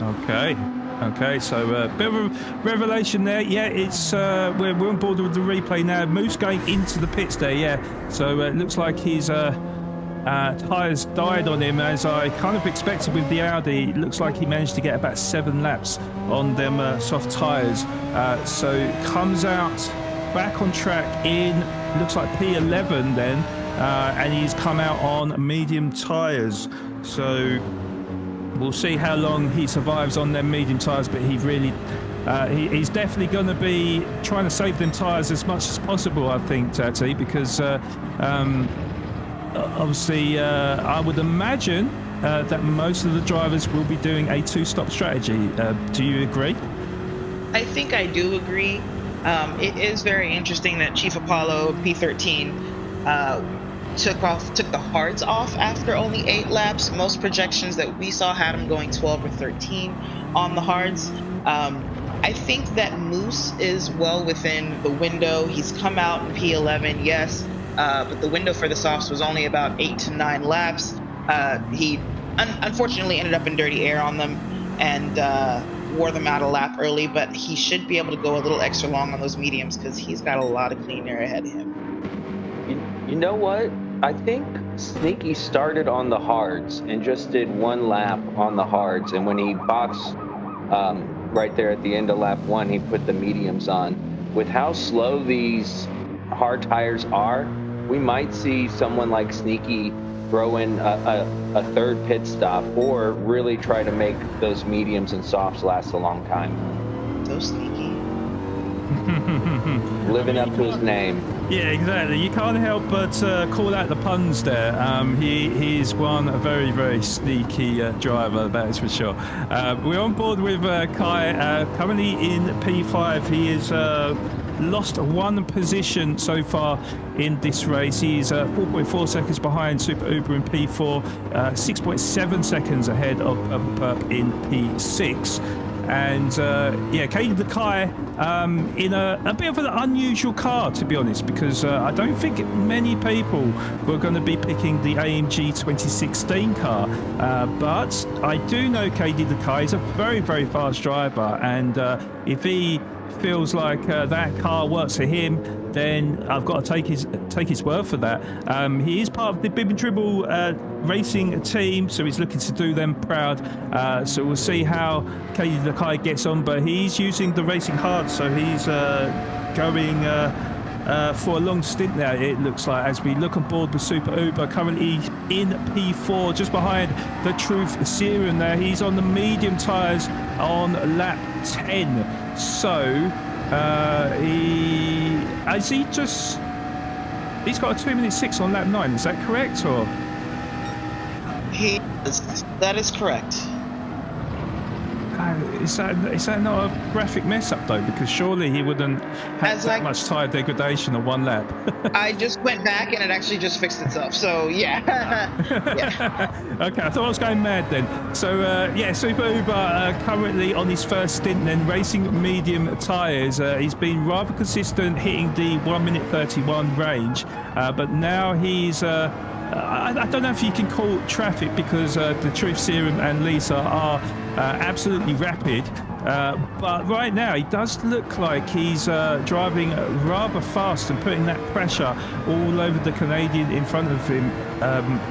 Okay, so a bit of a revelation there. Yeah, it's we're on board with the replay now. Moose going into the pits there, yeah. So it looks like his tyres died on him, as I kind of expected with the Audi. It looks like he managed to get about 7 laps on them soft tyres. So comes out back on track in, looks like P11 then, and he's come out on medium tyres. So we'll see how long he survives on them medium tyres, but he really he's definitely going to be trying to save them tyres as much as possible, I think, Tati, because obviously I would imagine that most of the drivers will be doing a 2-stop strategy. Do you agree? I think I do agree. It is very interesting that Chief Apollo P13 took the hards off after only 8 laps. Most projections that we saw had him going 12 or 13 on the hards. I think that Moose is well within the window. He's come out in P11, yes, but the window for the softs was only about 8 to 9 laps. He unfortunately ended up in dirty air on them and wore them out a lap early, but he should be able to go a little extra long on those mediums because he's got a lot of clean air ahead of him. You know what? I think Sneaky started on the hards and just did 1 lap on the hards, and when he boxed right there at the end of lap 1, he put the mediums on. With how slow these hard tires are, we might see someone like Sneaky throw in a 3rd pit stop or really try to make those mediums and softs last a long time. So Sneaky. Living up to his name. Yeah, exactly. You can't help but call out the puns there. He's a very, very sneaky driver, that is for sure. We're on board with Kai, currently in P5. He is lost 1 position so far in this race. He's 4.4 seconds behind Super Uber in P4, 6.7 seconds ahead of Purple Perp in P6. And yeah, Katie Nakai in a bit of an unusual car, to be honest, because I don't think many people were going to be picking the AMG 2016 car. But I do know Katie Nakai is a very, very fast driver, and if he feels like that car works for him, then I've got to take his word for that. He is part of the Bib and Dribble racing team, so he's looking to do them proud. So we'll see how Katie Nakai gets on, but he's using the racing hard, so he's going for a long stint now, it looks like, as we look on board with Super Uber, currently in P4, just behind the Truth Serum there. He's on the medium tyres on lap 10. So he's got a 2:06 on lap 9, is that correct? Or that is correct. Is that not a graphic mess up though? Because surely he wouldn't have that much tyre degradation on one lap. I just went back and it actually just fixed itself. So yeah. Yeah. Okay, I thought I was going mad then. So yeah, Super Uber currently on his first stint then, racing medium tyres. He's been rather consistent, hitting the 1:31 range, but now he's I don't know if you can call it traffic, because the Truth Serum and Lisa are absolutely rapid, but right now he does look like he's driving rather fast and putting that pressure all over the Canadian in front of him,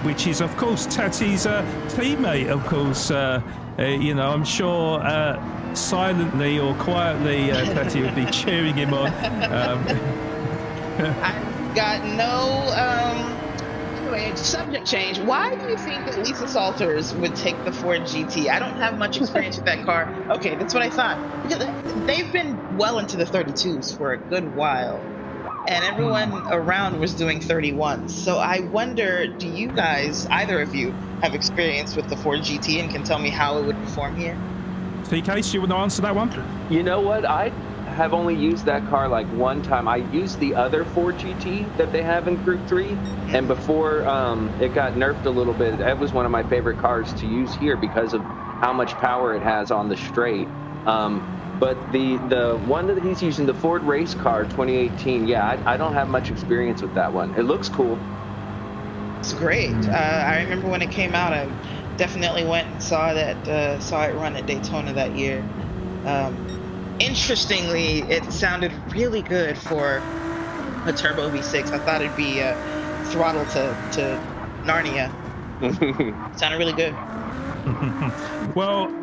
which is of course Tati's teammate, of course. You know, I'm sure silently or quietly Tati would be cheering him on. I've got no subject change. Why do you think that Lisa Salters would take the Ford GT? I don't have much experience with that car. Okay, that's what I thought. Because they've been well into the 32s for a good while, and everyone around was doing 31s. So I wonder, do you guys, either of you, have experience with the Ford GT and can tell me how it would perform here? TK, you want to answer that one? You know what? I have only used that car like one time. I used the other Ford GT that they have in Group 3, and before it got nerfed a little bit, that was one of my favorite cars to use here because of how much power it has on the straight. But the one that he's using, the Ford race car 2018, yeah, I don't have much experience with that one. It looks cool. It's great. I remember when it came out, I definitely went and saw it run at Daytona that year. Interestingly, it sounded really good for a turbo V6. I thought it'd be throttle to Narnia. Sounded really good. Well,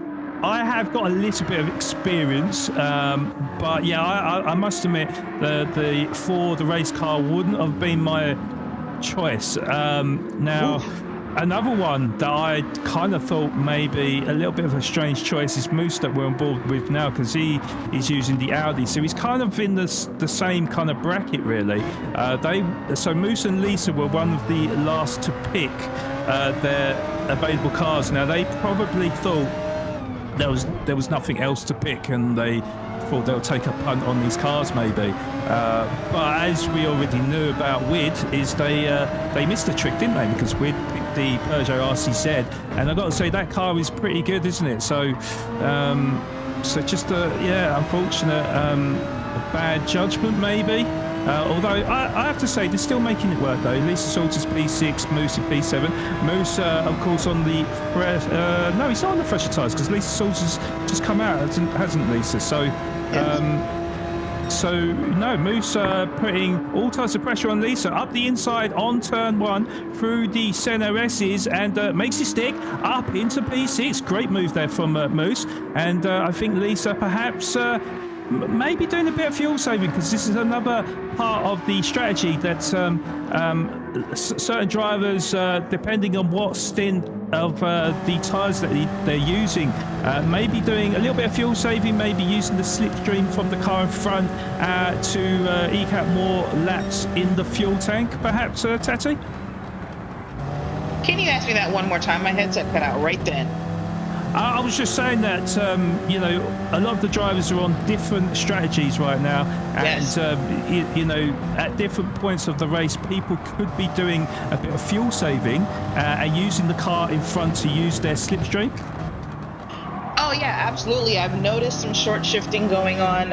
I have got a little bit of experience, but yeah, I must admit the Ford race car wouldn't have been my choice. Now, another one that I kind of thought maybe a little bit of a strange choice is Moose, that we're on board with now, because he is using the Audi, so he's kind of in the same kind of bracket really. So Moose and Lisa were one of the last to pick their available cars. Now they probably thought there was nothing else to pick, and they thought they'll take a punt on these cars maybe. But as we already knew about WID, is they missed a trick, didn't they? Because WID picked the Peugeot RCZ, and I've got to say that car is pretty good, isn't it? So just unfortunate bad judgment maybe. Although I have to say they're still making it work though. Lisa Salters P6, Moose in P7. Moose, of course, on the no, he's not on the fresher tyres because Lisa Salters just come out, hasn't Lisa? So. So no, Moose putting all types of pressure on Lisa up the inside on turn 1 through the Senna S's, and makes his stick up into P6. Great move there from Moose, and I think Lisa perhaps maybe doing a bit of fuel saving, because this is another part of the strategy that certain drivers, depending on what stint of the tyres that they're using, maybe doing a little bit of fuel saving, maybe using the slipstream from the car in front to eke out more laps in the fuel tank, perhaps, Tati? Can you ask me that one more time? My headset cut out right then. I was just saying that, you know, a lot of the drivers are on different strategies right now. Yes. And, you know, at different points of the race, people could be doing a bit of fuel saving and using the car in front to use their slipstream. Oh yeah, absolutely. I've noticed some short shifting going on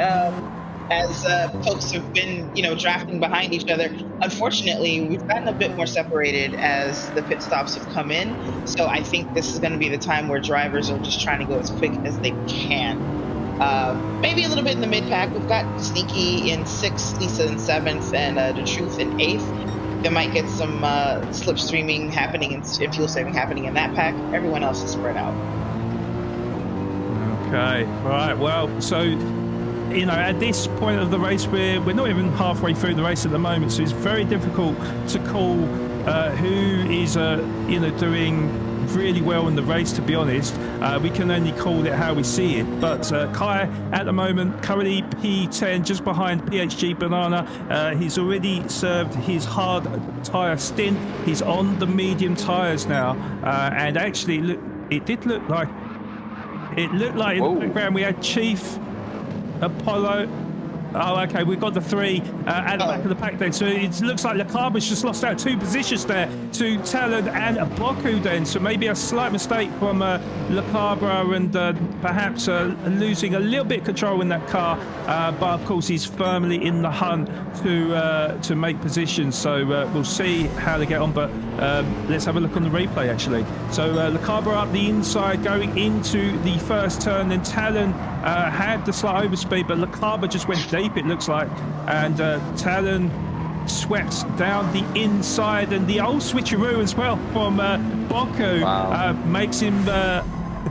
as folks have been, drafting behind each other. Unfortunately, we've gotten a bit more separated as the pit stops have come in. So I think this is going to be the time where drivers are just trying to go as quick as they can. Maybe a little bit in the mid pack. We've got Sneaky in sixth, Lisa in seventh, and The Truth in eighth. They might get some slipstreaming happening and fuel saving happening in that pack. Everyone else is spread out. Okay, all right. Well, so at this point of the race, we're not even halfway through the race at the moment, so it's very difficult to call who is doing really well in the race. To be honest, we can only call it how we see it. But Kai at the moment currently P10, just behind PHG Banana. He's already served his hard tyre stint. He's on the medium tyres now, and actually it looked like in the background we had Chief Apollo. Oh, okay, we've got the three at the back of the pack then. So it looks like Lacabra's just lost out 2 positions there to Talon and Boku then. So maybe a slight mistake from Lacabra and perhaps losing a little bit of control in that car. But of course, he's firmly in the hunt to make positions. So we'll see how they get on. But let's have a look on the replay, actually. So Lacabra up the inside going into the first turn. Then Talon had the slight overspeed, but Lacabra just went deep, it looks like, and Talon swept down the inside, and the old switcheroo as well from Boku makes him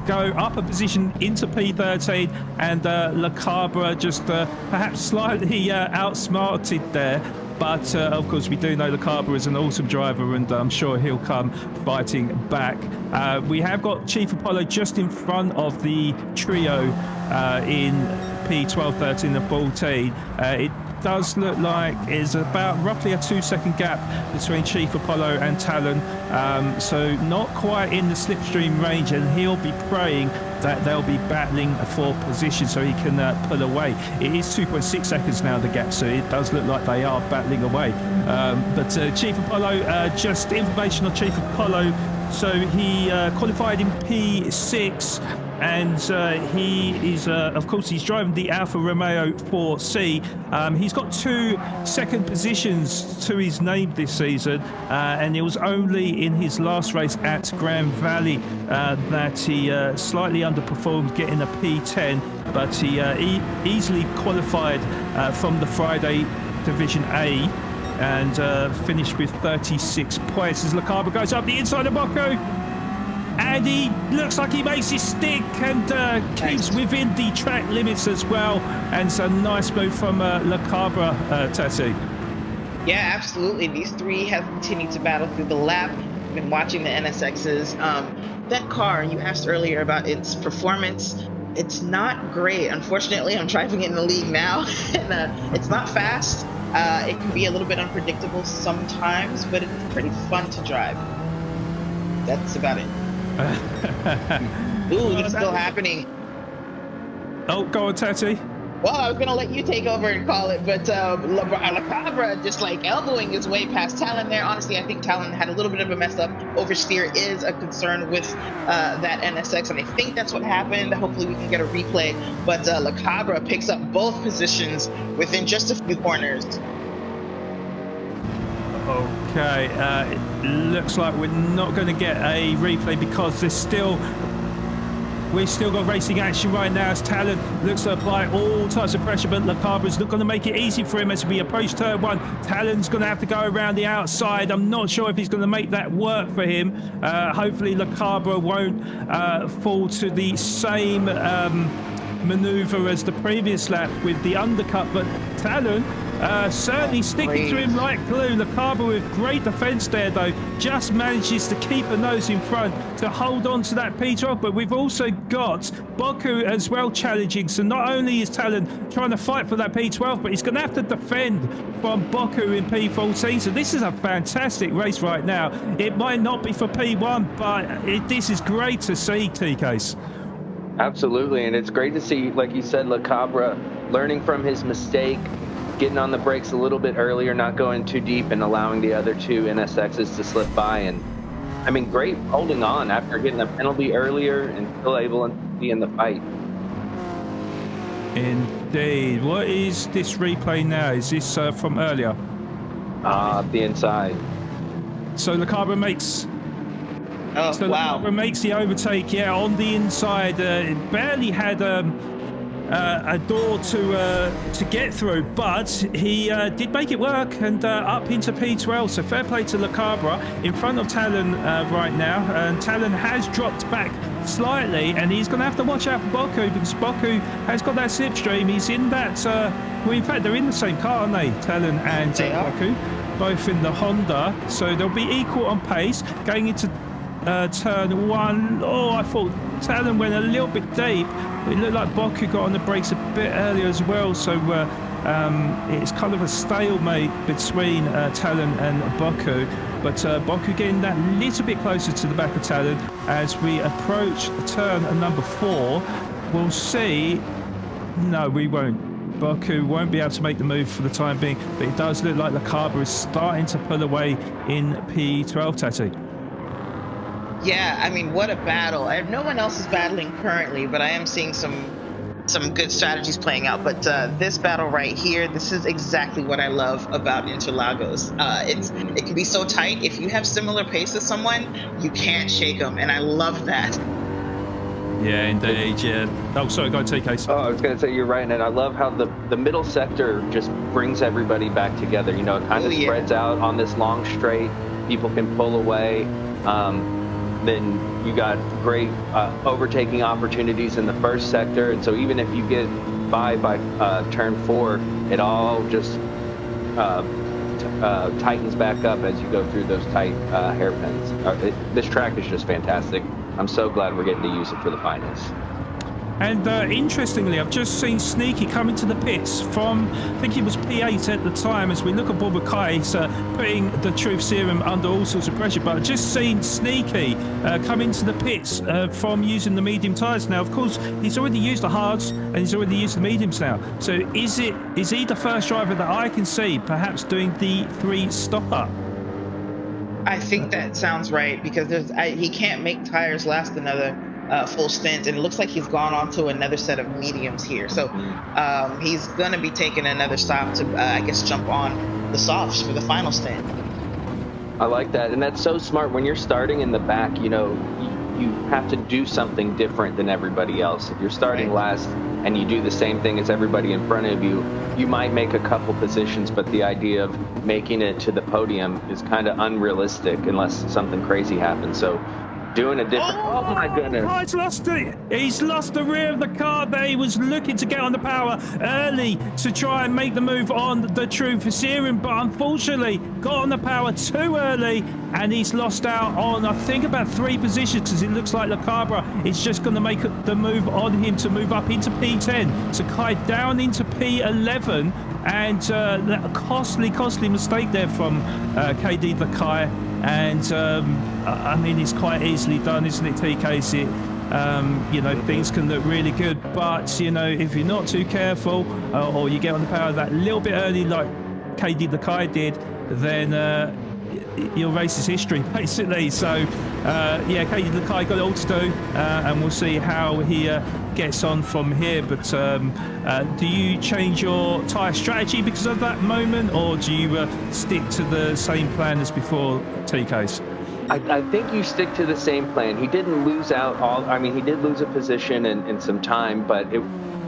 go up a position into P13, and Lacabra just perhaps slightly outsmarted there. But of course, we do know Lacabra is an awesome driver, and I'm sure he'll come fighting back. We have got Chief Apollo just in front of the trio in P12, 13 and 14. It does look like is about roughly a 2-second gap between Chief Apollo and Talon, so not quite in the slipstream range, and he'll be praying that they'll be battling for position so he can pull away. It is 2.6 seconds now, the gap, so it does look like they are battling away. But Chief Apollo, just information on Chief Apollo. So he qualified in P6, and he is, of course, he's driving the Alfa Romeo 4C. He's got 2 second positions to his name this season, and it was only in his last race at Grand Valley that he slightly underperformed, getting a P10, but he easily qualified from the Friday Division A, and finished with 36 points as Lacabra goes up the inside of Boku, and he looks like he makes his stick and keeps within the track limits as well, and it's a nice move from Lacabra, Tati. Yeah, absolutely. These three have continued to battle through the lap. I've been watching the NSXs. That car, you asked earlier about its performance. It's not great. Unfortunately, I'm driving it in the league now, and it's not fast. It can be a little bit unpredictable sometimes, but it's pretty fun to drive. That's about it. Ooh, it's still happening. Oh, go on, Tati. Well, I was going to let you take over and call it, but Lacabra just like elbowing his way past Talon there. Honestly, I think Talon had a little bit of a mess up. Oversteer is a concern with that NSX, and I think that's what happened. Hopefully we can get a replay. But Lacabra picks up both positions within just a few corners. Okay, it looks like we're not going to get a replay because we've still got racing action right now as Talon looks to apply all types of pressure, but Lacabra's not going to make it easy for him as we approach turn 1. Talon's going to have to go around the outside. I'm not sure if he's going to make that work for him. Hopefully Lacabra won't fall to the same maneuver as the previous lap with the undercut, but Talon certainly sticking to him like glue. Lacabra with great defense there, though, just manages to keep a nose in front to hold on to that P12. But we've also got Boku as well challenging. So not only is Talon trying to fight for that P12, but he's going to have to defend from Boku in P14. So this is a fantastic race right now. It might not be for P1, but this is great to see, T-Case. Absolutely, and it's great to see, like you said, Lacabra learning from his mistake, getting on the brakes a little bit earlier, not going too deep, and allowing the other two NSXs to slip by. And I mean, great holding on after getting a penalty earlier and still able to be in the fight. Indeed. What is this replay now? Is this from earlier? The inside. So Lacabra makes. Oh, So wow. Lacabra makes the overtake. Yeah, on the inside. It barely had a door to get through, but he did make it work and up into P12. So fair play to Lacabra in front of Talon right now. And Talon has dropped back slightly, and he's going to have to watch out for Boku, because Boku has got that slipstream. He's in that. Well, in fact, they're in the same car, aren't they? Talon and Boku, both in the Honda. So they'll be equal on pace going into turn one. Oh, I thought Talon went a little bit deep. It looked like Boku got on the brakes a bit earlier as well. So it's kind of a stalemate between Talon and Boku. But Boku getting that little bit closer to the back of Talon as we approach turn number 4. We'll see. No, we won't. Boku won't be able to make the move for the time being, but it does look like Lacabra is starting to pull away in P12, Tati. Yeah, I mean, what a battle. No one else is battling currently, but I am seeing some good strategies playing out. But this battle right here, this is exactly what I love about Interlagos. It can be so tight. If you have similar pace as someone, you can't shake them, and I love that. Yeah, indeed. Yeah. Oh, sorry, go TK. Oh, I was going to say you're right, and I love how the middle sector just brings everybody back together. You know, it kind of spreads out on this long straight. People can pull away. Then you got great overtaking opportunities in the first sector, and so even if you get by turn 4, it all just tightens back up as you go through those tight hairpins. This track is just fantastic. I'm so glad we're getting to use it for the finals. And interestingly, I've just seen Sneaky come into the pits from, I think it was P8 at the time, as we look at Bob Kai putting the Truth Serum under all sorts of pressure. But I've just seen Sneaky come into the pits from using the medium tyres. Now, of course, he's already used the hards and he's already used the mediums now. So is he the first driver that I can see perhaps doing the 3 stop-up? I think that sounds right, because he can't make tires last another full stint, and it looks like he's gone on to another set of mediums here. So he's going to be taking another stop to, I guess, jump on the softs for the final stint. I like that, and that's so smart. When you're starting in the back, you know, you have to do something different than everybody else. If you're starting last and you do the same thing as everybody in front of you, you might make a couple positions, but the idea of making it to the podium is kind of unrealistic unless something crazy happens. So doing a different. Oh my goodness! Oh, he's lost it. He's lost the rear of the car there. He was looking to get on the power early to try and make the move on the Truth Serum, but unfortunately got on the power too early, and he's lost out on, I think, about 3 positions, because it looks like Lacabra is just going to make the move on him to move up into P10, to Kai down into P11, and that costly mistake there from KD Lakai. And I mean, it's quite easily done, isn't it, TK? You know, things can look really good, but you know, if you're not too careful or you get on the power that little bit early, like KD Lakai did, then your race is history, basically. So yeah, KD Lakai got it all to do, and we'll see how he gets on from here. But do you change your tyre strategy because of that moment, or do you stick to the same plan as before, TK's? I think you stick to the same plan. He didn't lose out all. I mean, he did lose a position and some time, but it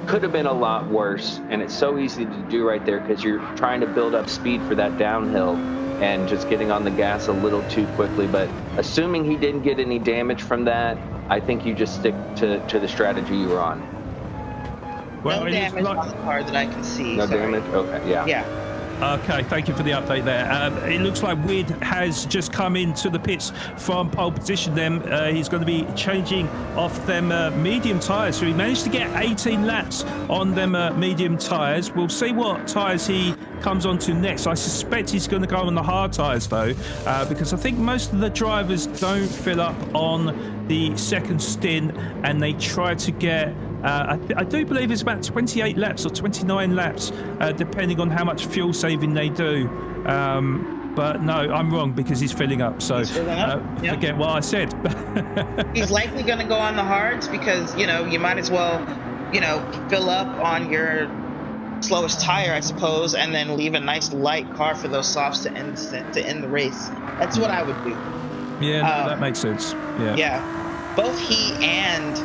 could have been a lot worse. And it's so easy to do right there because you're trying to build up speed for that downhill and just getting on the gas a little too quickly. But assuming he didn't get any damage from that, I think you just stick to the strategy you were on. Well, no damage on the car that I can see. No damage? Okay, yeah. Yeah. Okay, thank you for the update there. It looks like Wid has just come into the pits from pole position. He's going to be changing off them medium tyres. So he managed to get 18 laps on them medium tyres. We'll see what tyres he comes on to next. I suspect he's going to go on the hard tyres though, because I think most of the drivers don't fill up on the second stint, and they try to get I do believe it's about 28 laps or 29 laps, depending on how much fuel saving they do. but no, I'm wrong because he's filling up. So He's filling up, yep. Forget what I said. He's likely going to go on the hards because, you know, you might as well, you know, fill up on your slowest tire, I suppose, and then leave a nice light car for those softs to end the race. That's what I would do. Yeah, no, that makes sense. Yeah. Yeah. Both he and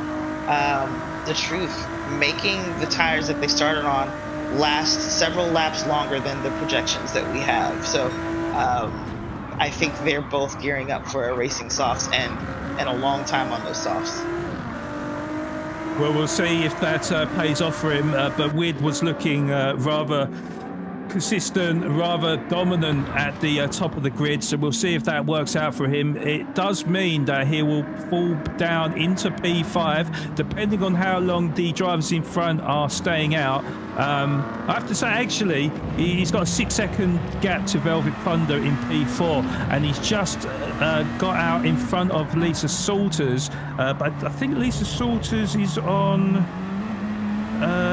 the Truth making the tires that they started on last several laps longer than the projections that we have. So I think they're both gearing up for a racing softs and a long time on those softs. Well, we'll see if that pays off for him. But Wid was looking rather consistent, rather dominant at the top of the grid. So we'll see if that works out for him. It does mean that he will fall down into P5, depending on how long the drivers in front are staying out. I have to say, actually, he's got a 6-second gap to Velvet Thunder in P4, and he's just got out in front of Lisa Salters. But I think Lisa Salters is on,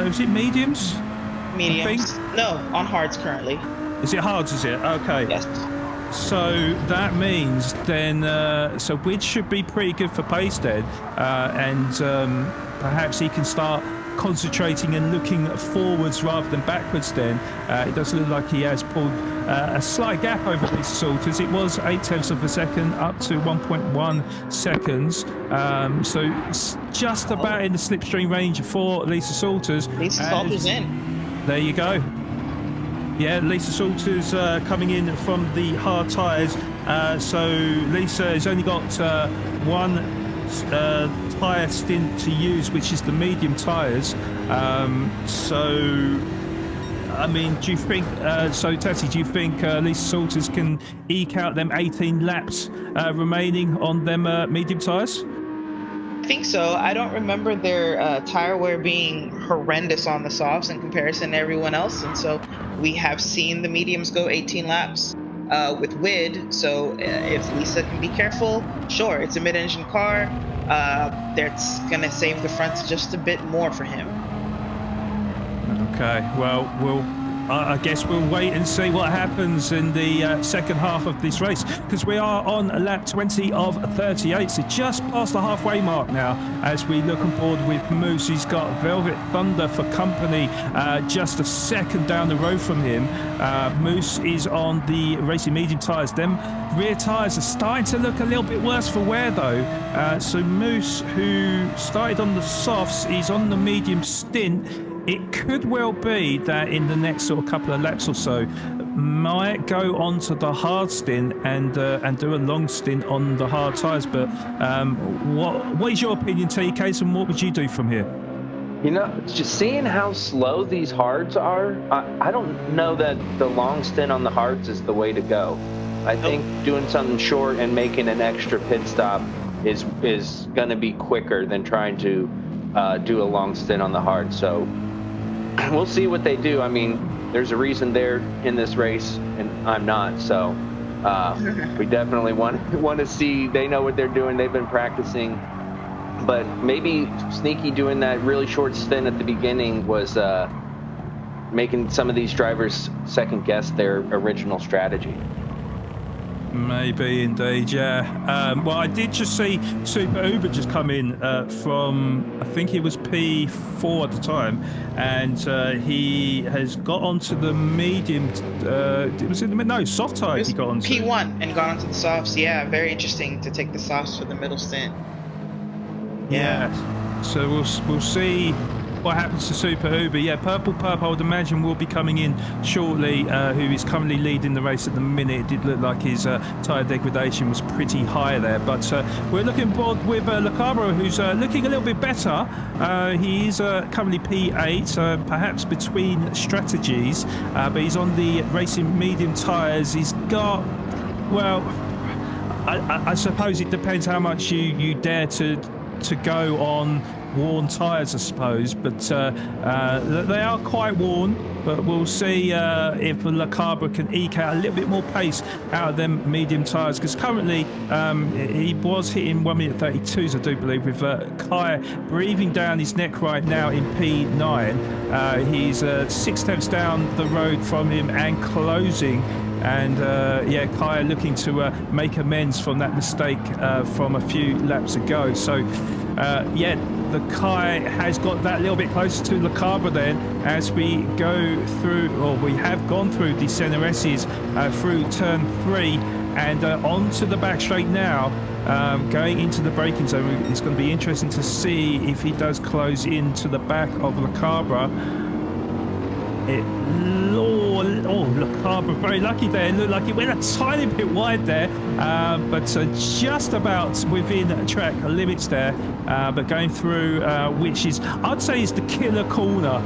is it mediums? Mediums. No, on hards currently. Is it hards, is it? Okay. Yes. So that means then, so Wid should be pretty good for pace then, and perhaps he can start concentrating and looking forwards rather than backwards then. It does look like he has pulled a slight gap over Lisa Salters. It was 0.8 of a second up to 1.1 seconds. So it's just about in the slipstream range for Lisa Salters. Lisa Salters in. There you go. Yeah, Lisa Salters coming in from the hard tyres. So Lisa has only got one tyre stint to use, which is the medium tyres. So, I mean, do you think, Tassie, do you think Lisa Salters can eke out them 18 laps remaining on them medium tyres? I think so. I don't remember their tire wear being horrendous on the softs in comparison to everyone else, and so we have seen the mediums go 18 laps with Wid. So if Lisa can be careful, sure, it's a mid-engine car. That's gonna save the fronts just a bit more for him. Okay, well, I guess we'll wait and see what happens in the second half of this race, because we are on lap 20 of 38, so just past the halfway mark now as we look on board with Moose. He's got Velvet Thunder for company just a second down the road from him. Moose is on the racing medium tyres. Them rear tyres are starting to look a little bit worse for wear though. So Moose, who started on the softs, is on the medium stint. It could well be that in the next sort of couple of laps or so, might go onto the hard stint and do a long stint on the hard tyres. But what is your opinion, TK, and what would you do from here? You know, just seeing how slow these hards are, I don't know that the long stint on the hards is the way to go. I think doing something short and making an extra pit stop is going to be quicker than trying to do a long stint on the hard. So we'll see what they do. I mean, there's a reason they're in this race and I'm not. So we definitely want to see. They know what they're doing. They've been practicing. But maybe Sneaky doing that really short stint at the beginning was making some of these drivers second guess their original strategy. Maybe indeed, yeah. Well, I did just see Super Uber just come in from, I think he was P4 at the time, and he has got onto the medium. Was it no soft tyres? He got onto P1 and got onto the softs. Yeah, very interesting to take the softs for the middle stint. Yeah. So we'll see what happens to Super Uber. Yeah, Purple Purp, I would imagine, will be coming in shortly, who is currently leading the race at the minute. It did look like his tyre degradation was pretty high there. But we're looking forward with Lacabro, who's looking a little bit better. He is currently P8, perhaps between strategies, but he's on the racing medium tyres. He's got, well, I suppose it depends how much you dare to go on worn tyres, I suppose, but they are quite worn. But we'll see if Le Cabre can eke out a little bit more pace out of them medium tyres, because currently he was hitting 1 minute 32s, I do believe, with Kai breathing down his neck right now in P9. He's 6 tenths down the road from him and closing. And Kai looking to make amends from that mistake from a few laps ago. So the Kai has got that little bit closer to Le Cabre then, as we go through, or we have gone through the Sennaresses through turn 3 and onto the back straight now. Going into the braking zone, it's going to be interesting to see if he does close into the back of Le Cabre. Le Cabre very lucky there. It looked like it went a tiny bit wide there, but just about within track limits there. But going through, which is, I'd say, is the killer corner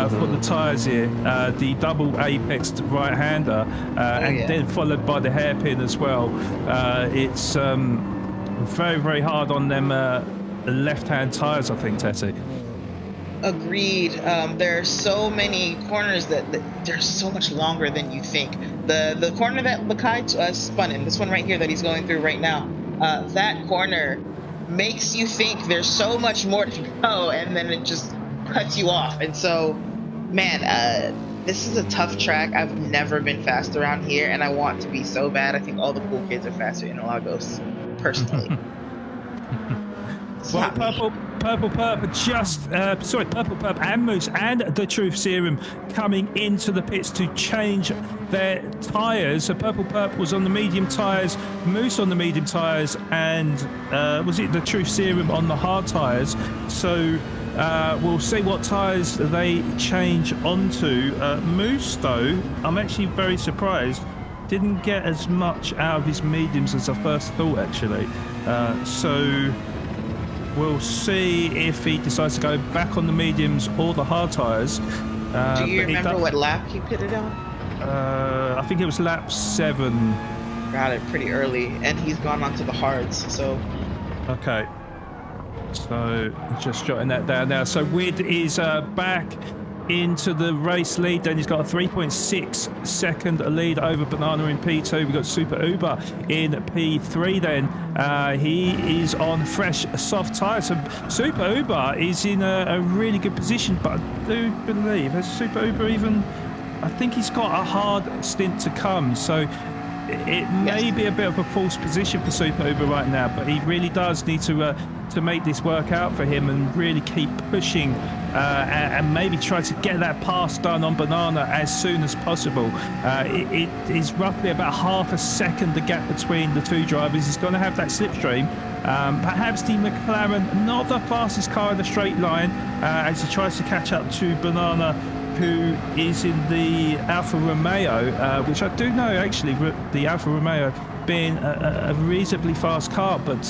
for the tyres here. The double apexed right-hander, then followed by the hairpin as well. It's very, very hard on them left-hand tyres, I think, Tetty. Agreed. There are so many corners that they're so much longer than you think. The corner that Makai spun in, this one right here that he's going through right now, that corner makes you think there's so much more to go, and then it just cuts you off. And so, man, this is a tough track. I've never been fast around here, and I want to be so bad. I think all the cool kids are faster in Interlagos, personally. Well, Purple Perp and Moose and the Truth Serum coming into the pits to change their tyres. So Purple Perp was on the medium tyres, Moose on the medium tyres, and was it the Truth Serum on the hard tyres? So we'll see what tyres they change onto. Moose, though, I'm actually very surprised, didn't get as much out of his mediums as I first thought, actually. So we'll see if he decides to go back on the mediums or the hard tyres. Do you remember what lap he pitted on? I think it was lap 7. Got it pretty early, and he's gone onto the hards, so... Okay. So, just jotting that down now. So, Wid is back into the race lead. Then he's got a 3.6 second lead over Banana in P2. We've got Super Uber in P3 then. He is on fresh soft tyres. So Super Uber is in a really good position, but I do believe, has Super Uber even... I think he's got a hard stint to come, so it may be a bit of a false position for Super Uber right now, but he really does need to make this work out for him and really keep pushing and maybe try to get that pass done on Banana as soon as possible. It is roughly about half a second the gap between the two drivers. He's going to have that slipstream. Perhaps the McLaren, not the fastest car in the straight line, as he tries to catch up to Banana, who is in the Alfa Romeo, which I do know actually, the Alfa Romeo being a reasonably fast car, but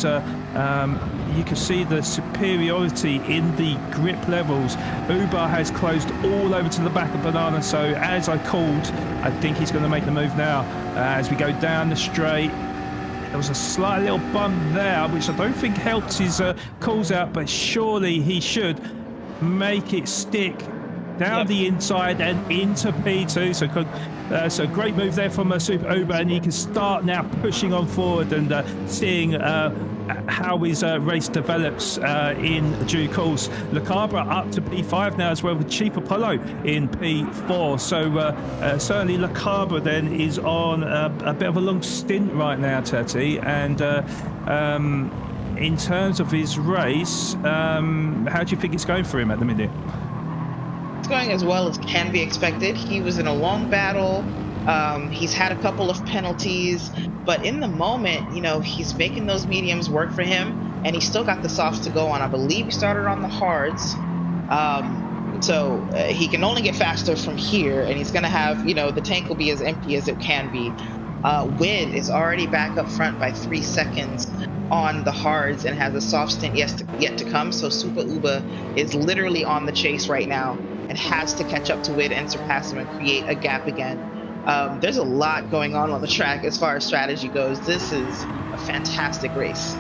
you can see the superiority in the grip levels. Uber has closed all over to the back of Banana, so as I called, I think he's going to make the move now. As we go down the straight, there was a slight little bump there, which I don't think helped his calls out, but surely he should make it stick down the inside and into P2. So great move there from Super Uber, and he can start now pushing on forward and seeing how his race develops in due course. Le Cabre up to P5 now as well, with Chief Apollo in P4. So certainly Le Cabre then is on a bit of a long stint right now, Tati. And in terms of his race, how do you think it's going for him at the minute? Going as well as can be expected. He was in a long battle. He's had a couple of penalties, but in the moment, you know, he's making those mediums work for him, and he's still got the softs to go on. I believe he started on the hards, so he can only get faster from here, and he's going to have, you know, the tank will be as empty as it can be. Wid is already back up front by 3 seconds on the hards and has a soft stint yet to come, so Super Uber is literally on the chase right now and has to catch up to Wid and surpass him and create a gap again. There's a lot going on the track as far as strategy goes. This is a fantastic race.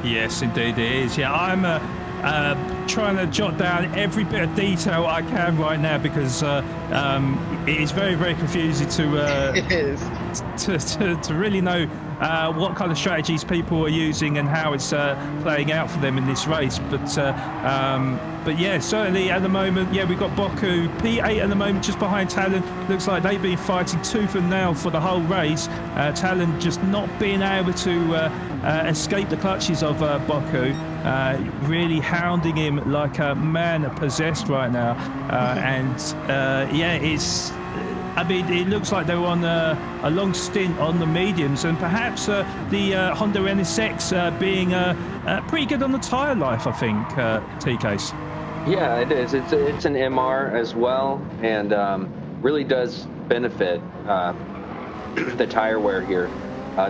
Yes, indeed it is. Yeah, I'm trying to jot down every bit of detail I can right now because it is very, very confusing It is. to really know what kind of strategies people are using and how it's playing out for them in this race. But yeah, certainly at the moment, yeah, we've got Boku P8 at the moment, just behind Talon. Looks like they've been fighting tooth and nail for the whole race. Talon just not being able to escape the clutches of Boku, really hounding him like a man possessed right now. Yeah, it's. I mean, it looks like they were on a long stint on the mediums, and perhaps the Honda NSX being pretty good on the tyre life, I think, T-Case. Yeah, it is. It's an MR as well, and really does benefit the tire wear here.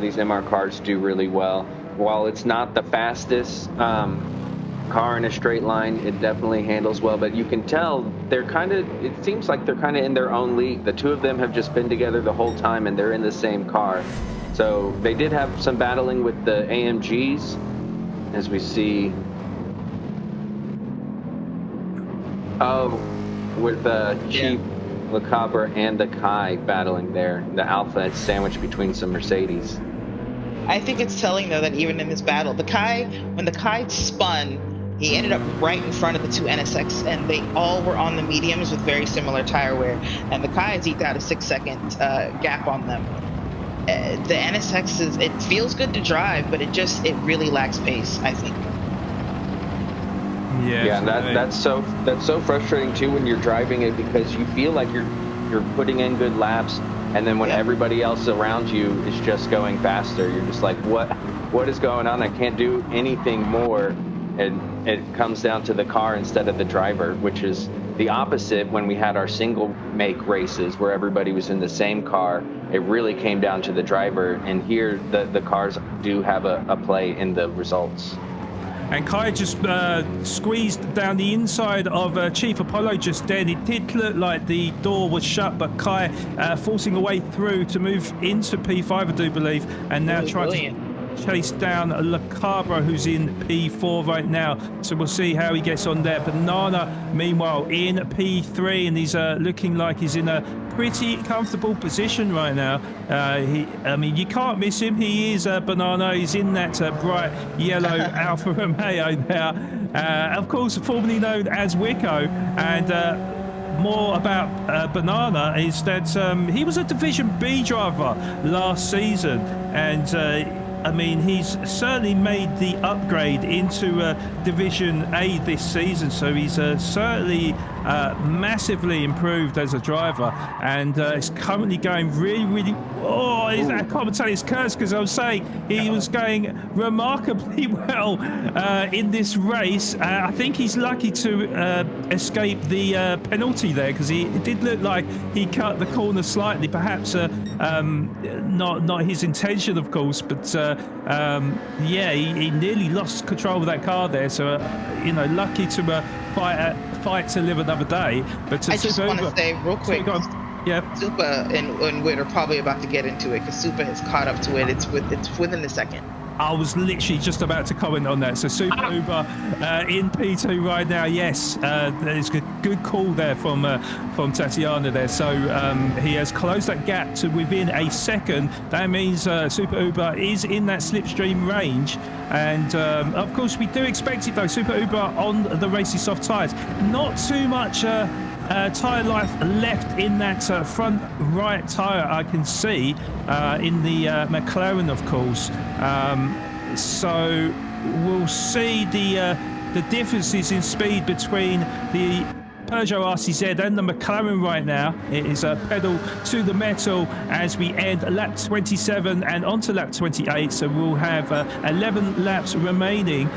These MR cars do really well. While it's not the fastest car in a straight line, it definitely handles well, but you can tell it seems like they're kind of in their own league. The two of them have just been together the whole time, and they're in the same car. So they did have some battling with the AMGs, as we see. With the Chief, Le Cabra, and the Kai battling there. The Alpha is sandwiched between some Mercedes. I think it's telling, though, that even in this battle, when the Kai spun, he ended up right in front of the two NSX, and they all were on the mediums with very similar tire wear. And the Kai has eked out a 6-second gap on them. The NSX it feels good to drive, but it really lacks pace, I think. Yeah, that's so frustrating too when you're driving it, because you feel like you're putting in good laps, and then when everybody else around you is just going faster, you're just like, what is going on? I can't do anything more. And it comes down to the car instead of the driver, which is the opposite when we had our single make races where everybody was in the same car. It really came down to the driver, and here the cars do have a play in the results. And Kai just squeezed down the inside of Chief Apollo just then. It did look like the door was shut, but Kai forcing a way through to move into P5, I do believe, and now trying to chase down Le Cabra, who's in P4 right now. So we'll see how he gets on there. Banana, meanwhile, in P3, and he's looking like he's in a pretty comfortable position right now. I mean, you can't miss him. He is Banana. He's in that bright yellow Alfa Romeo now. Of course, formerly known as Wico. And more about Banana is that he was a Division B driver last season, and I mean, he's certainly made the upgrade into Division A this season, so he's certainly massively improved as a driver, and it's currently going really, really. I can't tell his curse, because I was saying he was going remarkably well in this race. I think he's lucky to escape the penalty there, because it did look like he cut the corner slightly, perhaps not his intention, of course, but yeah, he nearly lost control of that car there. So lucky to fight to live another day. But I just want to say real quick, Supa and Witt are probably about to get into it, because Supa has caught up to it. It's within a second. I was literally just about to comment on that. So Super Uber in P2 right now. Yes, there's a good call there from Tatiana there. So he has closed that gap to within a second. That means Super Uber is in that slipstream range. And of course, we do expect it though. Super Uber on the racy soft tyres. Not too much tyre life left in that front right tyre, I can see, in the McLaren, of course. So we'll see the differences in speed between the Peugeot RCZ and the McLaren right now. It is a pedal to the metal as we end lap 27 and onto lap 28. So we'll have 11 laps remaining.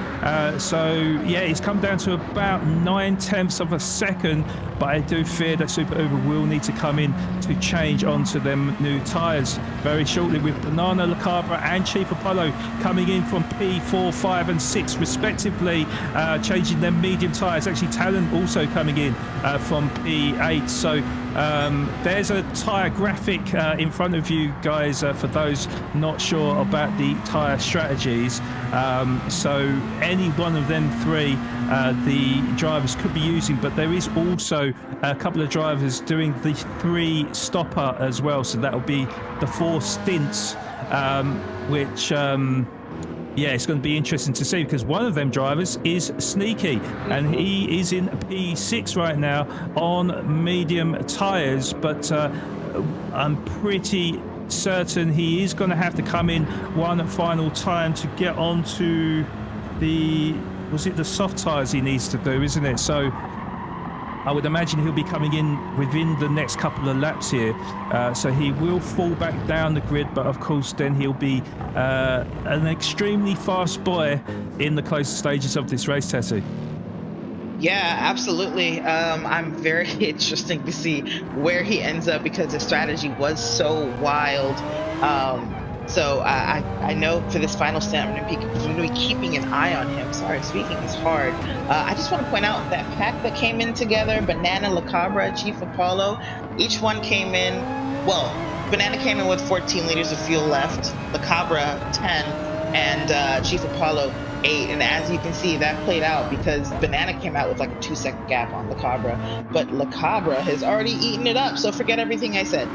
So yeah, it's come down to about 9/10 of a second. But I do fear that Super Uber will need to come in to change onto them new tyres very shortly, with Banana, Le Cabra and Chief Apollo coming in from P4, 5 and 6 respectively, changing their medium tyres. Actually, Talon also coming in from P8. So there's a tyre graphic in front of you guys for those not sure about the tyre strategies. So any one of them three the drivers could be using, but there is also a couple of drivers doing the 3 stopper as well, so that'll be the 4 stints, which it's going to be interesting to see, because one of them drivers is Sneaky, and he is in P6 right now on medium tyres, but I'm pretty certain he is going to have to come in one final time to get onto the soft tyres he needs to do, isn't it? So I would imagine he'll be coming in within the next couple of laps here, so he will fall back down the grid, but of course then he'll be an extremely fast boy in the closer stages of this race, Tessie. Yeah, absolutely. I'm very interesting to see where he ends up, because his strategy was so wild. So I know for this final stint, I'm going to be keeping an eye on him. Sorry, speaking is hard. I just want to point out that pack that came in together, Banana, La Cabra, Chief Apollo, each one came in, well, Banana came in with 14 liters of fuel left, La Cabra 10, and Chief Apollo 8. And as you can see, that played out because Banana came out with like a 2-second gap on La Cabra, but La Cabra has already eaten it up, so forget everything I said.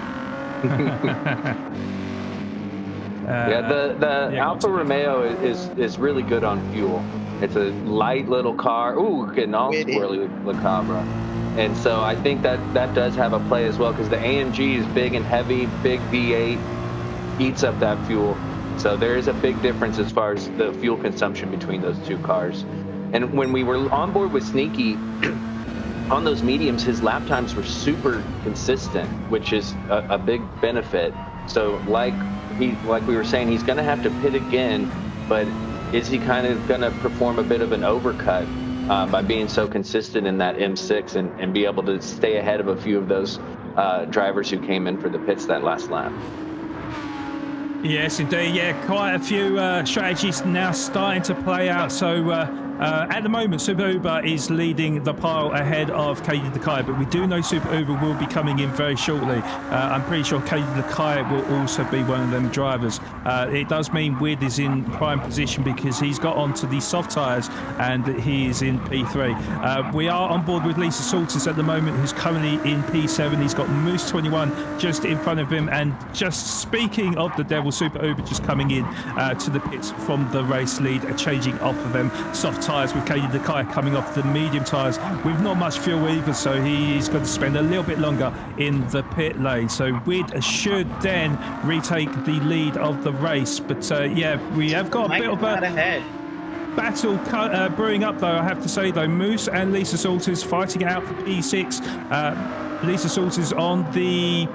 The Alfa Romeo is really good on fuel. It's a light little car. Ooh, getting all squirrely with La Cabra. And so I think that does have a play as well, because the AMG is big and heavy, big V8, eats up that fuel. So there is a big difference as far as the fuel consumption between those two cars. And when we were on board with Sneaky, on those mediums, his lap times were super consistent, which is a big benefit. So like we were saying, he's going to have to pit again, but is he kind of going to perform a bit of an overcut by being so consistent in that M6 and be able to stay ahead of a few of those drivers who came in for the pits that last lap? Yes, indeed. Yeah, quite a few strategies now starting to play out. So at the moment, Super Uber is leading the pile ahead of Katie Lakai, but we do know Super Uber will be coming in very shortly. I'm pretty sure Katie Lakai will also be one of them drivers. It does mean Wid is in prime position because he's got onto the soft tyres and he is in P3. We are on board with Lisa Salters at the moment, who's currently in P7. He's got Moose 21 just in front of him. And just speaking of the devil, Super Uber just coming in to the pits from the race lead, changing off of them soft tyres with Katie Lakai coming off the medium tyres with not much fuel either, so he's going to spend a little bit longer in the pit lane. So Wid should then retake the lead of the race. But we have got a bit of a battle brewing up, though, I have to say, though. Moose and Lisa Salters fighting it out for P6. Lisa Salters on the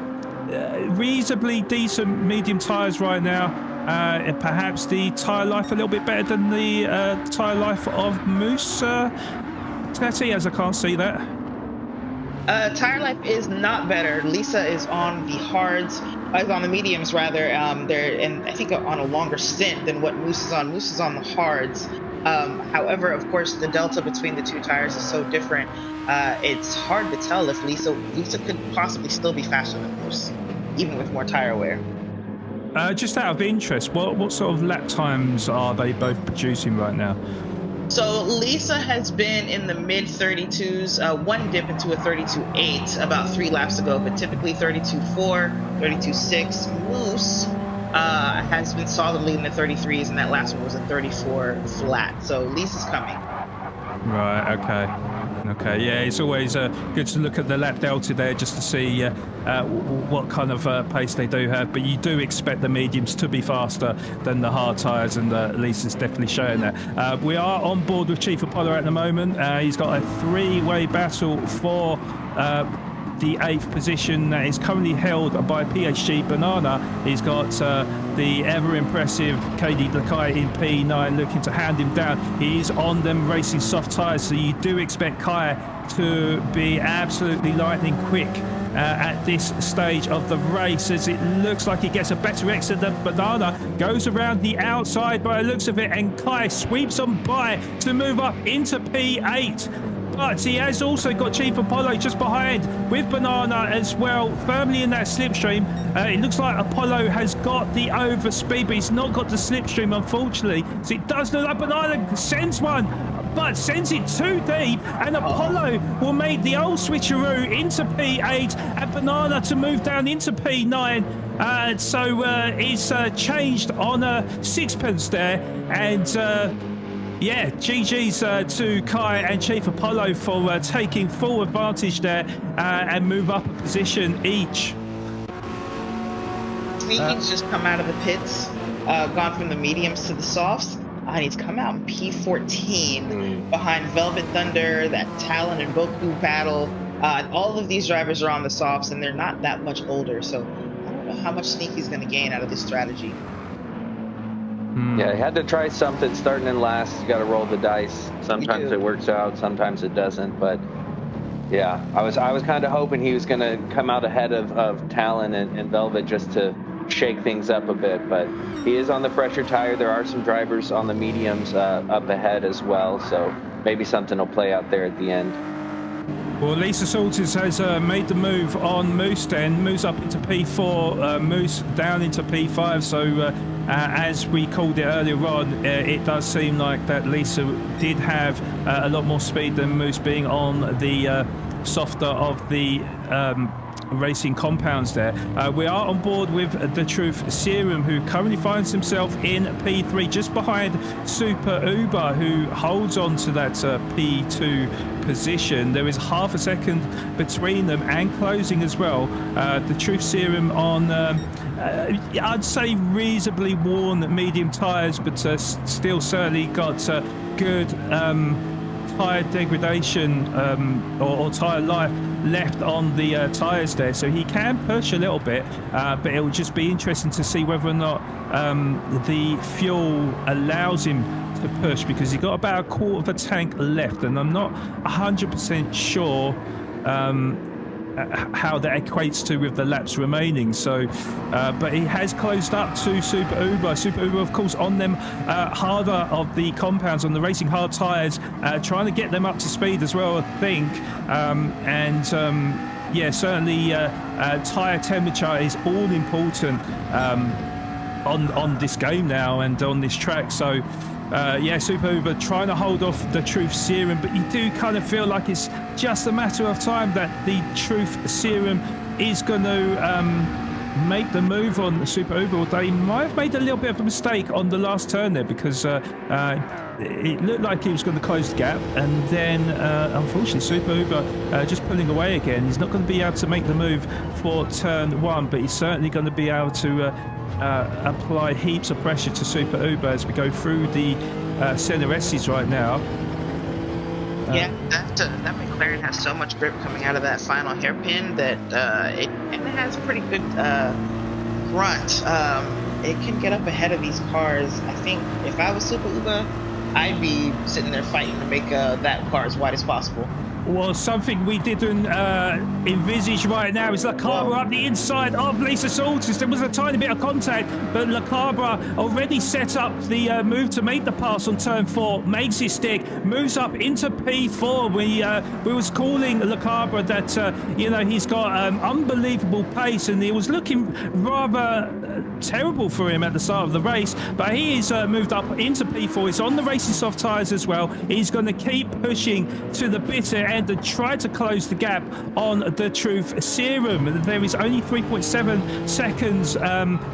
reasonably decent medium tyres right now. Perhaps the tyre life a little bit better than the tyre life of Moose, Tetty, as I can't see that. Tire life is not better. Lisa is on the hards, on the mediums rather. They're and I think on a longer stint than what Moose is on. Moose is on the hards. However, of course, the delta between the two tires is so different. It's hard to tell if Lisa could possibly still be faster than Moose, even with more tire wear. Just out of interest, what sort of lap times are they both producing right now? So Lisa has been in the mid 32s, one dip into a 32.8 about 3 laps ago, but typically 32.4, 32.6. Moose has been solidly in the 33s, and that last one was a 34 flat. So Lisa's coming. Right, okay, yeah, it's always good to look at the lap delta there just to see what kind of pace they do have, but you do expect the mediums to be faster than the hard tyres, and Lisa's definitely showing that. We are on board with Chief Apollo at the moment. He's got a 3-way battle for the 8th position that is currently held by PHG Banana. He's got the ever impressive Katie Lakai in P9 looking to hand him down. He's on them racing soft tyres, so you do expect Kai to be absolutely lightning quick at this stage of the race, as it looks like he gets a better exit than Banana, goes around the outside by the looks of it, and Kai sweeps on by to move up into P8. but he has also got Chief Apollo just behind with Banana as well, firmly in that slipstream. It looks like Apollo has got the overspeed, but he's not got the slipstream, unfortunately. So it does look like Banana sends one, but sends it too deep, and Apollo will make the old switcheroo into P8 and Banana to move down into P9. So it's changed on a sixpence there, and yeah, GG's to Kai and Chief Apollo for taking full advantage there and move up a position each. Sneaky's just come out of the pits, gone from the mediums to the softs. And he's come out in P14 behind Velvet Thunder, that Talon and Goku battle. And all of these drivers are on the softs, and they're not that much older. So I don't know how much Sneaky's going to gain out of this strategy. Yeah, he had to try something starting in last. You got to roll the dice. Sometimes it works out, sometimes it doesn't. But yeah, I was kind of hoping he was going to come out ahead of Talon and Velvet just to shake things up a bit, but he is on the fresher tire. There are some drivers on the mediums up ahead as well, so maybe something will play out there at the end. Well, Lisa Salters has made the move on Moose then, moves up into P4, Moose down into P5, so as we called it earlier on, it does seem like that Lisa did have a lot more speed than Moose, being on the softer of the racing compounds there. We are on board with the Truth Serum, who currently finds himself in P3 just behind Super Uber, who holds on to that P2 position. There is half a second between them and closing as well. The Truth Serum on I'd say reasonably worn medium tyres, but still certainly got good tyre degradation or tyre life left on the tyres there, so he can push a little bit, but it will just be interesting to see whether or not the fuel allows him to push, because he's got about a quarter of a tank left, and I'm not 100% sure how that equates to with the laps remaining. So but he has closed up to Super Uber. Super Uber, of course, on them harder of the compounds, on the racing hard tires, trying to get them up to speed as well, I think. Yeah, certainly tire temperature is all important on this game now and on this track. So yeah, Super Uber trying to hold off the Truth Serum, but you do kind of feel like it's just a matter of time that the Truth Serum is going to make the move on Super Uber. They might have made a little bit of a mistake on the last turn there, because it looked like he was going to close the gap, and then unfortunately Super Uber just pulling away again. He's not going to be able to make the move for turn one, but he's certainly going to be able to apply heaps of pressure to Super Uber as we go through the center S's right now. Yeah, that McLaren has so much grip coming out of that final hairpin that it has pretty good grunt. It can get up ahead of these cars. I think if I was Super Uber, I'd be sitting there fighting to make that car as wide as possible. Well, something we didn't envisage right now is Lacabra up the inside of Lisa Salters. There was a tiny bit of contact, but Lacabra already set up the move to make the pass on turn 4, makes his stick, moves up into P4. We was calling Lacabra that, you know, he's got unbelievable pace, and it was looking rather terrible for him at the start of the race, but he is moved up into P4. He's on the racing soft tyres as well. He's going to keep pushing to the bitter end and try to close the gap on the Truth Serum. There is only 3.7 seconds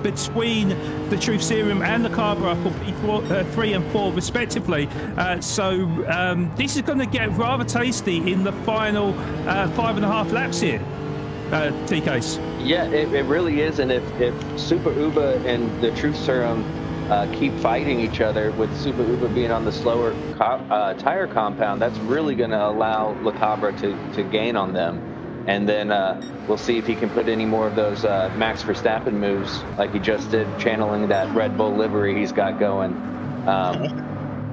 between the Truth Serum and the Cabra for P4, 3 and 4 respectively. So this is going to get rather tasty in the final 5.5 laps here. TKs. Yeah, it really is. And if Super Uba and the Truth Serum keep fighting each other, with Super Uba being on the slower tire compound, that's really going to allow Lacabra to gain on them. And then we'll see if he can put any more of those Max Verstappen moves like he just did, channeling that Red Bull livery he's got going.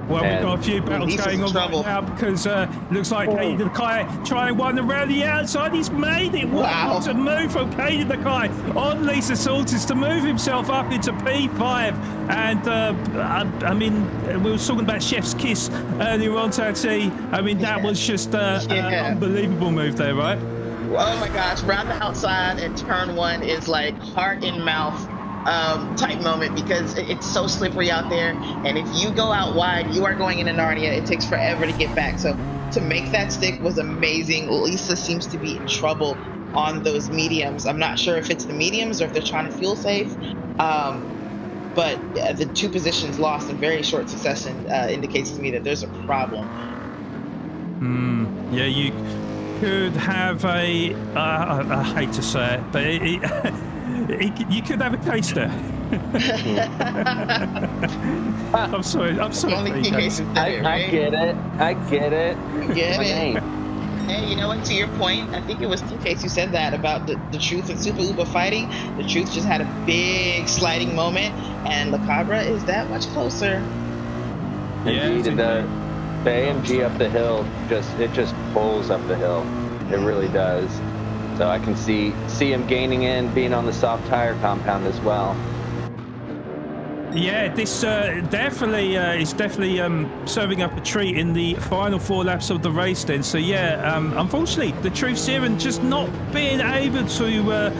Well, we've got a few Well, battles he's going in on trouble. right now because looks like Kaden the Kai trying one around the outside. He's made it. Wow. What a move from Kaden the Kai on Lisa Salters to move himself up into P5. And I mean, we were talking about Chef's Kiss earlier on, Tati. I mean, that was just an unbelievable move there, right? Oh my gosh, round the outside and turn one is like heart in mouth type moment because it's so slippery out there. And if you go out wide, you are going into Narnia. It takes forever to get back. So to make that stick was amazing. Lisa seems to be in trouble on those mediums. I'm not sure if it's the mediums or if they're trying to fuel safe. But the two positions lost in very short succession indicates to me that there's a problem. Yeah, you could have a, I hate to say it, but you could have a case there. I'm sorry. Only two cases I get it. Get it. Hey, you know what? To your point, I think it was TK who said that about the Truth and Super Uber fighting. The Truth just had a big sliding moment, and La Cabra is that much closer. Indeed, the AMG up the hill just pulls up the hill. It really does. So I can see him gaining in, being on the soft tire compound as well. Yeah, this definitely is serving up a treat in the final 4 laps of the race then. So yeah, unfortunately, the Truth Serum just not being able to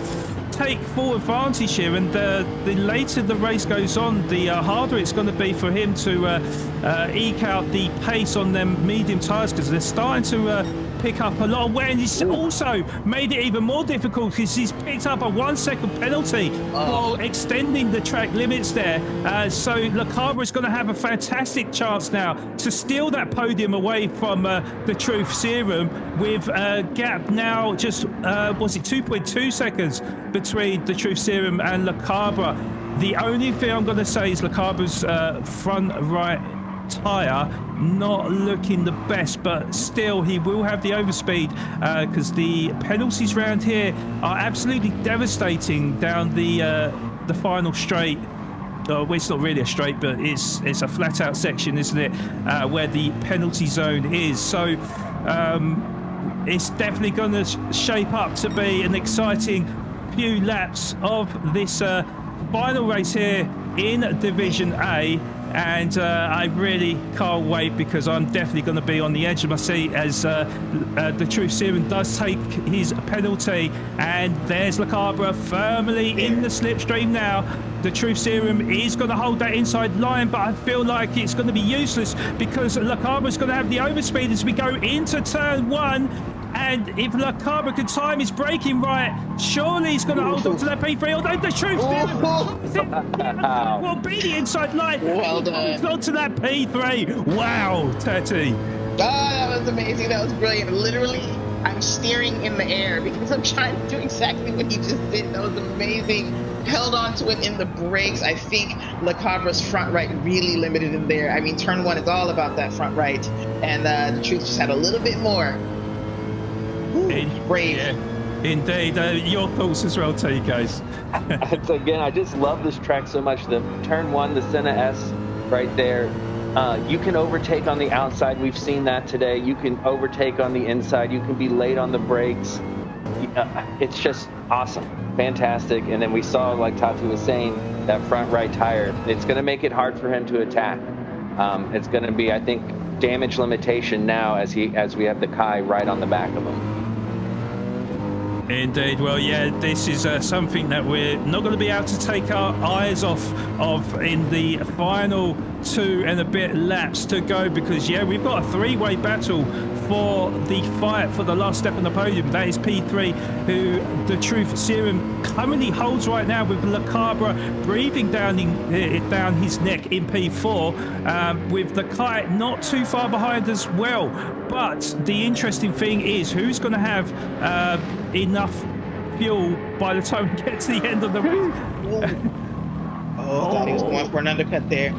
take full advantage here, and the later the race goes on, the harder it's going to be for him to eke out the pace on them medium tyres, because they're starting to pick up a lot of wear, and he's also made it even more difficult because he's picked up a 1 second penalty for extending the track limits there. So La Cabra is going to have a fantastic chance now to steal that podium away from the Truth Serum, with a gap now just was it 2.2 seconds between the Truth Serum and La Cabra. The only thing I'm going to say is La Cabra's front right tyre not looking the best, but still he will have the overspeed because the penalties round here are absolutely devastating down the final straight. Well, it's not really a straight, but it's a flat out section, isn't it, where the penalty zone is. So it's definitely going to shape up to be an exciting few laps of this final race here in Division A. And I really can't wait, because I'm definitely going to be on the edge of my seat as the Truth Serum does take his penalty. And there's La Cabra firmly in the slipstream now. The Truth Serum is going to hold that inside line, but I feel like it's going to be useless because La Cabra is going to have the overspeed as we go into turn 1. And if La Cabra can time his braking right, surely he's going to hold on to that P3. Although the Truth will be the inside line. Well done. Holds on to that P3. Wow, Tati. Oh, that was amazing. That was brilliant. Literally, I'm steering in the air because I'm trying to do exactly what he just did. That was amazing. Held on to it in the brakes. I think La Cabra's front right really limited him there. I mean, turn 1 is all about that front right. And the Truth just had a little bit more. Brave. Yeah, indeed. Your thoughts as well, T, guys. Again, I just love this track so much. The turn 1, the Senna S right there. You can overtake on the outside. We've seen that today. You can overtake on the inside. You can be late on the brakes. It's just awesome. Fantastic. And then we saw, like Tati was saying, that front right tire. It's going to make it hard for him to attack. It's going to be, I think, damage limitation now as we have the Kai right on the back of him. Indeed. Well, yeah, this is something that we're not going to be able to take our eyes off of in the final 2 and a bit laps to go, because, yeah, we've got a 3-way battle for the fight for the last step on the podium. That is P3, who the Truth Serum currently holds right now, with La Cabra breathing down his neck in P4, with the Kite not too far behind as well. But the interesting thing is who's going to have enough fuel by the time we get to the end of the race. Oh, I thought he was going for an undercut there.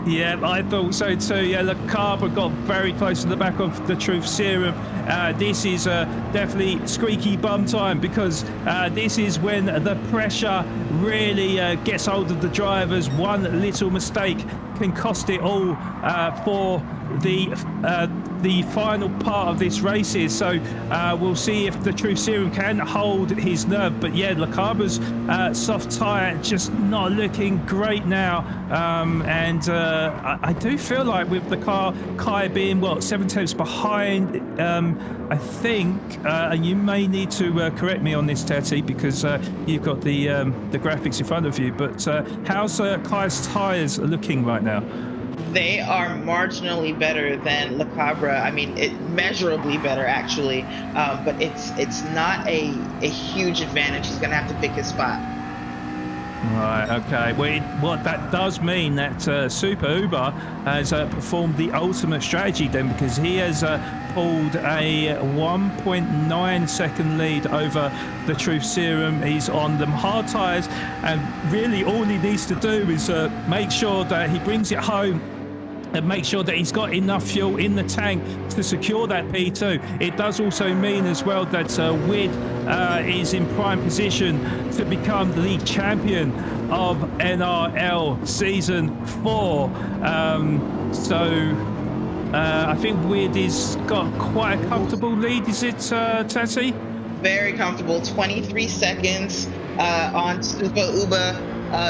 Yeah, I thought so too. Yeah, Le Cabre got very close to the back of the Truth Serum. This is definitely squeaky bum time, because this is when the pressure really gets hold of the drivers. One little mistake can cost it all for the final part of this race is. So we'll see if the Truth Serum can hold his nerve. But yeah, Le Cabre's soft tyre just not looking great now. And I do feel like with the car, Kai being, 7 tenths behind, I think, and you may need to correct me on this, Tati, because you've got the graphics in front of you, but how's Kai's tyres looking right now? They are marginally better than Le Cabre. I mean, measurably better, actually. But it's not a huge advantage. He's going to have to pick his spot. Right, okay. Well, what that does mean that Super Uber has performed the ultimate strategy then, because he has pulled a 1.9 second lead over the Truth Serum. He's on them hard tyres, and really all he needs to do is make sure that he brings it home and make sure that he's got enough fuel in the tank to secure that P2. It does also mean as well that Wid is in prime position to become the league champion of NRL Season 4. I think Wid has got quite a comfortable lead, is it, Tati? Very comfortable, 23 seconds on Super Uber.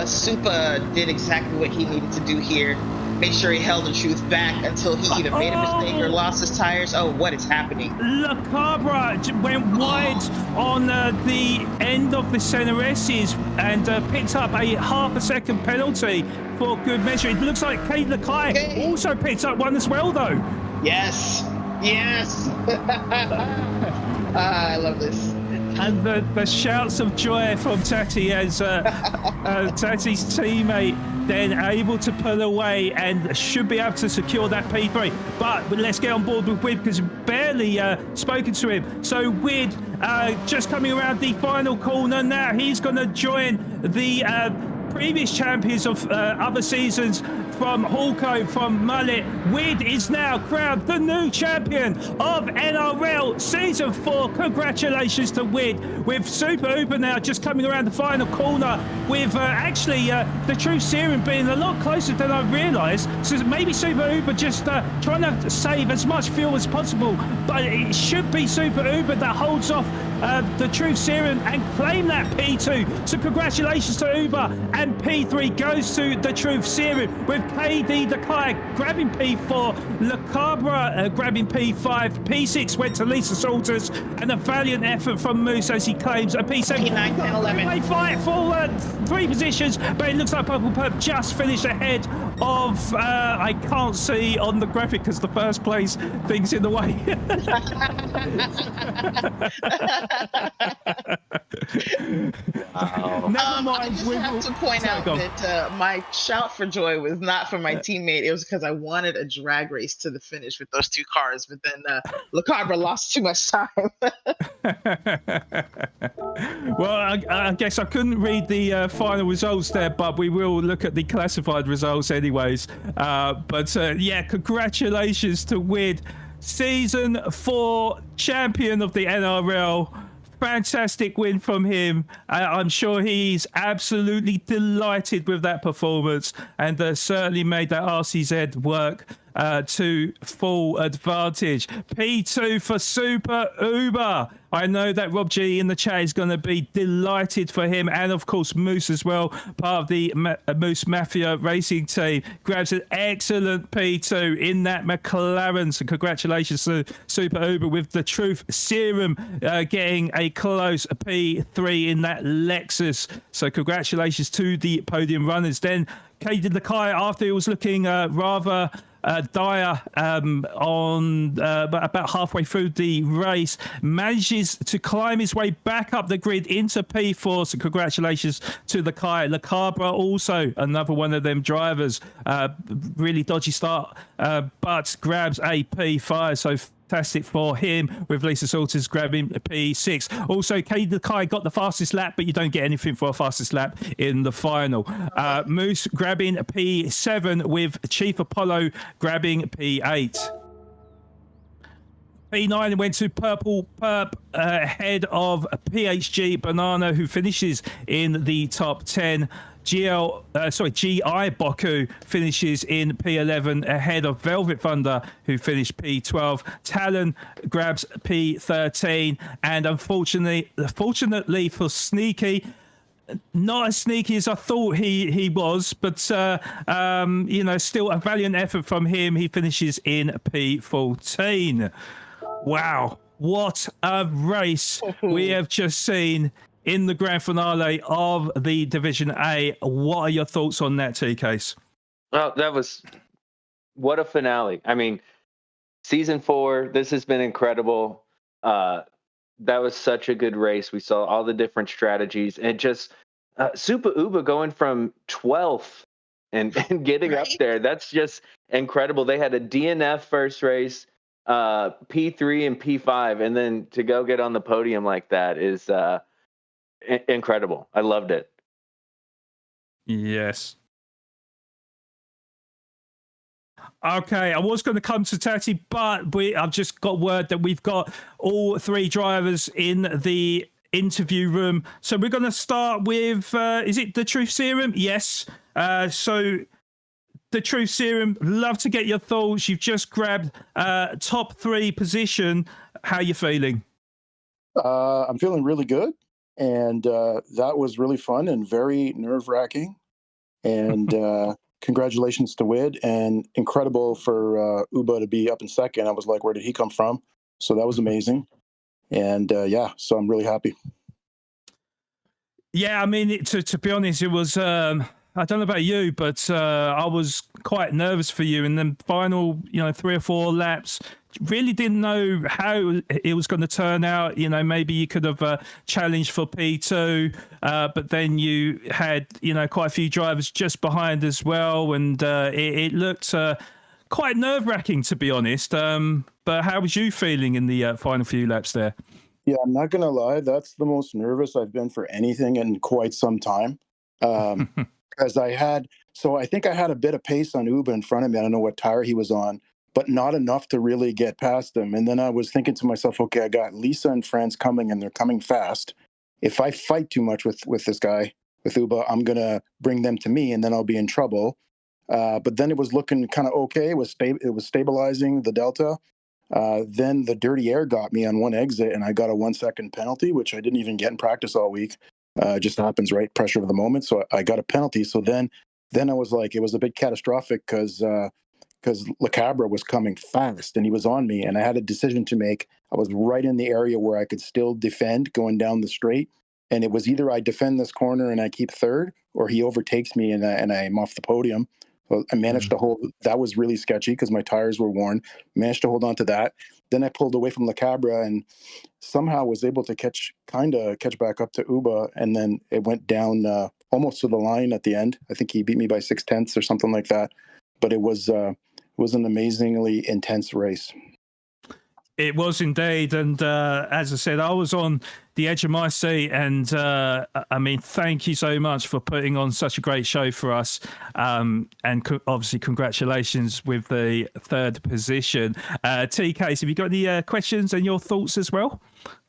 Super did exactly what he needed to do here. Make sure he held the Truth back until he either made a mistake or lost his tires. Oh, what is happening? Le Cabre went wide on the end of the CNRSs and picked up a half a second penalty for good measure. It looks like Kate Lakai also picked up one as well, though. Yes. I love this. And the shouts of joy from Tati as Tati's teammate then able to pull away and should be able to secure that P3. But let's get on board with Wid, because we've barely spoken to him. So Wid just coming around the final corner now. He's going to join the previous champions of other seasons from Hawco, from Mullet. Wid is now crowned the new champion of NRL Season 4. Congratulations to Wid, with Super Uber now just coming around the final corner, with the Truth Serum being a lot closer than I realised. So maybe Super Uber just trying to save as much fuel as possible, but it should be Super Uber that holds off the Truth Serum and claim that P2. So congratulations to Uber, and P3 goes to the Truth Serum, with KD Dakai grabbing P4, Le Cabre grabbing P5, P6 went to Lisa Salters, and a valiant effort from Moose as he claims a P7. P9, 10, 11. They fight for 3 positions, but it looks like Purple Perp just finished ahead of, I can't see on the graphic because the first place thing's in the way. Wow. Never mind. I just have to point out that my shout for joy was not for my teammate. It was because I wanted a drag race to the finish with those 2 cars, but then Le Cabre lost too much time. Well, I guess I couldn't read the final results there, but we will look at the classified results anyways. Yeah, congratulations to Wid, Season 4 champion of the NRL. Fantastic win from him. I'm sure he's absolutely delighted with that performance, and certainly made that RCZ work to full advantage. P2 for Super Uber. I know that Rob G in the chat is going to be delighted for him, and of course Moose as well, part of the Moose Mafia racing team, grabs an excellent P2 in that McLaren. So congratulations to Super Uber, with the Truth Serum getting a close P3 in that Lexus. So congratulations to the podium runners. Then Caden Lakai, after he was looking rather dire on about halfway through the race, manages to climb his way back up the grid into P4. So congratulations to Lakai. Le Cabre also another one of them drivers. Really dodgy start, but grabs a P5. So Fantastic for him, with Lisa Salters grabbing P6. Also, Cade the Kai got the fastest lap, but you don't get anything for a fastest lap in the final. Moose grabbing P7, with Chief Apollo grabbing P8. P9 went to Purple Perp ahead of PHG Banana, who finishes in the top 10. GI Boku finishes in P11 ahead of Velvet Thunder, who finished P12. Talon grabs P13, and fortunately for Sneaky, not as sneaky as I thought he was, but still a valiant effort from him. He finishes in P14. Wow, what a race we have just seen in the grand finale of the Division A. What are your thoughts on that, T-Case? Well, what a finale. I mean, season 4, this has been incredible. That was such a good race. We saw all the different strategies, and just Super Uba going from 12th and getting up there. That's just incredible. They had a DNF first race, P3 and P5, and then to go get on the podium like that is incredible. I loved it. Yes. Okay, I was going to come to Tati, but I've just got word that we've got all 3 drivers in the interview room. So we're going to start with, is it the Truth Serum? Yes. So the Truth Serum, love to get your thoughts. You've just grabbed top 3 position. How are you feeling? I'm feeling really good. And that was really fun and very nerve-wracking. And congratulations to Wid, and incredible for Uba to be up in second. I was like, where did he come from? So that was amazing. And so I'm really happy. Yeah, I mean, to be honest, it was, I don't know about you, but I was quite nervous for you. In the final, 3 or 4 laps, really didn't know how it was going to turn out. Maybe you could have challenged for P2, but then you had, quite a few drivers just behind as well. And it looked quite nerve-wracking, to be honest. But how was you feeling in the final few laps there? Yeah, I'm not going to lie. That's the most nervous I've been for anything in quite some time. Because I think I had a bit of pace on Uba in front of me. I don't know what tire he was on, but not enough to really get past him. And then I was thinking to myself, okay, I got Lisa and friends coming, and they're coming fast. If I fight too much with this guy, with Uba, I'm going to bring them to me, and then I'll be in trouble. But then it was looking kind of okay. It was stabilizing the delta. Then the dirty air got me on one exit, and I got a 1-second penalty, which I didn't even get in practice all week. Just happens, right? Pressure of the moment. So I got a penalty. So then I was like, it was a bit catastrophic because Le Cabra was coming fast and he was on me, and I had a decision to make. I was right in the area where I could still defend going down the straight. And it was either I defend this corner and I keep third, or he overtakes me and I'm off the podium. Well, I managed to hold. That was really sketchy because my tires were worn. Managed to hold on to that. Then I pulled away from Le Cabra and somehow was able to catch back up to Uba, and then it went down almost to the line at the end. I think he beat me by 0.6 or something like that. But it was an amazingly intense race. It was indeed, and as I said, I was on the edge of my seat, and I mean, thank you so much for putting on such a great show for us, and obviously congratulations with the 3rd position. TK, have you got any questions and your thoughts as well?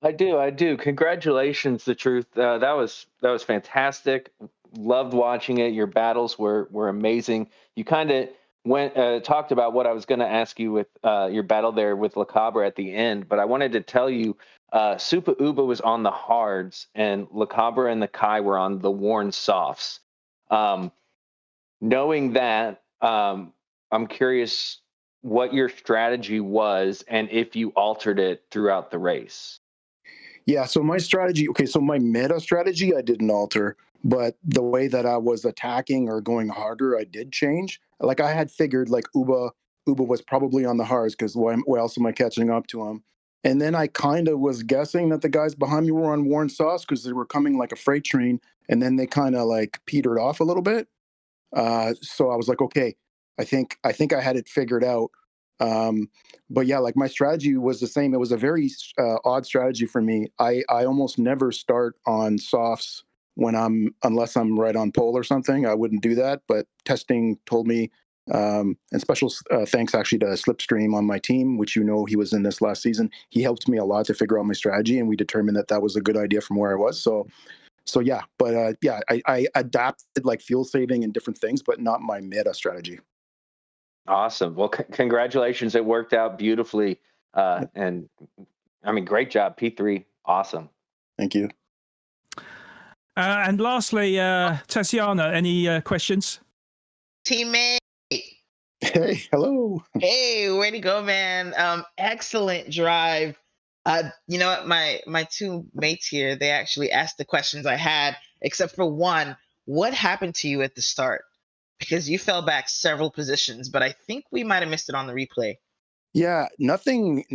I do. Congratulations, The Truth. That was fantastic. Loved watching it. Your battles were amazing. You kind of talked about what I was going to ask you with your battle there with Le Cabra at the end, but I wanted to tell you Super Uba was on the hards and Le Cabra and the Kai were on the worn softs. Knowing that, I'm curious what your strategy was and if you altered it throughout the race. Yeah, so my strategy, so my meta strategy I didn't alter, but the way that I was attacking or going harder, I did change. Like I had figured like Uba was probably on the hards because why else am I catching up to him? And then I kind of was guessing that the guys behind me were on worn sauce because they were coming like a freight train, and then they kind of like petered off a little bit. So I was like, okay, I think I had it figured out. But yeah, like my strategy was the same. It was a very odd strategy for me. I almost never start on softs unless I'm right on pole or something. I wouldn't do that. But testing told me, and special thanks actually to Slipstream on my team, which he was in this last season. He helped me a lot to figure out my strategy, and we determined that was a good idea from where I was. So yeah, but yeah, I adapted like fuel saving and different things, but not my meta strategy. Awesome. Well, congratulations. It worked out beautifully. And I mean, great job, P3. Awesome. Thank you. And lastly, Tatiana, any questions? Teammate. Hey, hello. Hey, way to go, man. Excellent drive. You know what? My two mates here, they actually asked the questions I had, except for one. What happened to you at the start? Because you fell back several positions, but I think we might have missed it on the replay. Yeah, nothing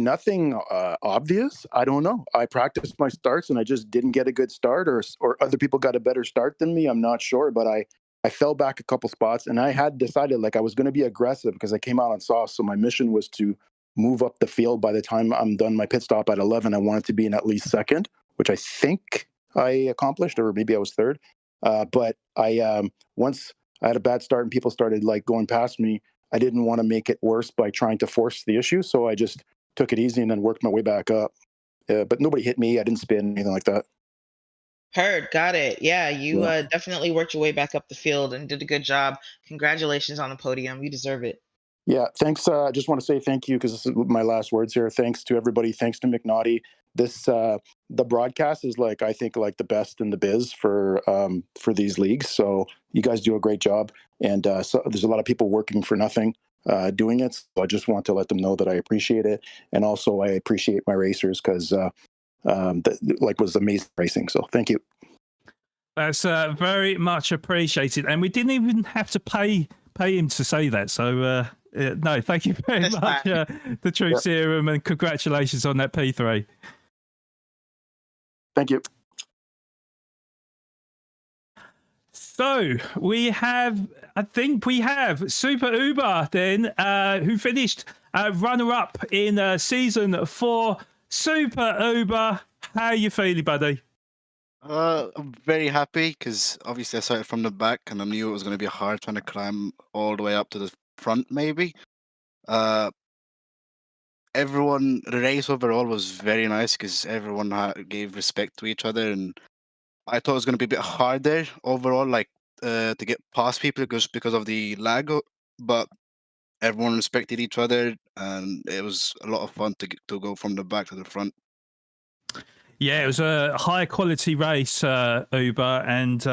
obvious. I don't know. I practiced my starts and I just didn't get a good start, or other people got a better start than me. I'm not sure, but I fell back a couple spots, and I had decided like I was going to be aggressive because I came out on soft. So my mission was to move up the field. By the time I'm done my pit stop at 11, I wanted to be in at least second, which I think I accomplished, or maybe I was third. But once I had a bad start and people started like going past me, I didn't want to make it worse by trying to force the issue. So I just took it easy and then worked my way back up. But nobody hit me. I didn't spin, anything like that. Heard, got it. Yeah, you definitely worked your way back up the field and did a good job. Congratulations on the podium. You deserve it. Yeah, thanks. I just want to say thank you because this is my last words here. Thanks to everybody. Thanks to McNaughty. The broadcast is like, I think, like the best in the biz for these leagues. So you guys do a great job, and so there's a lot of people working for nothing doing it. So I just want to let them know that I appreciate it, and also I appreciate my racers because was amazing racing. So thank you. That's very much appreciated, and we didn't even have to pay him to say that. So no, thank you very much, the Truth Serum, and congratulations on that P3. Thank you. So I think we have Super Uber then, who finished runner-up in season 4. Super Uber, how are you feeling, buddy? I'm very happy because obviously I started from the back and I knew it was going to be hard trying to climb all the way up to the front. Maybe the race overall was very nice because everyone gave respect to each other, and I thought it was going to be a bit harder overall, like to get past people because of the lag, but everyone respected each other, and it was a lot of fun to go from the back to the front. Yeah, it was a high quality race, Uber, and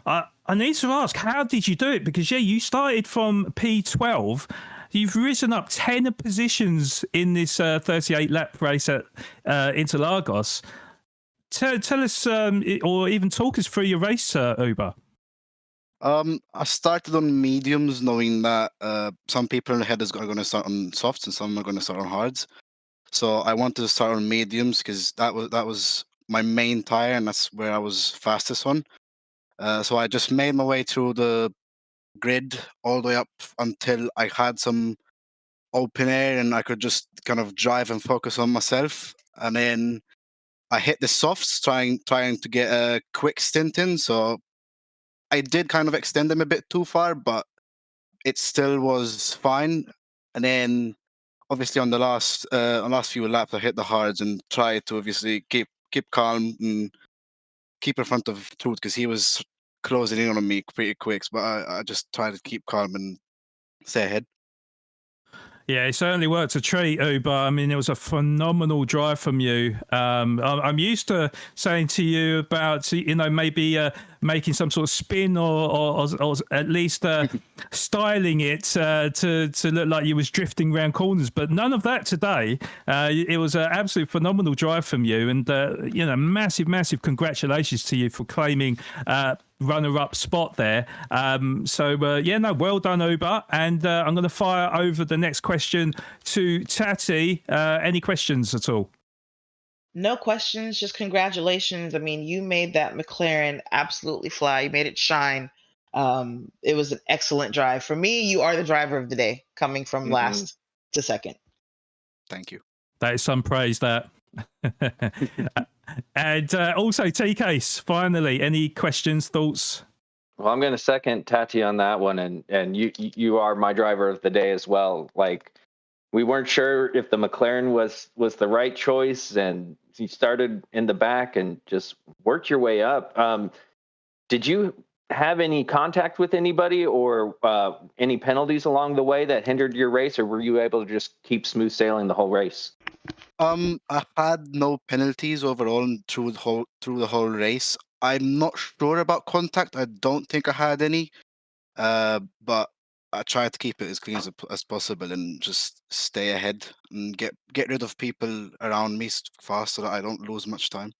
I need to ask, how did you do it? Because you started from P12. You've risen up 10 positions in this 38 lap race at Interlagos. Tell us, or even talk us through your race, Uber. I started on mediums, knowing that some people in the head are going to start on softs and some are going to start on hards. So I wanted to start on mediums because that was my main tire, and that's where I was fastest on. So I just made my way through the grid all the way up until I had some open air and I could just kind of drive and focus on myself. And then I hit the softs, trying to get a quick stint in. So I did kind of extend them a bit too far, but it still was fine. And then obviously on the last few laps, I hit the hards and tried to obviously keep calm and keep in front of Truth because he was closing in on me pretty quick. But I just tried to keep calm and stay ahead. Yeah, it certainly worked a treat, Uber. I mean, it was a phenomenal drive from you. I'm used to saying to you about, maybe making some sort of spin or at least styling it to look like you was drifting around corners. But none of that today. It was an absolute phenomenal drive from you. And, massive congratulations to you for claiming runner-up spot there. Well done, Uber. And I'm going to fire over the next question to Tati. Any questions at all? No questions, just congratulations. I mean, you made that McLaren absolutely fly. You made it shine. It was an excellent drive. For me, you are the driver of the day, coming from last. to second. Thank you. That is some praise, that. And also, T-Case, finally, any questions, thoughts? Well, I'm going to second Tati on that one, and you are my driver of the day as well. Like, we weren't sure if the McLaren was the right choice, and you started in the back and just worked your way up. Did you have any contact with anybody or any penalties along the way that hindered your race, or were you able to just keep smooth sailing the whole race? I had no penalties overall through the whole race. I'm not sure about contact. I don't think I had any. But I tried to keep it as clean as possible and just stay ahead and get rid of people around me fast so that I don't lose much time.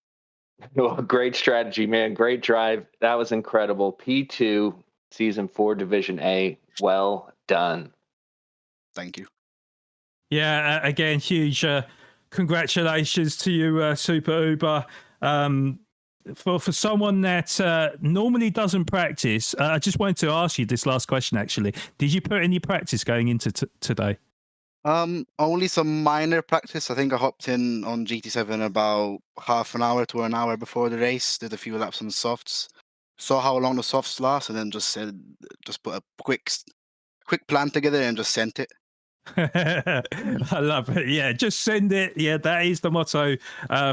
Well, great strategy, man. Great drive. That was incredible. P2, Season 4, Division A. Well done. Thank you. Yeah, again, huge congratulations to you, Super Uber. For someone that normally doesn't practice, I just wanted to ask you this last question, actually. Did you put any practice going into today? Only some minor practice. I think I hopped in on GT7 about half an hour to an hour before the race, did a few laps on the softs, saw how long the softs last, and then just put a quick plan together and just sent it. I love it. Yeah, just send it. Yeah, that is the motto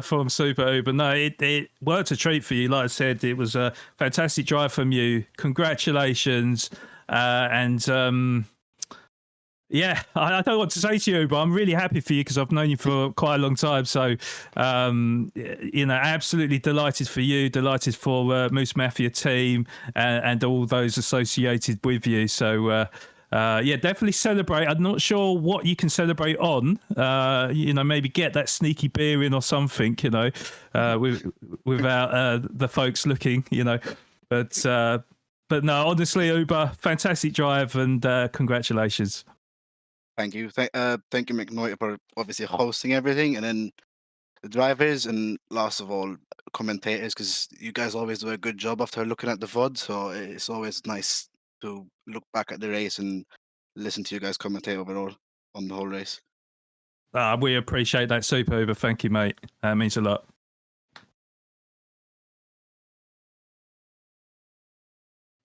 from Super Uber. No, it worked a treat for you. Like I said, it was a fantastic drive from you. Congratulations. Yeah, I don't know what to say to you, but I'm really happy for you because I've known you for quite a long time. So, absolutely delighted for you, delighted for Moose Mafia team and all those associated with you. So, definitely celebrate. I'm not sure what you can celebrate on. Maybe get that sneaky beer in or something, without the folks looking, But no, honestly, Uber, fantastic drive and congratulations. Thank you. Thank you, McNoy, for obviously hosting everything, and then the drivers, and last of all, commentators, because you guys always do a good job after looking at the VOD. So it's always nice to look back at the race and listen to you guys commentate overall on the whole race. We appreciate that, Super Uber. Thank you, mate. That means a lot.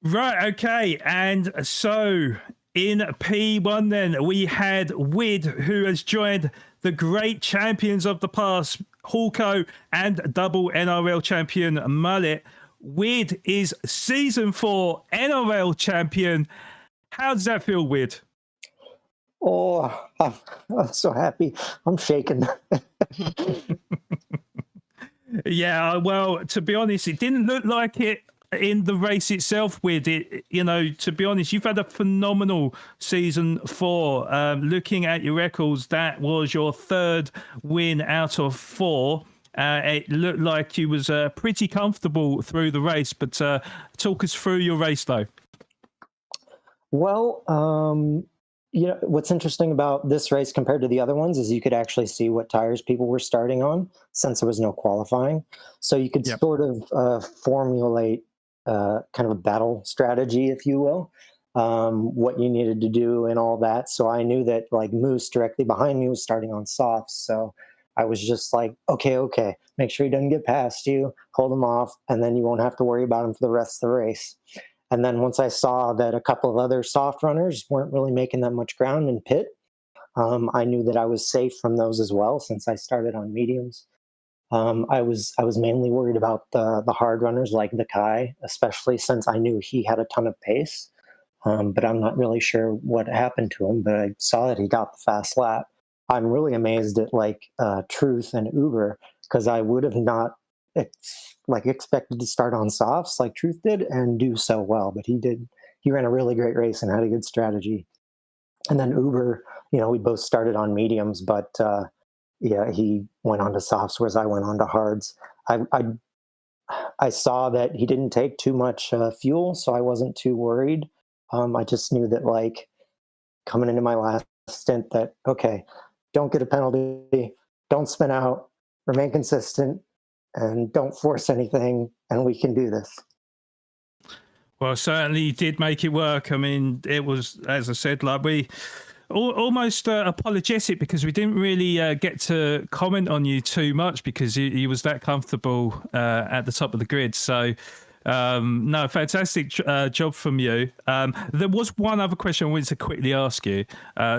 Right, okay. And so in P1 then, we had Wid, who has joined the great champions of the past, Hawko and double NRL champion Mullet. Wid is Season 4 NRL champion. How does that feel, Wid? Oh, I'm so happy. I'm shaking. Yeah, well, to be honest, it didn't look like it in the race itself. With it, to be honest, you've had a phenomenal Season 4. Looking at your records, that was your third win out of 4. It looked like you was pretty comfortable through the race, but talk us through your race, though. Well, what's interesting about this race compared to the other ones is you could actually see what tires people were starting on since there was no qualifying. So you could sort of formulate kind of a battle strategy, if you will, what you needed to do and all that. So I knew that like Moose directly behind me was starting on softs. So I was just like, okay, make sure he doesn't get past you, hold him off, and then you won't have to worry about him for the rest of the race. And then once I saw that a couple of other soft runners weren't really making that much ground in pit, I knew that I was safe from those as well since I started on mediums. I was mainly worried about the hard runners like the Kai, especially since I knew he had a ton of pace. But I'm not really sure what happened to him, but I saw that he got the fast lap. I'm really amazed at Truth and Uber because I would have not expected to start on softs like Truth did and do so well, but he did. He ran a really great race and had a good strategy. And then Uber, we both started on mediums, but he went on to softs, whereas I went on to hards. I saw that he didn't take too much fuel, so I wasn't too worried. I just knew that coming into my last stint that, okay, don't get a penalty, don't spin out, remain consistent, and don't force anything, and we can do this. Well, certainly you did make it work. I mean, it was, as I said, almost apologetic because we didn't really get to comment on you too much because you was that comfortable at the top of the grid. So, no, fantastic job from you. There was one other question I wanted to quickly ask you.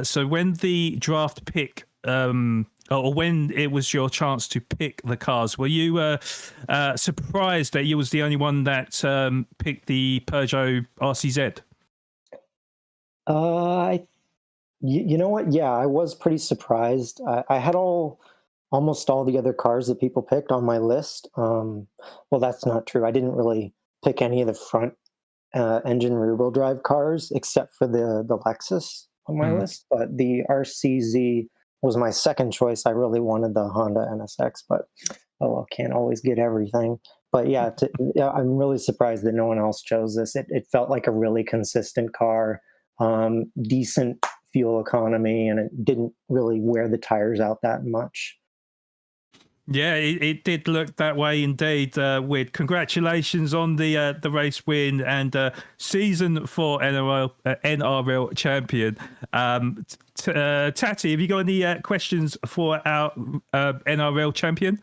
So when the draft pick, or when it was your chance to pick the cars, were you surprised that you was the only one that picked the Peugeot RCZ? You know what? Yeah, I was pretty surprised. I had almost all the other cars that people picked on my list. Well, that's not true. I didn't really pick any of the front engine rear-wheel drive cars except for the Lexus on my list. But the RCZ was my second choice. I really wanted the Honda NSX, but oh well, can't always get everything. But yeah, I'm really surprised that no one else chose this. It felt like a really consistent car, decent fuel economy, and it didn't really wear the tires out that much. Yeah, it did look that way indeed. With congratulations on the race win and season 4 NRL champion. Tati, have you got any questions for our NRL champion?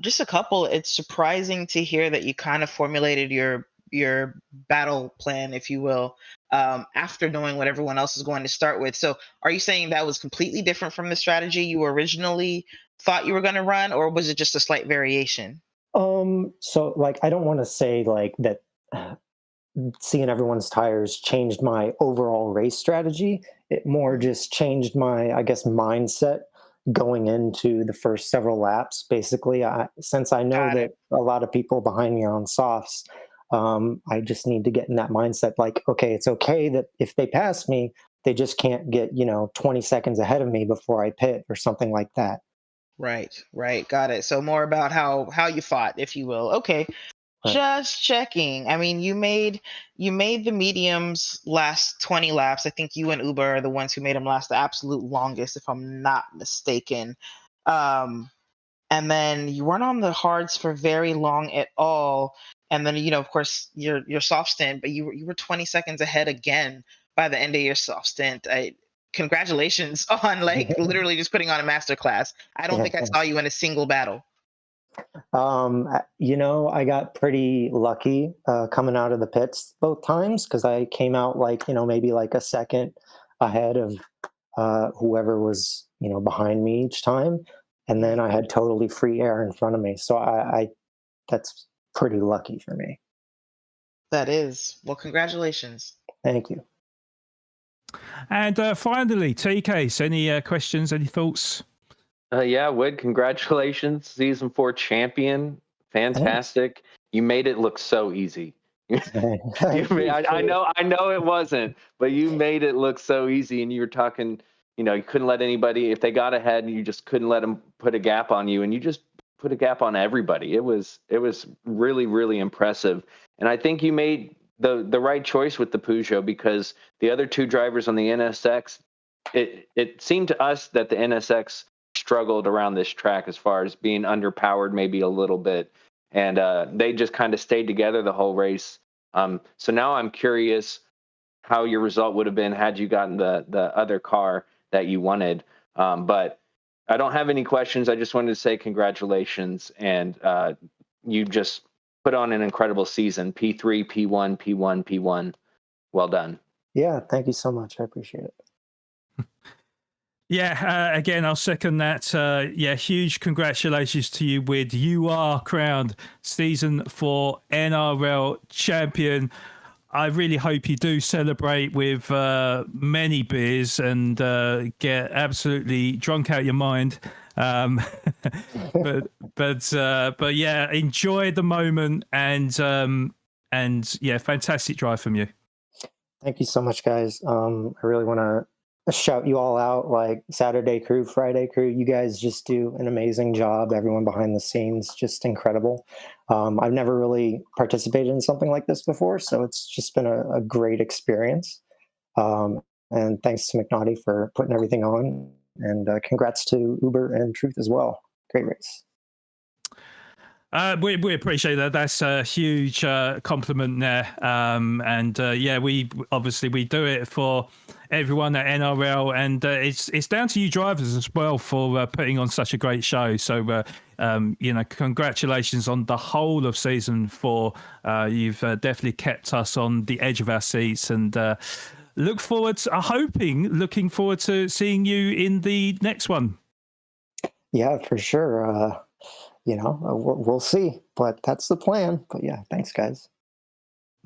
Just a couple. It's surprising to hear that you kind of formulated your battle plan, if you will, after knowing what everyone else is going to start with. So are you saying that was completely different from the strategy you originally thought you were going to run, or was it just a slight variation? So like, I don't want to say like that seeing everyone's tires changed my overall race strategy. It more just changed my, I guess, mindset going into the first several laps. Basically, since I know that a lot of people behind me are on softs, I just need to get in that mindset. Like, okay, it's okay that if they pass me, they just can't get 20 seconds ahead of me before I pit or something like that. Right, got it. So more about how you fought, if you will. Okay. Right. Just checking. I mean, you made the mediums last 20 laps. I think you and Uber are the ones who made them last the absolute longest, if I'm not mistaken. And then you weren't on the hards for very long at all. And then, of course, your soft stint, but you were 20 seconds ahead again by the end of your soft stint. Congratulations on literally just putting on a masterclass. I don't think I saw you in a single battle. I got pretty lucky coming out of the pits both times because I came out maybe like a second ahead of whoever was behind me each time, and then I had totally free air in front of me. So I that's pretty lucky for me. That is. Well, congratulations. Thank you. And finally, TK, any questions, any thoughts? Yeah, Wood, congratulations, season 4 champion. Fantastic. Thanks. You made it look so easy. I know it wasn't, but you made it look so easy, and you were talking, you couldn't let anybody, if they got ahead, you just couldn't let them put a gap on you, and you just put a gap on everybody. It was really, really impressive. And I think you made the right choice with the Peugeot, because the other two drivers on the NSX, it seemed to us that the NSX struggled around this track as far as being underpowered maybe a little bit, and they just kind of stayed together the whole race. So now I'm curious how your result would have been had you gotten the other car that you wanted. But I don't have any questions. I just wanted to say congratulations, and you just put on an incredible season. P3, P1, P1, P1. Well done. Yeah, thank you so much. I appreciate it. Yeah, again, I'll second that. Huge congratulations to you, Wid. You are crowned season 4 NRL champion. I really hope you do celebrate with many beers and get absolutely drunk out your mind. But yeah, enjoy the moment, and yeah, fantastic drive from you. Thank you so much, guys. I really want to shout you all out, like Saturday crew, Friday crew. You guys just do an amazing job. Everyone behind the scenes, just incredible. I've never really participated in something like this before, so it's just been a great experience. And thanks to McNaughty for putting everything on, and congrats to Uber and Truth as well. Great race. We appreciate that. That's a huge compliment there. We do it for everyone at NRL, and it's down to you drivers as well for putting on such a great show. So congratulations on the whole of season 4. You've definitely kept us on the edge of our seats, and looking forward to seeing you in the next one. Yeah, for sure. We'll see, but that's the plan. But yeah, thanks, guys.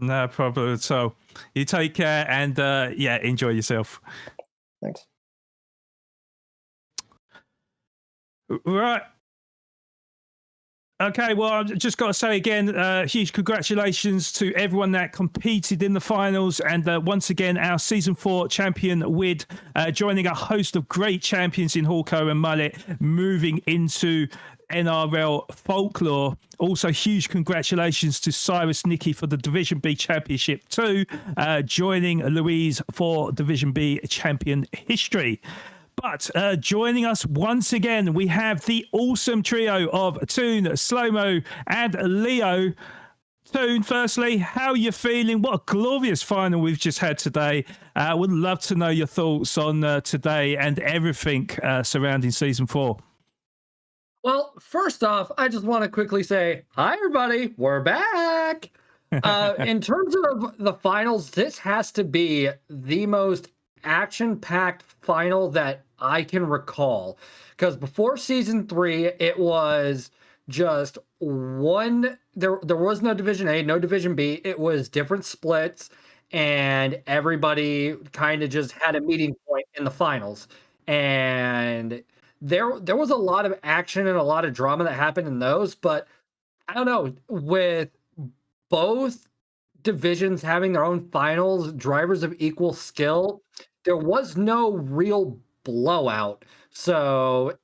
No problem at all. You take care and enjoy yourself. Thanks. Right. Okay, well, I've just got to say again, huge congratulations to everyone that competed in the finals. And once again, our Season 4 champion, Wid, joining a host of great champions in Hawko and Mullet, moving into NRL Folklore. Also, huge congratulations to Cyrus Nicky for the Division B Championship 2, joining Louise for Division B Champion History. But joining us once again, we have the awesome trio of Toon, Slow-Mo, and Leo. Toon, firstly, how are you feeling? What a glorious final we've just had today. I would love to know your thoughts on today and everything surrounding Season 4. Well, first off, I just want to quickly say, hi, everybody. We're back. In terms of the finals, this has to be the most action-packed final that I can recall. Because before Season 3, it was just one... There was no Division A, no Division B. It was different splits, and everybody kind of just had a meeting point in the finals. And there was a lot of action and a lot of drama that happened in those, but I don't know, with both divisions having their own finals, drivers of equal skill, there was no real blowout. So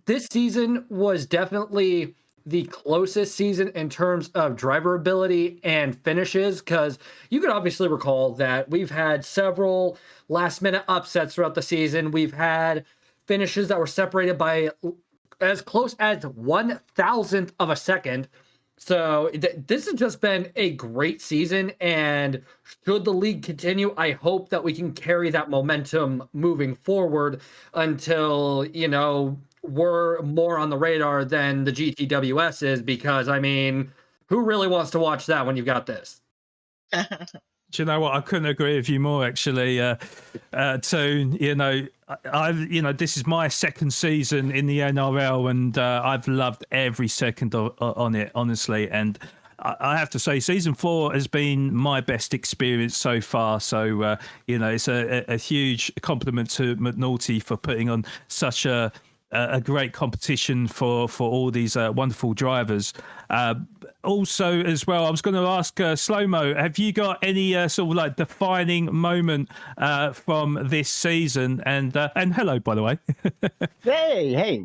this season was definitely the closest season in terms of driver ability and finishes, because you could obviously recall that we've had several last minute upsets throughout the season. We've had finishes that were separated by as close as 1,000th of a second. So this has just been a great season, and should the league continue, I hope that we can carry that momentum moving forward until, we're more on the radar than the GTWS is, because, I mean, who really wants to watch that when you've got this? Do you know what? I couldn't agree with you more, actually. Toon, this is my second season in the NRL, and I've loved every second on it, honestly. And I have to say, Season 4 has been my best experience so far. So, it's a huge compliment to McNulty for putting on such a great competition for all these wonderful drivers. Also, as well, I was going to ask Slow-Mo, have you got any sort of like defining moment from this season? And hello, by the way. Hey,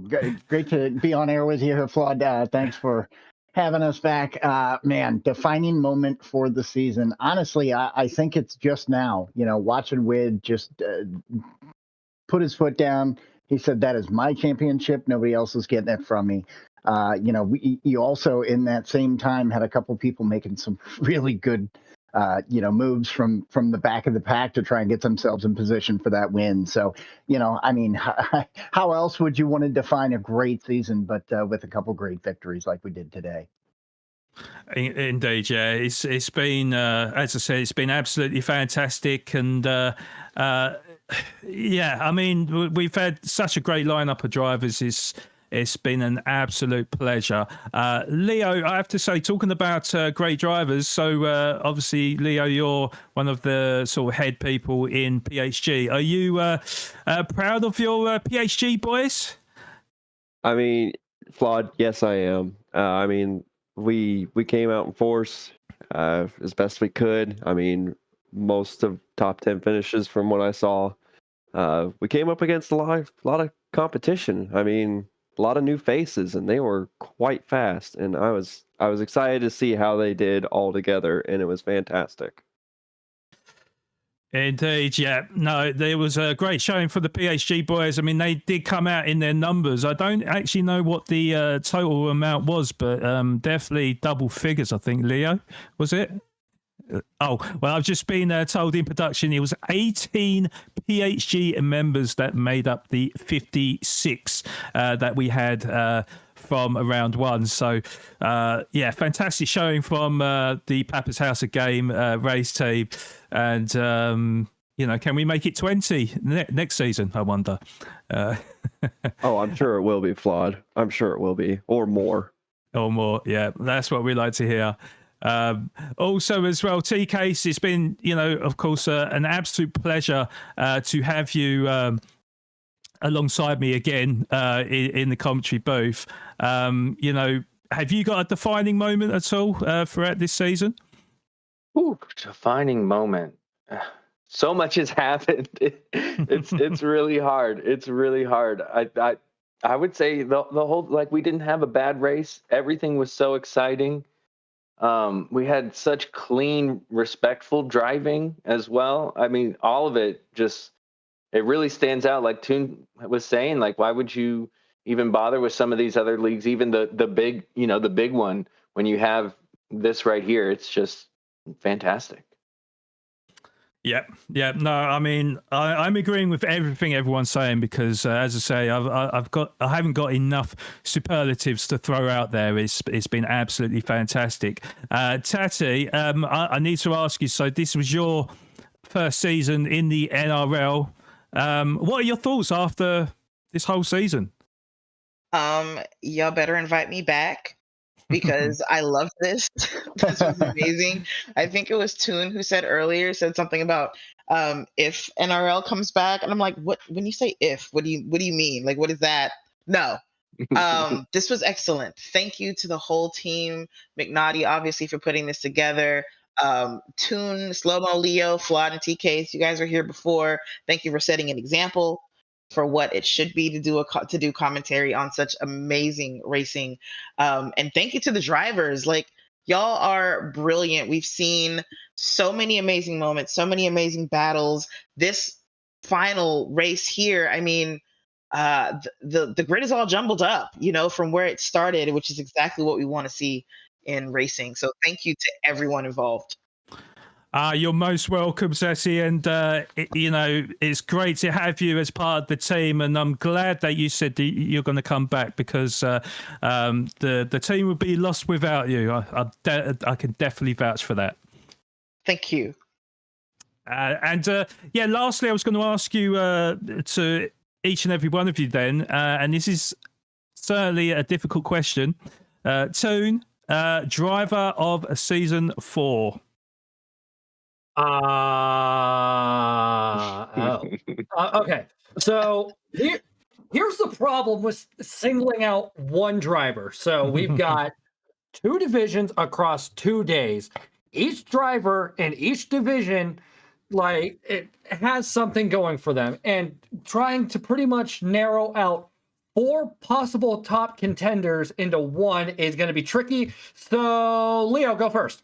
great to be on air with you here, Flood. Thanks for having us back. Man, defining moment for the season. Honestly, I think it's just now, watching Wid just put his foot down. He said, that is my championship. Nobody else is getting it from me. You also, in that same time, had a couple people making some really good, moves from the back of the pack to try and get themselves in position for that win. So, how else would you want to define a great season, but with a couple great victories like we did today? Indeed, yeah. It's been, as I said, it's been absolutely fantastic. And we've had such a great lineup of drivers. It's been an absolute pleasure. Leo, I have to say, talking about great drivers, so obviously, Leo, you're one of the sort of head people in PHG. Are you proud of your PHG boys? I mean, Flawed, yes, I am. We came out in force as best we could. I mean, most of top 10 finishes from what I saw. We came up against a lot of competition. I mean, a lot of new faces, and they were quite fast. And I was excited to see how they did all together, and it was fantastic. Indeed, yeah. No, there was a great showing for the PHG boys. I mean, they did come out in their numbers. I don't actually know what the total amount was, but definitely double figures, I think, Leo, was it? Oh, well, I've just been told in production it was 18 PHG members that made up the 56 that we had from round one. So, yeah, fantastic showing from the Papa's House of Game race team. And, can we make it 20 next season, I wonder? Oh, I'm sure it will be, Flawed. I'm sure it will be, or more. Or more, yeah. That's what we like to hear. Also, as well, T-Case, it's been, of course, an absolute pleasure to have you alongside me again in the commentary booth. Have you got a defining moment at all throughout this season? Ooh, defining moment. So much has happened. It's really hard. It's really hard. I would say the whole, like, we didn't have a bad race. Everything was so exciting. We had such clean, respectful driving as well. I mean, all of it it really stands out. Like Toon was saying, like, why would you even bother with some of these other leagues, even the big, the big one, when you have this right here? It's just fantastic. Yeah. No, I mean, I'm agreeing with everything everyone's saying because, as I say, I haven't got enough superlatives to throw out there. It's been absolutely fantastic. Tati, I need to ask you. So this was your first season in the NRL. What are your thoughts after this whole season? Y'all better invite me back because I love this. This was amazing. I think it was Toon who said something about if NRL comes back, and I'm like, what? When you say if, what do you mean? Like, what is that? No. This was excellent. Thank you to the whole team, McNaughty, obviously, for putting this together. Toon, Slow-Mo, Leo, Flawed, and TK, you guys were here before. Thank you for setting an example for what it should be to do commentary on such amazing racing. And thank you to the drivers. Like, y'all are brilliant. We've seen so many amazing moments, so many amazing battles. This final race here, I mean, the grid is all jumbled up, from where it started, which is exactly what we want to see in racing. So thank you to everyone involved. You're most welcome, Ceci, and it's great to have you as part of the team. And I'm glad that you said that you're going to come back because the team would be lost without you. I can definitely vouch for that. Thank you. Lastly, I was going to ask you to each and every one of you then, and this is certainly a difficult question. Toon, driver of season 4. Okay. So here's the problem with singling out one driver. So we've got 2 divisions across 2 days. Each driver in each division, like, it has something going for them, and trying to pretty much narrow out 4 possible top contenders into one is going to be tricky. So Leo, go first.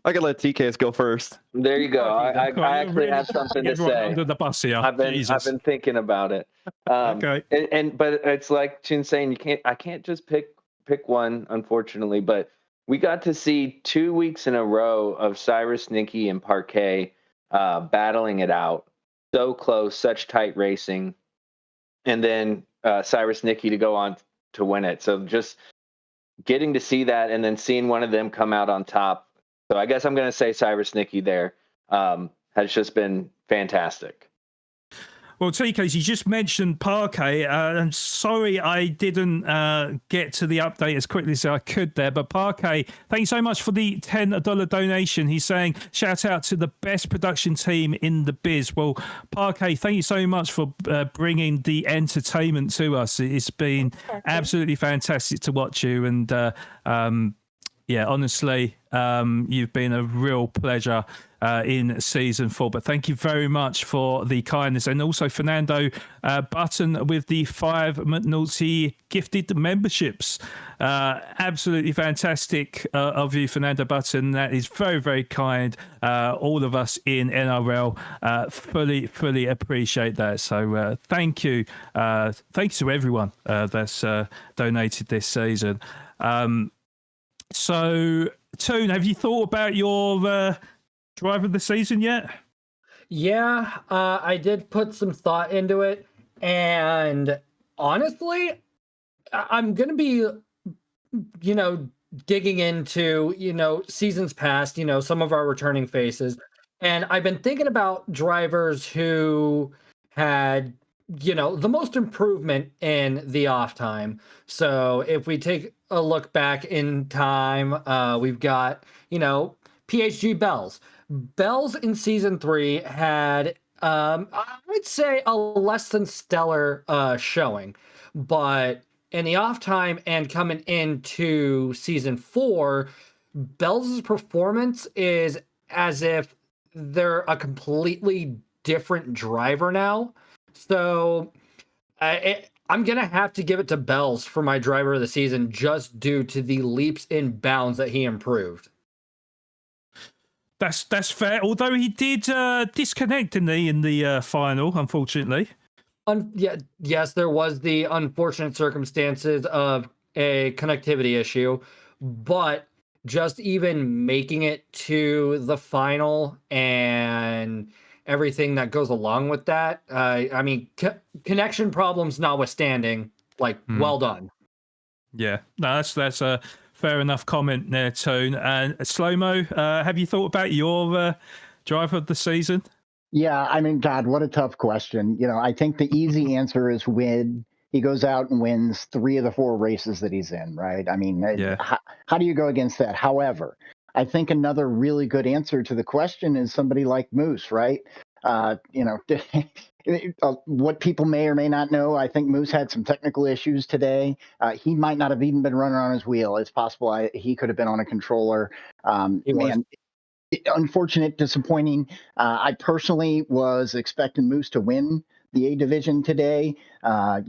I can let TKS go first. There you go. I actually have something to say. Under the bus here. I've been thinking about it. Okay. But it's like Chin's saying, I can't just pick one, unfortunately. But we got to see 2 weeks in a row of Cyrus, Nikki, and Parquet battling it out. So close, such tight racing, and then Cyrus, Nikki to go on to win it. So just getting to see that, and then seeing one of them come out on top. So I guess I'm going to say Cyrus, Nikki there has just been fantastic. Well, TK, you just mentioned Parquet. I'm sorry I didn't get to the update as quickly as I could there. But Parquet, thank you so much for the $10 donation. He's saying, shout out to the best production team in the biz. Well, Parquet, thank you so much for bringing the entertainment to us. It's been absolutely fantastic to watch you. And honestly, you've been a real pleasure in season 4. But thank you very much for the kindness. And also Fernando Button with the 5 McNulty gifted memberships. Absolutely fantastic of you, Fernando Button. That is very, very kind. All of us in NRL fully appreciate that. So thank you. Thanks to everyone that's donated this season. So, Toon, have you thought about your driver of the season yet? Yeah, I did put some thought into it, and honestly, I'm gonna be, digging into, seasons past, some of our returning faces, and I've been thinking about drivers who had, the most improvement in the off time. So if we take a look back in time, we've got, PHG Bells. Bells in season 3 had, I would say, a less than stellar showing, but in the off time and coming into season 4, Bell's performance is as if they're a completely different driver now. So I'm gonna have to give it to Bells for my driver of the season, just due to the leaps and bounds that he improved. That's fair. Although he did disconnect in the final, unfortunately. Yes, there was the unfortunate circumstances of a connectivity issue, but just even making it to the final and everything that goes along with that, I mean, connection problems notwithstanding, well done. Yeah, no, that's a fair enough comment there, Tone. And Slow-Mo, have you thought about your driver of the season? Yeah, I mean, God, what a tough question. I think the easy answer is win. He goes out and wins 3 of the 4 races that he's in, right? I mean, how do you go against that? However, I think another really good answer to the question is somebody like Moose, right? What people may or may not know, I think Moose had some technical issues today. He might not have even been running on his wheel. It's possible he could have been on a controller. Unfortunate, disappointing. I personally was expecting Moose to win the A division today. I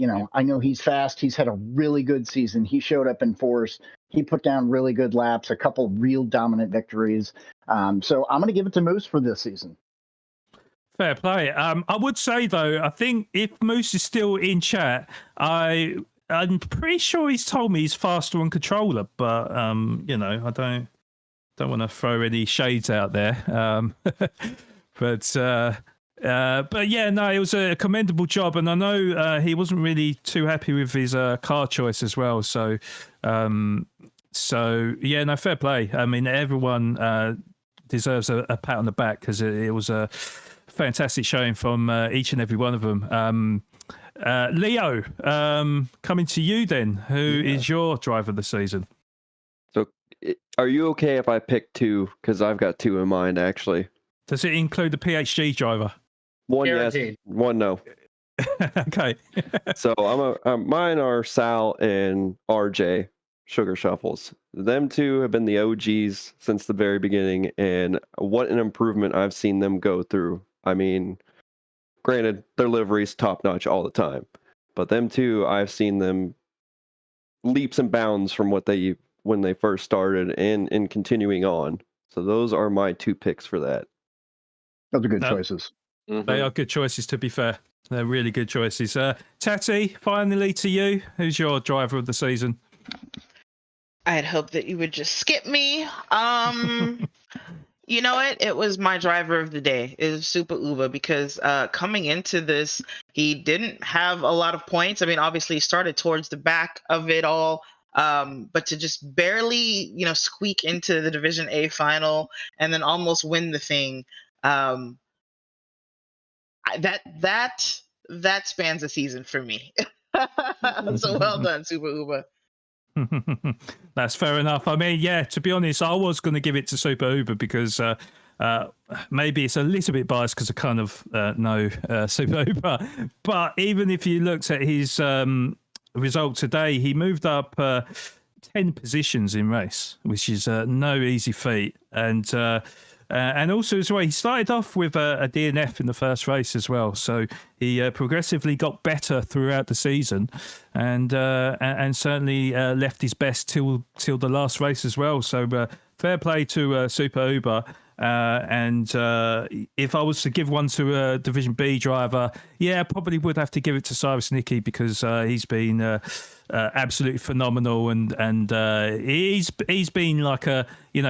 know he's fast. He's had a really good season. He showed up in force. He put down really good laps, a couple real dominant victories. So I'm going to give it to Moose for this season. Fair play. I would say, though, I think if Moose is still in chat, I'm pretty sure he's told me he's faster on controller, but I don't want to throw any shades out there. But yeah, no, it was a commendable job, and I know he wasn't really too happy with his car choice as well. So yeah, no, fair play. I mean, everyone deserves a pat on the back, because it was a fantastic showing from each and every one of them. Leo, coming to you then, who is your driver of the season? So, are you okay if I pick 2? Because I've got 2 in mind, actually. Does it include the PHG driver? 1 Guaranteed. yes, 1 no. Okay. So mine are Sal and RJ, Sugar Shuffles. Them 2 have been the OGs since the very beginning, and what an improvement I've seen them go through. I mean, granted, their livery's top notch all the time, but them 2, I've seen them leaps and bounds from when they first started and continuing on. So those are my 2 picks for that. Those are good choices. Mm-hmm. They are good choices, to be fair. They're really good choices. Tati, finally to you. Who's your driver of the season? I had hoped that you would just skip me. You know what? It was my driver of the day. It was Super Uber, because coming into this, he didn't have a lot of points. I mean, obviously, he started towards the back of it all. But to just barely, squeak into the Division A final and then almost win the thing, that spans a season for me. So well done, Super Uber. That's fair enough. I mean, yeah, to be honest, I was going to give it to Super Uber, because maybe it's a little bit biased because I kind of know Super Uber. But even if you looked at his result today, he moved up 10 positions in race, which is no easy feat. And also as well, he started off with a DNF in the first race as well, so he progressively got better throughout the season, and certainly left his best till the last race as well. So fair play to Super Uber. And if I was to give one to a Division B driver, yeah, I probably would have to give it to Cyrus Nicky, because he's been absolutely phenomenal, and he's been like a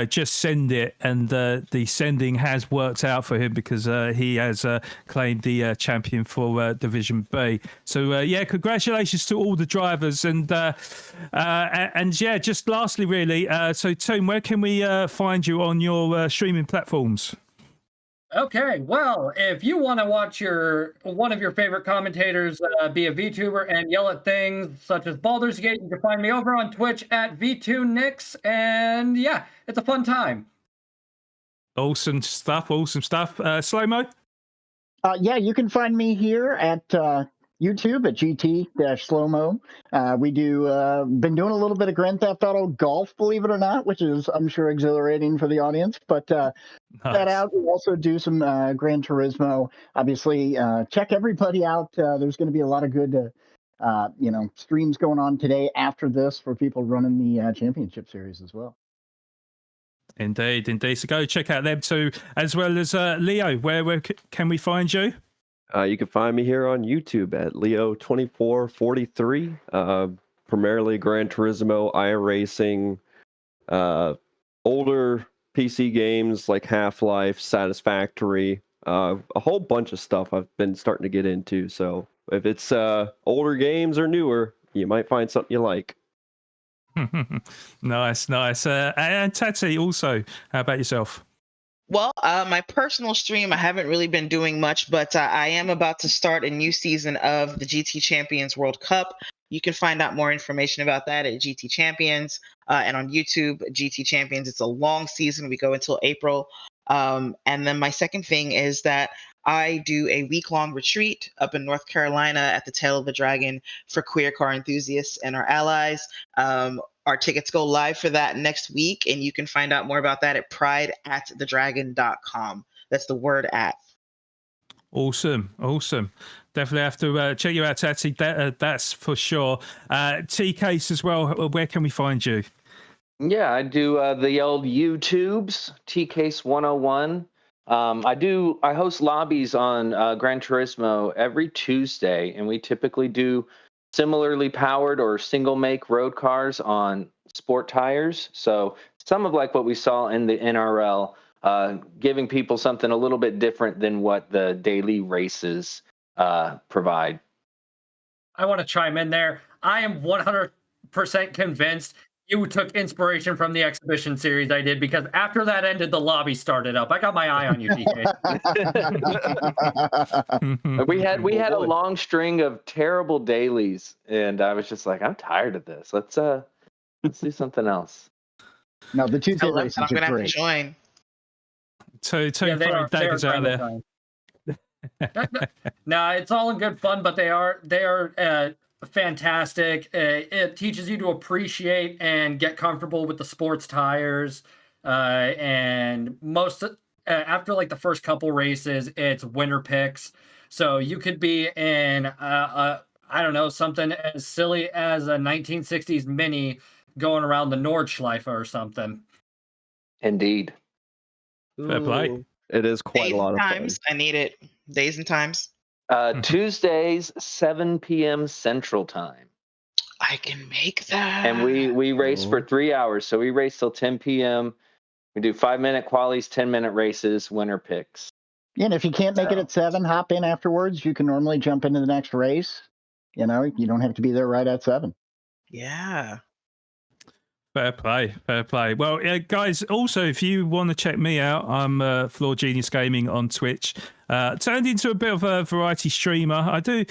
just send it, and the sending has worked out for him because he has claimed the champion for Division B. So yeah, congratulations to all the drivers, and yeah, just lastly, really. So Toon, where can we find you on your streaming platforms? Okay, well, if you want to watch one of your favorite commentators be a VTuber and yell at things such as Baldur's Gate, you can find me over on Twitch at V2Nix, and yeah, it's a fun time. Awesome stuff, Slow-Mo? Yeah, you can find me here at YouTube at GT-Slowmo. We been doing a little bit of Grand Theft Auto Golf, believe it or not, which is, I'm sure, exhilarating for the audience. But that out. We also do some Gran Turismo. Obviously, check everybody out. There's going to be a lot of good, streams going on today after this for people running the championship series as well. Indeed. So go check out them too, as well as Leo. Where can we find you? You can find me here on YouTube at Leo2443. Primarily Gran Turismo, iRacing, older PC games like Half-Life, Satisfactory, a whole bunch of stuff I've been starting to get into. So if it's older games or newer, you might find something you like. Nice. And Tati, also, how about yourself? Well, my personal stream, I haven't really been doing much, but I am about to start a new season of the GT Champions World Cup. You can find out more information about that at GT Champions and on YouTube, GT Champions. It's a long season. We go until April. And then my second thing is that I do a week-long retreat up in North Carolina at the Tail of the Dragon for queer car enthusiasts and our allies. Our tickets go live for that next week, and you can find out more about that at prideatthedragon.com. That's the word at. Awesome. Definitely have to check you out, Tati. That's for sure. T-Case as well. Where can we find you? Yeah, I do the old YouTubes, T-Case 101. I host lobbies on Gran Turismo every Tuesday, and we typically do similarly powered or single make road cars on sport tires. So some of like what we saw in the NRL, giving people something a little bit different than what the daily races provide. I want to chime in there. I am 100% convinced you took inspiration from the exhibition series I did, because after that ended, the lobby started up. I got my eye on you, TK. we had a long string of terrible dailies, and I was just like, I'm tired of this. Let's do something else. No, the Tuesday races I'm gonna have to great. join. David's out there. No, it's all in good fun, but they are fantastic. It teaches you to appreciate and get comfortable with the sports tires. And most after like the first couple races, it's winner picks. So you could be in I don't know, something as silly as a 1960s Mini going around the Nordschleife or something. Indeed. Fair play. It is quite Days a lot and of fun. times. I need it. Days and times. Tuesdays, 7 p.m. Central Time. I can make that. And we race for 3 hours. So we race till 10 p.m. We do 5-minute qualies, 10-minute races, winner picks. Yeah, and if you can't make it at 7, hop in afterwards. You can normally jump into the next race. You don't have to be there right at 7. Yeah. Fair play. Well, guys, also, if you want to check me out, I'm Floor Genius Gaming on Twitch. Turned into a bit of a variety streamer. I do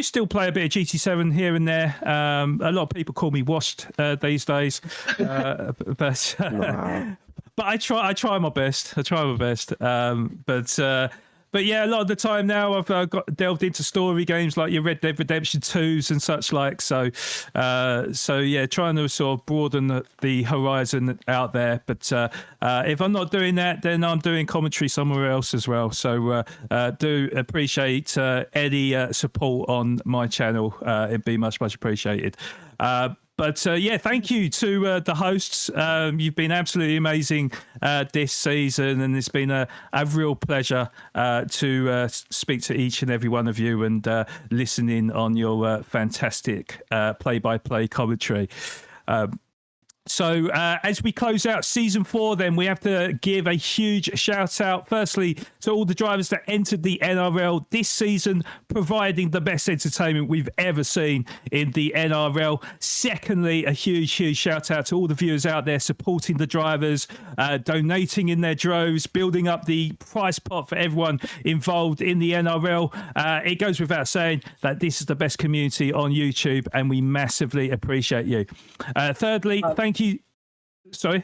still play a bit of GT7 here and there. A lot of people call me washed these days, but I try my best. But yeah, a lot of the time now I've got delved into story games like your Red Dead Redemption 2s and such like. So yeah, trying to sort of broaden the horizon out there. But if I'm not doing that, then I'm doing commentary somewhere else as well. So do appreciate any support on my channel. It'd be much appreciated. But But yeah, thank you to the hosts. You've been absolutely amazing this season, and it's been a real pleasure to speak to each and every one of you and listen in on your fantastic play-by-play commentary. So as we close out season 4, then we have to give a huge shout out, firstly, to all the drivers that entered the NRL this season, providing the best entertainment we've ever seen in the NRL. Secondly, a huge shout out to all the viewers out there supporting the drivers, donating in their droves, building up the prize pot for everyone involved in the NRL. It goes without saying that this is the best community on YouTube, and we massively appreciate you. Thirdly, thank you. Sorry.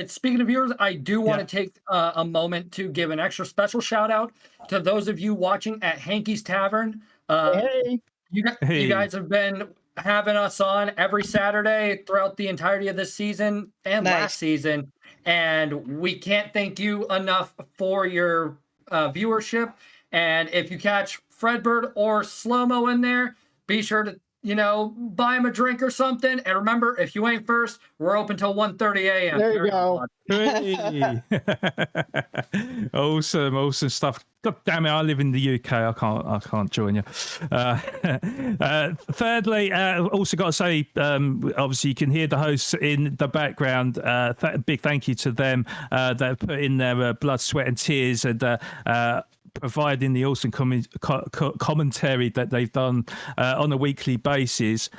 Speaking of viewers, I do want to take a moment to give an extra special shout out to those of you watching at Hankey's Tavern. Hey. You guys have been having us on every Saturday throughout the entirety of this season and last season, and we can't thank you enough for your viewership. And if you catch Fredbird or Slow-Mo in there, be sure to buy him a drink or something. And remember, if you ain't first, we're open till 1:30 a.m. There you go. Hey. Awesome stuff. God damn it, I live in the UK. I can't join you. Thirdly, also got to say, obviously you can hear the hosts in the background. Big thank you to them that have put in their blood, sweat and tears and providing the awesome commentary that they've done on a weekly basis.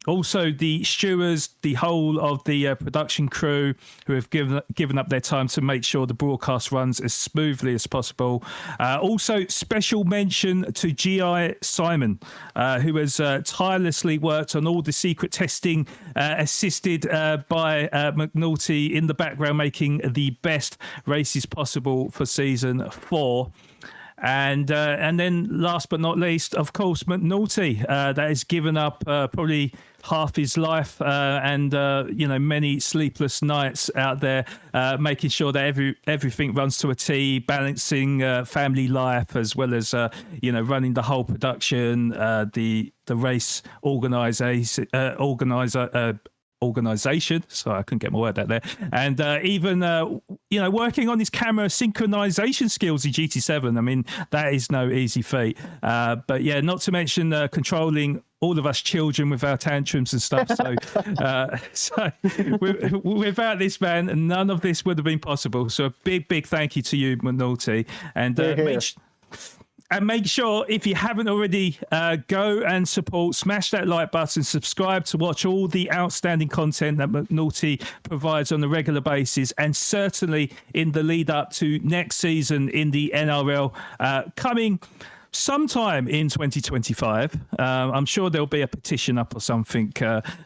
Also, the stewards, the whole of the production crew who have given up their time to make sure the broadcast runs as smoothly as possible. Also, special mention to G.I. Simon, who has tirelessly worked on all the secret testing, assisted by McNulty in the background, making the best races possible for season 4. And then last but not least, of course, McNulty, that has given up probably half his life and many sleepless nights out there, making sure that everything runs to a T, balancing family life as well as running the whole production, the race organization. Sorry, I couldn't get my word out there. And even working on his camera synchronization skills in GT7. I mean, that is no easy feat. But yeah, not to mention controlling all of us children with our tantrums and stuff. So without this man, none of this would have been possible. So a big thank you to you, McNulty. And make sure, if you haven't already, go and smash that like button, subscribe to watch all the outstanding content that McNulty provides on a regular basis, and certainly in the lead up to next season in the NRL, coming sometime in 2025. I'm sure there'll be a petition up or something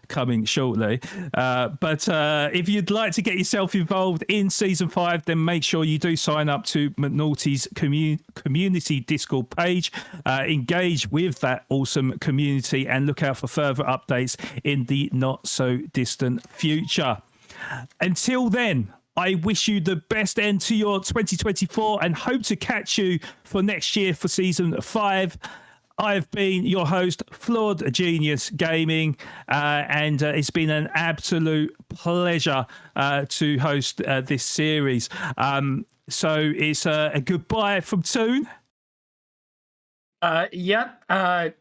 coming shortly. But if you'd like to get yourself involved in season 5, then make sure you do sign up to McNulty's community Discord page. Engage with that awesome community and look out for further updates in the not so distant future. Until then, I wish you the best end to your 2024 and hope to catch you for next year for season 5. I've been your host, Flawed Genius Gaming, and it's been an absolute pleasure to host this series. So it's a goodbye from Toon. Yep.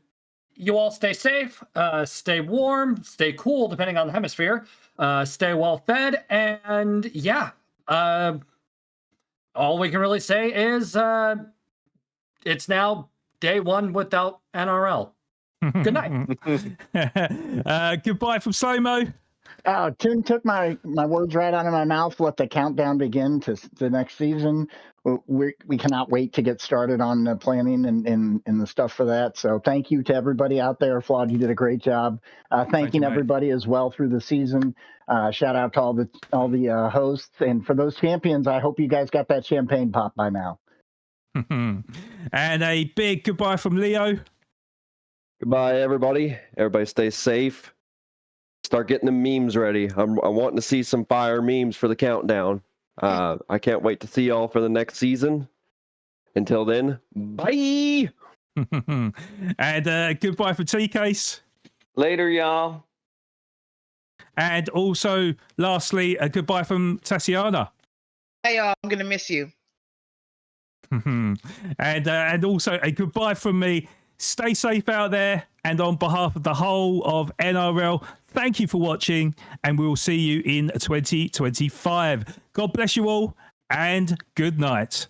You all stay safe, stay warm, stay cool, depending on the hemisphere. Stay well fed, and all we can really say is it's now day 1 without NRL. Good night. Goodbye from Slow-Mo. Toon took my words right out of my mouth. Let the countdown begin to the next season. We cannot wait to get started on the planning and the stuff for that. So thank you to everybody out there. Flawed, you did a great job. Thanking everybody as well through the season. Shout out to all the hosts, and for those champions, I hope you guys got that champagne pop by now. And a big goodbye from Leo. Goodbye, everybody. Everybody stay safe. Start getting the memes ready. I'm wanting to see some fire memes for the countdown. I can't wait to see y'all for the next season. Until then, bye. And goodbye for T-Case. Later, y'all. And also, lastly, a goodbye from Tatiana. Hey, y'all, I'm going to miss you. And also a goodbye from me. Stay safe out there. And on behalf of the whole of NRL, thank you for watching. And we will see you in 2025. God bless you all and good night.